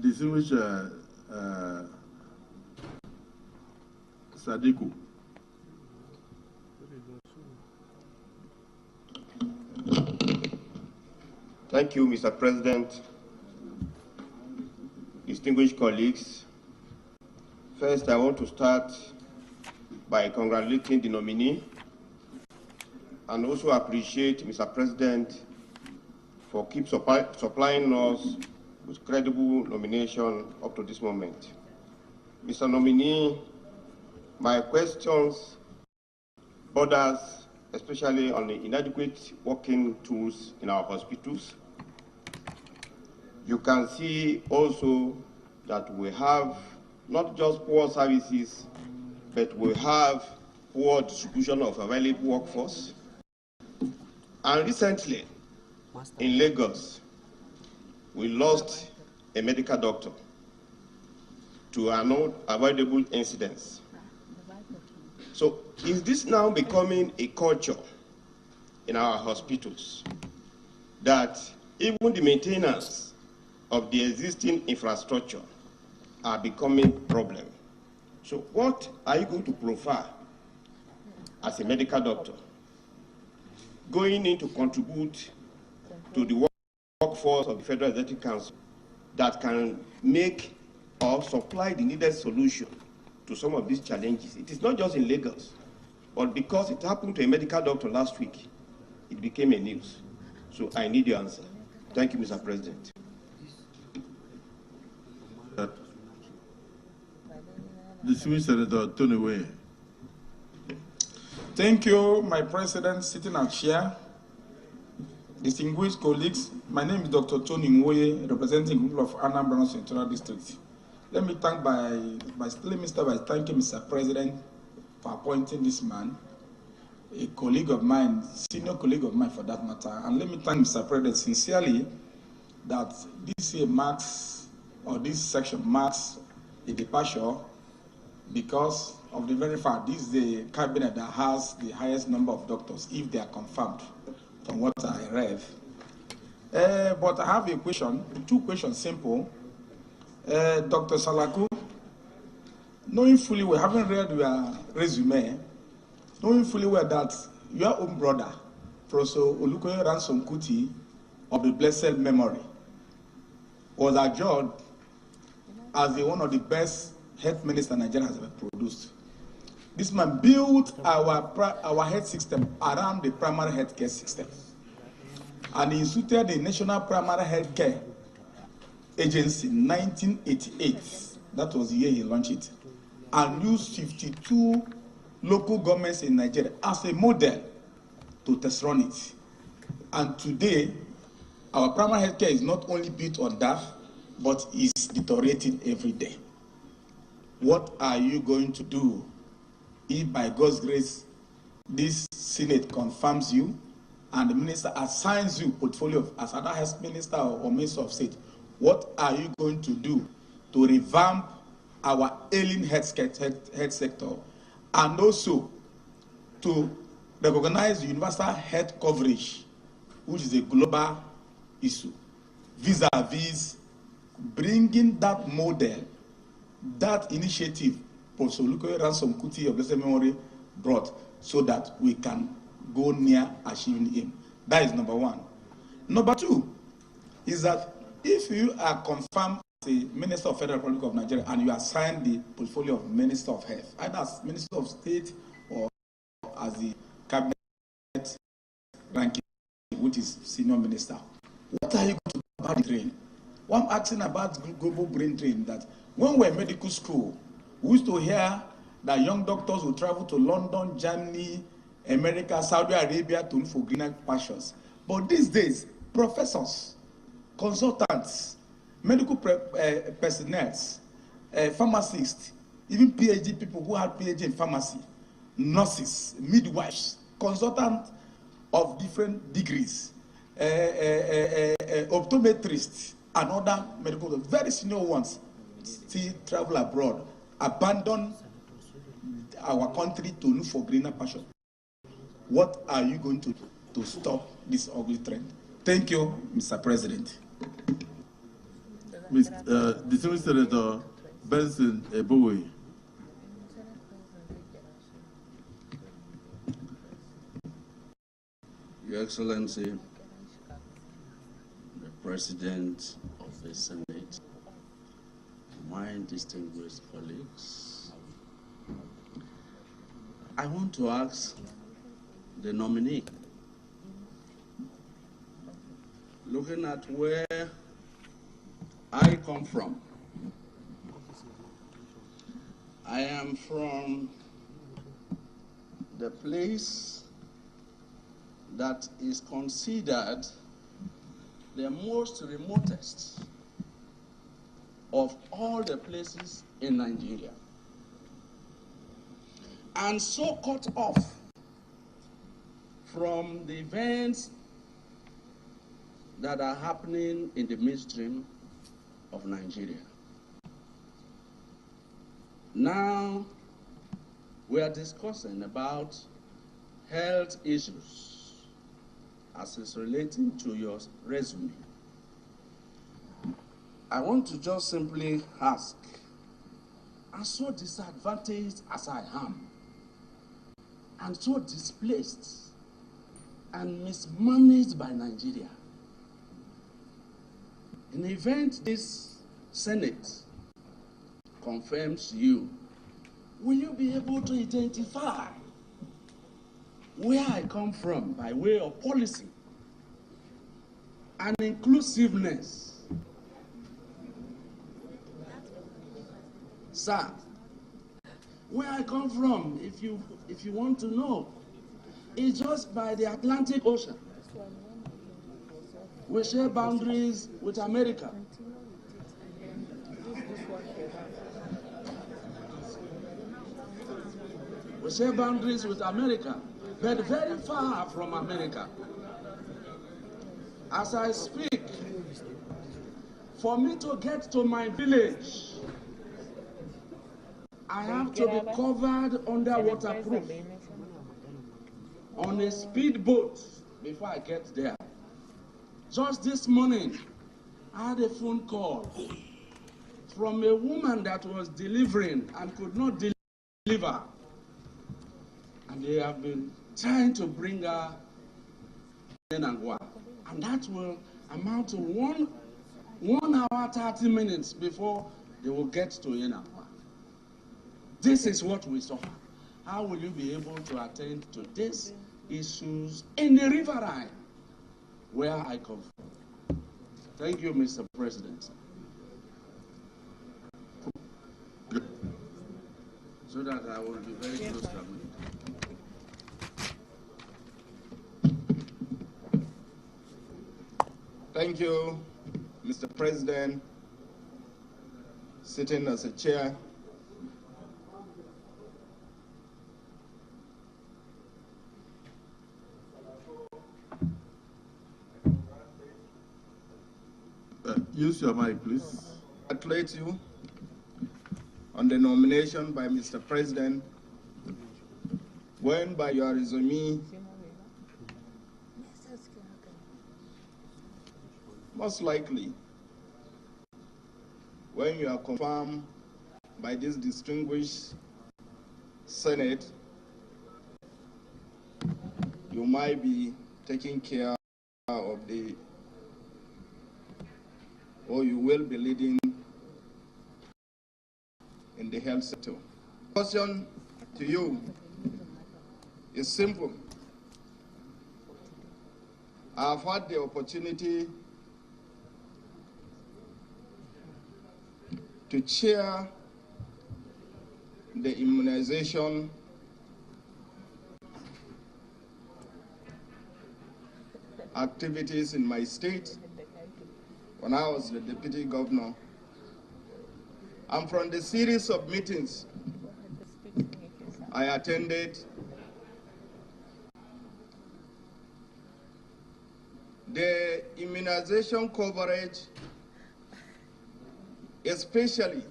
Distinguished Sadiku. Thank you, Mr. President. Distinguished colleagues, first I want to start by congratulating the nominee and also appreciate Mr. President for keep supplying us with credible nomination up to this moment. Mr. Nominee, my questions borders especially on the inadequate working tools in our hospitals. You can see also that we have not just poor services, but we have poor distribution of available workforce. And recently, in Lagos, we lost a medical doctor to an unavoidable incidents. So is this now becoming a culture in our hospitals that even the maintenance of the existing infrastructure are becoming a problem? So what are you going to profile as a medical doctor going in to contribute to the workforce of the Federal Executive Council that can make or supply the needed solution to some of these challenges? It is not just in Lagos, but because it happened to a medical doctor last week, it became a news. So I need your answer. Thank you, Mr. President. Distinguished Senator Tony Way. Thank you, my President, sitting at chair. Distinguished colleagues, my name is Dr. Tony Nwoye, representing the people of Anambra Central District. Let me start by thanking Mr. President for appointing this man, a colleague of mine, senior colleague of mine for that matter. And let me thank Mr. President sincerely that this year marks, or this section marks, a departure because of the very fact this is the cabinet that has the highest number of doctors, if they are confirmed, from what I read. But I have a question, two questions, simple. Dr. Salaku, knowing fully well, having read your resume, knowing fully well that your own brother, Professor Olukoya Ransom Kuti, of the blessed memory, was adjudged as one of the best health ministers Nigeria has ever produced. This man built our health system around the primary health care system. And he instituted the National Primary Health Care Agency in 1988. That was the year he launched it. And used 52 local governments in Nigeria as a model to test run it. And today, our primary health care is not only built on that, but is deteriorating every day. What are you going to do if by God's grace this Senate confirms you and the minister assigns you portfolio as either health minister or minister of state, what are you going to do to revamp our ailing health sector, and also to recognize universal health coverage, which is a global issue, vis-a-vis bringing that model, that initiative, Professor Olukoya Ransom Kuti of blessed memory brought, so that we can go near achieving him. That is number one. Number two is that if you are confirmed as a Minister of Federal Republic of Nigeria and you assign the portfolio of Minister of Health, either as Minister of State or as the Cabinet ranking, which is Senior Minister, what are you going to do about the drain? What I'm asking about global brain drain, that when we're in medical school, we used to hear that young doctors will travel to London, Germany, America, Saudi Arabia to look for greener pastures. But these days, professors, consultants, medical personnel, pharmacists, even PhD people who have PhD in pharmacy, nurses, midwives, consultants of different degrees, optometrists, and other medical, very senior ones, still travel abroad, abandon our country to look for greener pasture. What are you going to do to stop this ugly trend? Thank you, Mr. President. Distinguished Senator Benson Ebowe. Your Excellency, the President of the Senate, my distinguished colleagues, I want to ask the nominee, looking at where I come from, I am from the place that is considered the most remotest of all the places in Nigeria, and so cut off from the events that are happening in the midstream of Nigeria. Now, we are discussing about health issues as it's relating to your resume. I want to just simply ask, I'm so disadvantaged as I am, and so displaced and mismanaged by Nigeria. In the event this Senate confirms you, will you be able to identify where I come from by way of policy and inclusiveness? Sir, where I come from, if you want to know, is just by the Atlantic Ocean. We share boundaries with America. We share boundaries with America, but very far from America. As I speak, for me to get to my village, I have to be covered under waterproof on a speedboat before I get there. Just this morning, I had a phone call from a woman that was delivering and could not deliver. And they have been trying to bring her in and work. And that will amount to 1 hour, 30 minutes before they will get to Yenamwa. This is what we suffer. How will you be able to attend to these issues in the riverine where I come from? Thank you, Mr. President. So that I will be very close to me. Thank you, Mr. President, sitting as a chair. Use your mic, please. Congratulate you on the nomination by Mr. President, going by your resume. Most likely, when you are confirmed by this distinguished Senate, you might be taking care of or you will be leading in the health sector. Question to you is simple. I've had the opportunity to chair the immunization activities in my state when I was the deputy governor. And from the series of meetings I attended, the immunization coverage, especially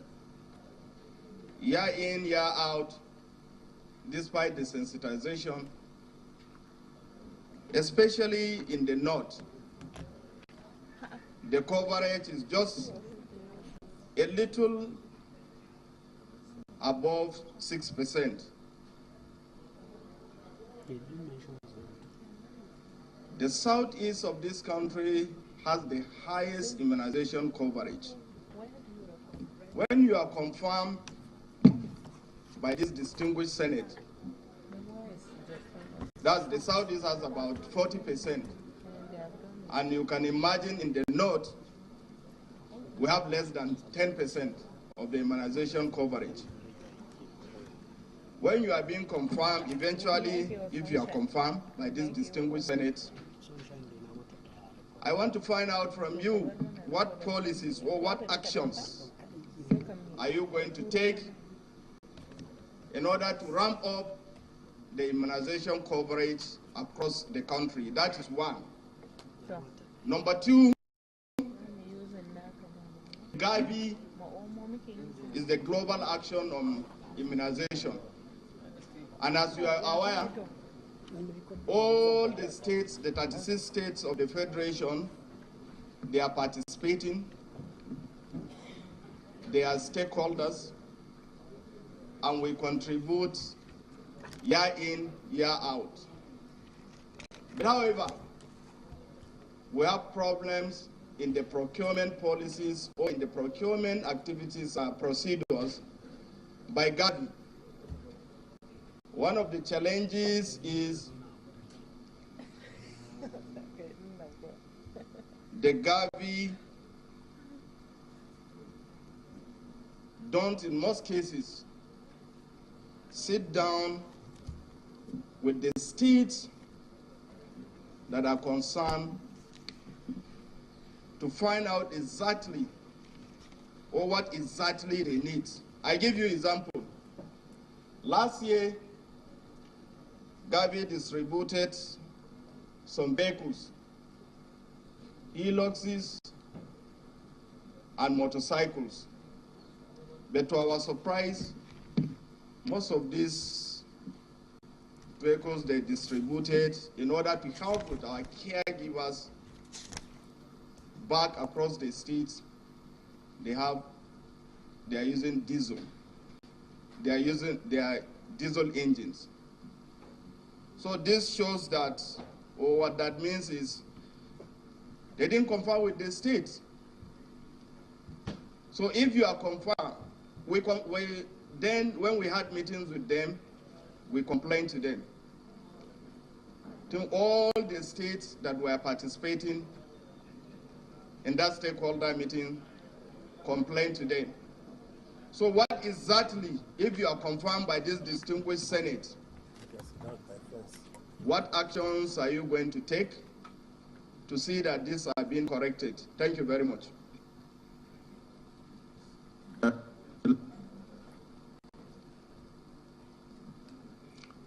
year in, year out, despite the sensitization, especially in the north, the coverage is just a little above 6%. The southeast of this country has the highest immunization coverage. When you are confirmed by this distinguished Senate, that's the southeast has about 40%. And you can imagine in the north, we have less than 10% of the immunization coverage. When you are being confirmed, eventually, if you are confirmed by this distinguished Senate, I want to find out from you what policies or what actions are you going to take in order to ramp up the immunization coverage across the country. That is one. Number two, Gavi is the global action on immunization. And as you are aware, all the states, the 36 states of the Federation, they are participating. They are stakeholders, and we contribute year in, year out. But however, we have problems in the procurement policies or in the procurement activities and procedures by Gavi. One of the challenges is the Gavi don't, in most cases, sit down with the states that are concerned to find out exactly or what exactly they need. I give you an example. Last year, Gavi distributed some vehicles, Hiluxes and motorcycles. But to our surprise, most of these vehicles they distributed in order to help with our caregivers back across the states, they are using diesel. They are using their diesel engines. So this shows that, or what that means is, they didn't confirm with the states. So if you are confirmed, then when we had meetings with them, we complained to them. To all the states that were participating in that stakeholder meeting, complained to them. So what exactly, if you are confirmed by this distinguished Senate, what actions are you going to take to see that these are being corrected? Thank you very much.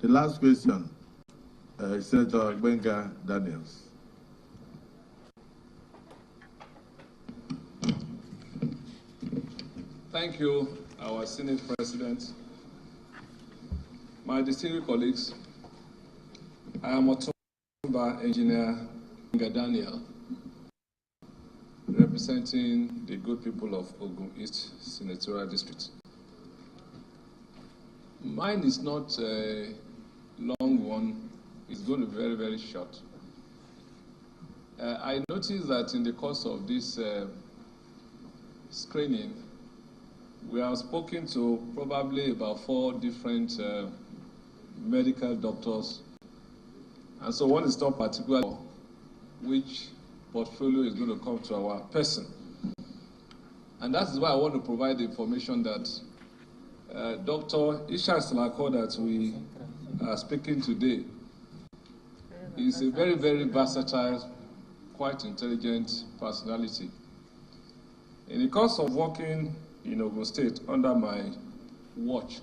The last question, Senator Benga Daniels. Thank you, our Senate President. My distinguished colleagues, I am Otumba Engineer Daniel, representing the good people of Ogun East Senatorial District. Mine is not a long one, it's going to be very, very short. I noticed that in the course of this screening, we have spoken to probably about 4 different medical doctors, and so one is not particular which portfolio is going to come to our person. And that is why I want to provide the information that Dr. Isha Salako that we are speaking today is a very, very versatile, quite intelligent personality. In the course of working in Ogun State under my watch,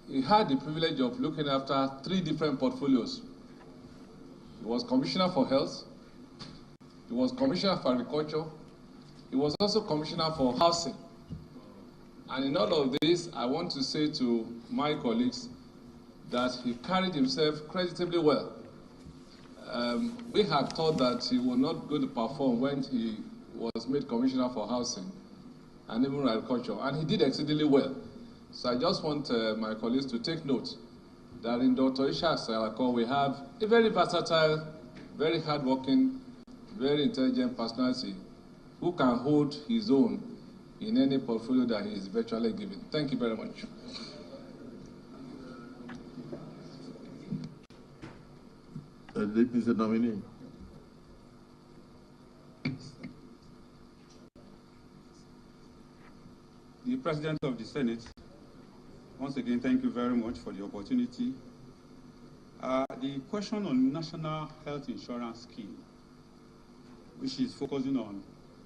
he had the privilege of looking after 3 different portfolios. He was Commissioner for Health, he was Commissioner for Agriculture, he was also Commissioner for Housing. And in all of this, I want to say to my colleagues that he carried himself creditably well. We had thought that he was not going to perform when he was made Commissioner for Housing and even Agriculture, and he did exceedingly well. So I just want my colleagues to take note that in Dr. Isha Salako we have a very versatile, very hardworking, very intelligent personality who can hold his own in any portfolio that he is virtually given. Thank you very much. Mr. Nominee. The President of the Senate, once again, thank you very much for the opportunity. The question on National Health Insurance Scheme, which is focusing on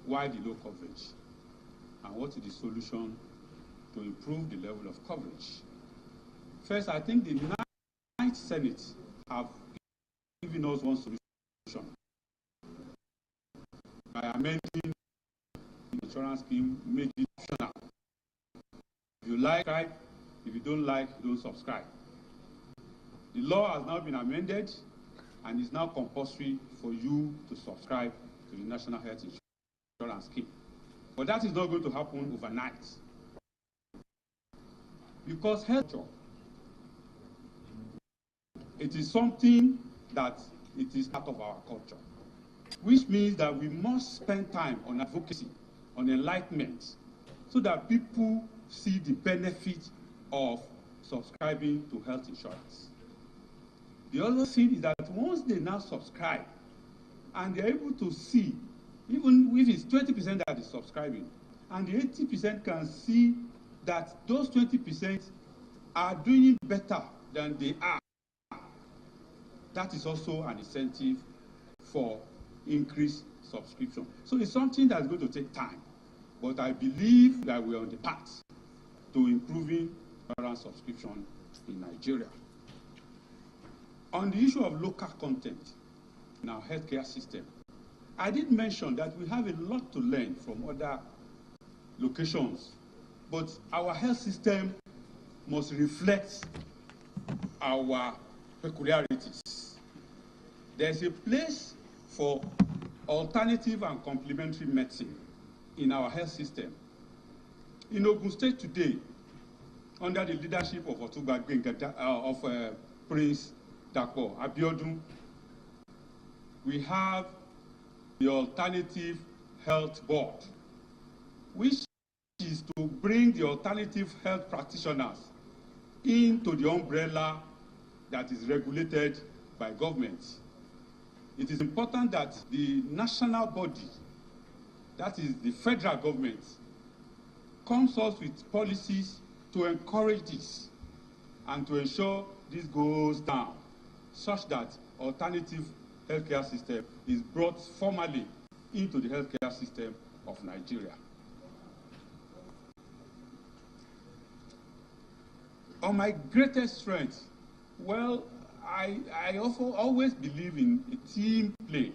why the low coverage and what is the solution to improve the level of coverage. First, I think the 9th Senate have given us one solution by amending the insurance scheme, made it optional. If you like, subscribe. If you don't like, don't subscribe. The law has now been amended and is now compulsory for you to subscribe to the National Health Insurance Scheme. But that is not going to happen overnight. Because health, it is something that it is part of our culture, which means that we must spend time on advocacy, on enlightenment, so that people see the benefit of subscribing to health insurance. The other thing is that once they now subscribe and they're able to see, even if it's 20% that is subscribing, and the 80% can see that those 20% are doing it better than they are, that is also an incentive for increased subscription. So it's something that's going to take time, but I believe that we're on the path to improving insurance subscription in Nigeria. On the issue of local content in our healthcare system, I did mention that we have a lot to learn from other locations, but our health system must reflect our peculiarities. There's a place for alternative and complementary medicine in our health system. In Ogun State today, under the leadership of Prince Dapo Abiodun, we have the Alternative Health Board, which is to bring the alternative health practitioners into the umbrella that is regulated by government. It is important that the national body, that is the federal government, comes up with policies to encourage this and to ensure this goes down, such that alternative healthcare system is brought formally into the healthcare system of Nigeria. On my greatest strength, well, I also always believe in a team play,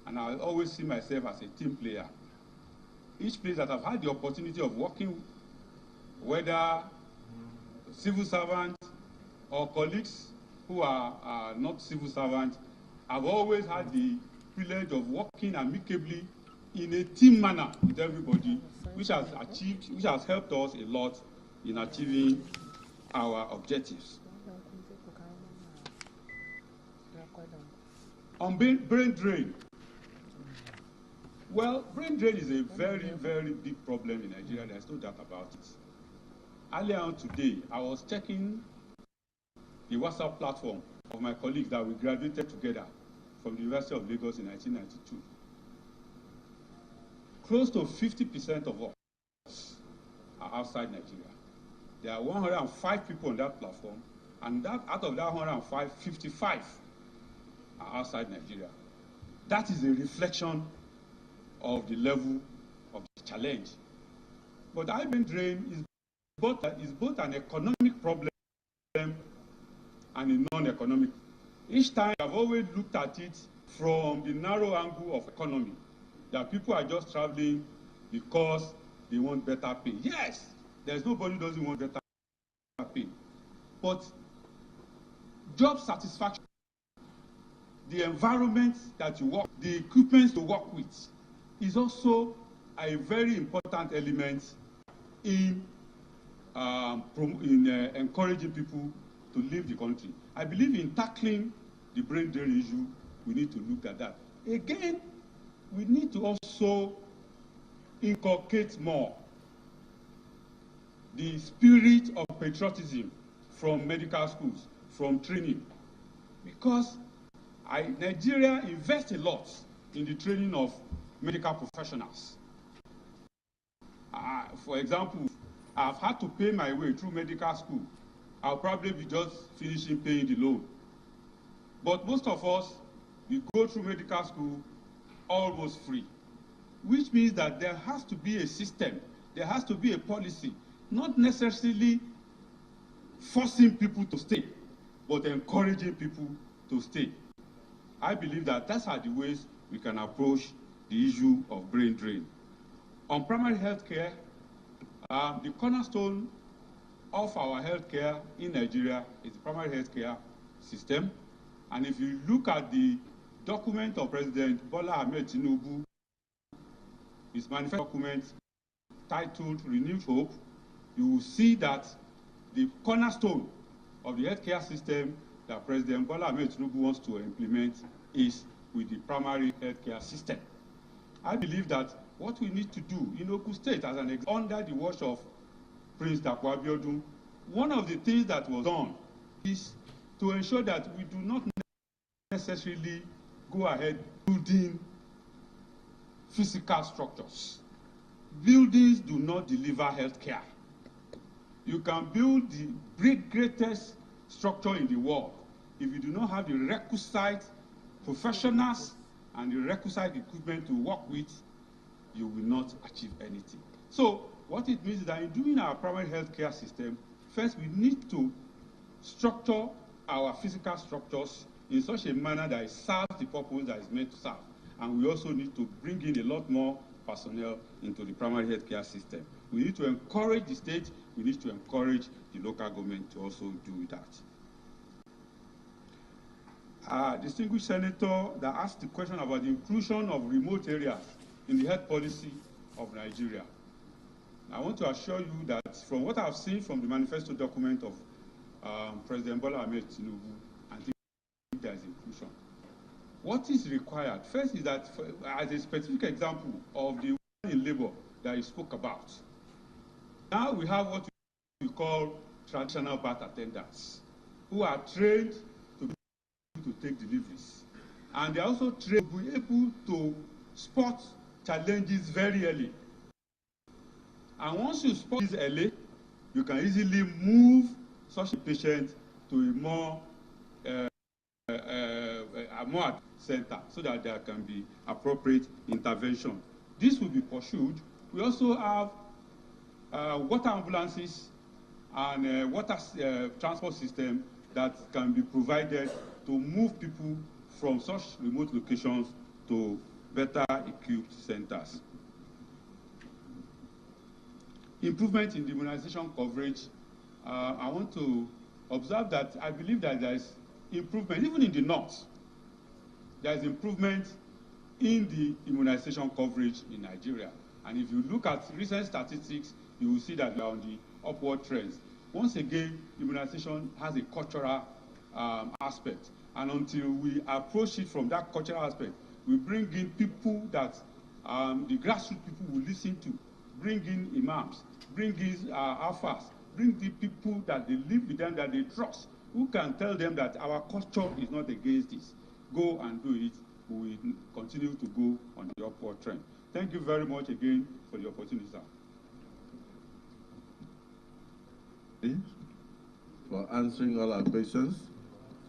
and I always see myself as a team player. each place that I've had the opportunity of working, whether civil servants or colleagues who are not civil servants, I've always had the privilege of working amicably in a team manner with everybody, which has helped us a lot in achieving our objectives. On brain drain. Well, brain drain is a very, very big problem in Nigeria. There's no doubt about it. Earlier on today, I was checking the WhatsApp platform of my colleagues that we graduated together from the University of Lagos in 1992. Close to 50% of us are outside Nigeria. There are 105 people on that platform, and out of that 105, 55 are outside Nigeria. That is a reflection of the level of the challenge. But high brain drain is both an economic problem and a non-economic. Each time I've always looked at it from the narrow angle of economy, that people are just traveling because they want better pay. Yes, there's nobody who doesn't want better pay. But job satisfaction, the environment that you work, the equipment to work with, is also a very important element in encouraging people to leave the country. I believe in tackling the brain drain issue, we need to look at that. Again, we need to also inculcate more the spirit of patriotism from medical schools, from training, because Nigeria invests a lot in the training of medical professionals. For example, I've had to pay my way through medical school. I'll probably be just finishing paying the loan. But most of us, we go through medical school almost free, which means that there has to be a system, there has to be a policy, not necessarily forcing people to stay, but encouraging people to stay. I believe that that's how the ways we can approach the issue of brain drain. On primary health care, the cornerstone of our health care in Nigeria is the primary health care system. And if you look at the document of President Bola Ahmed Tinubu, his manifesto document titled Renewed Hope, you will see that the cornerstone of the healthcare system that President Bola Ahmed Tinubu wants to implement is with the primary healthcare system. I believe that what we need to do in Ogun State, as an example, under the watch of Prince Dapo Abiodun, one of the things that was done is to ensure that we do not necessarily go ahead building physical structures. Buildings do not deliver health care. You can build the greatest structure in the world. If you do not have the requisite professionals and the requisite equipment to work with, you will not achieve anything. So what it means is that in doing our primary health care system, first we need to structure our physical structures in such a manner that it serves the purpose that it's meant to serve. And we also need to bring in a lot more personnel into the primary health care system. We need to encourage the state, we need to encourage the local government to also do that. Distinguished Senator that asked the question about the inclusion of remote areas in the health policy of Nigeria. I want to assure you that from what I've seen from the manifesto document of President Bola Ahmed Tinubu, I think there is inclusion. What is required, first is that, as a specific example of the one in labor that you spoke about, now we have what we call traditional birth attendants, who are trained to take deliveries. And they are also trained to be able to spot challenges very early. And once you spot this early, you can easily move such a patient to a more center so that there can be appropriate intervention. This will be pursued. We also have water ambulances and water transport system that can be provided to move people from such remote locations to better equipped centers. improvement in the immunization coverage, I want to observe that I believe that there is improvement, even in the north. There is improvement in the immunization coverage in Nigeria. And if you look at recent statistics, you will see that we are on the upward trends. Once again, immunization has a cultural aspect. And until we approach it from that cultural aspect, we bring in people that the grassroots people will listen to, bring in imams, bring in alphas, bring the people that they live with them, that they trust, who can tell them that our culture is not against this. Go and do it. We will continue to go on the upward trend. Thank you very much again for the opportunity, sir. For answering all our questions.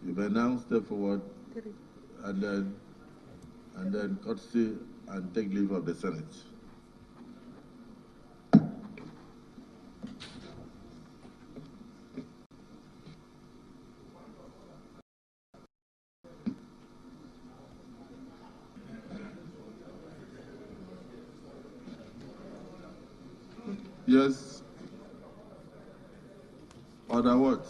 You may now step forward and then courtesy and take leave of the Senate. Yes. Order what?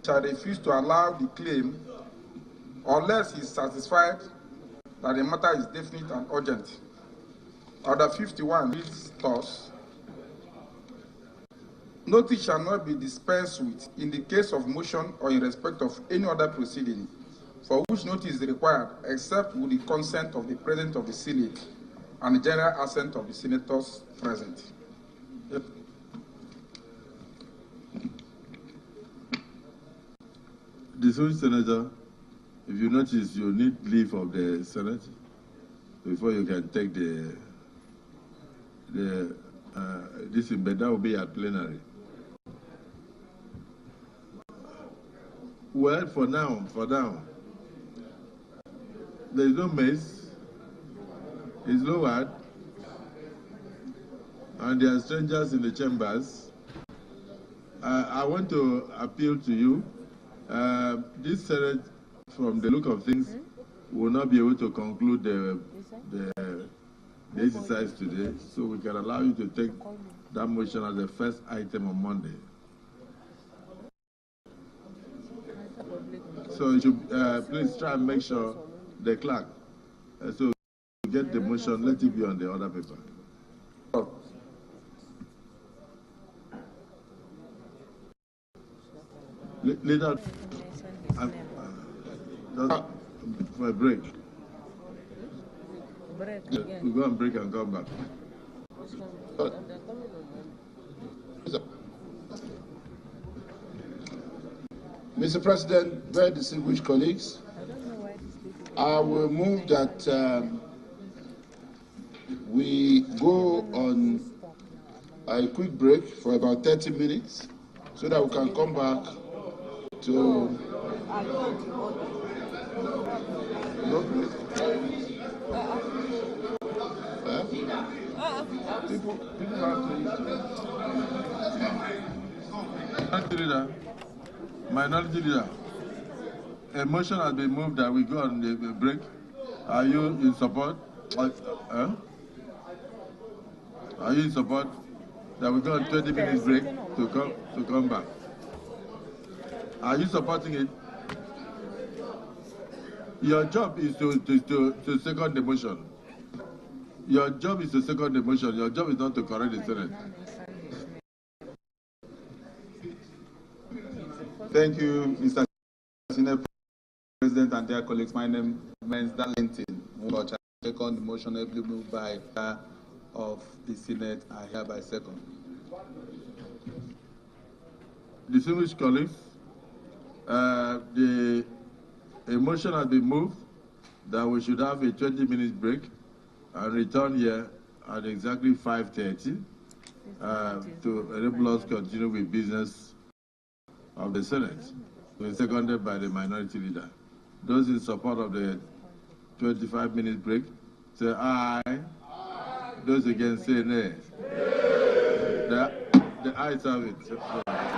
Shall refuse to allow the claim unless he is satisfied that the matter is definite and urgent. Order 51 reads thus: notice shall not be dispensed with in the case of motion or in respect of any other proceeding for which notice is required, except with the consent of the President of the Senate and the general assent of the senators present. Yep. Distinguished Senator, if you notice, you need leave of the Senate before you can take this, but that will be at plenary. Well, for now, there is no mace, it's lowered, and there are strangers in the chambers. I want to appeal to you. This Senate, from the look of things, will not be able to conclude the exercise today, so we can allow you to take that motion as the first item on Monday. So you should please try and make sure the clerk, so get the motion, let it be on the other paper. Later, for a break. We'll go and break and come back. Mr. President, very distinguished colleagues, I will move that we go on a quick break for about 30 minutes so that we can come back to... People have to eat. Minority leader, a motion has been moved that we go on the break. Are you in support? Are you in support that we go on 20 minutes break to come back? Are you supporting it? Your job is to second the motion. Your job is to second the motion. Your job is not to correct the Senate. Thank you, Mr. Senate President and dear colleagues. My name is Darlington. I second the motion ably moved by of the Senate. I hereby second. Distinguished colleagues, a motion has been moved that we should have a 20-minute break and return here at exactly 5:30 to enable us to continue with business of the Senate, seconded by the minority leader. Those in support of the 25-minute break, say aye. Aye. Those against say nay. The ayes have it.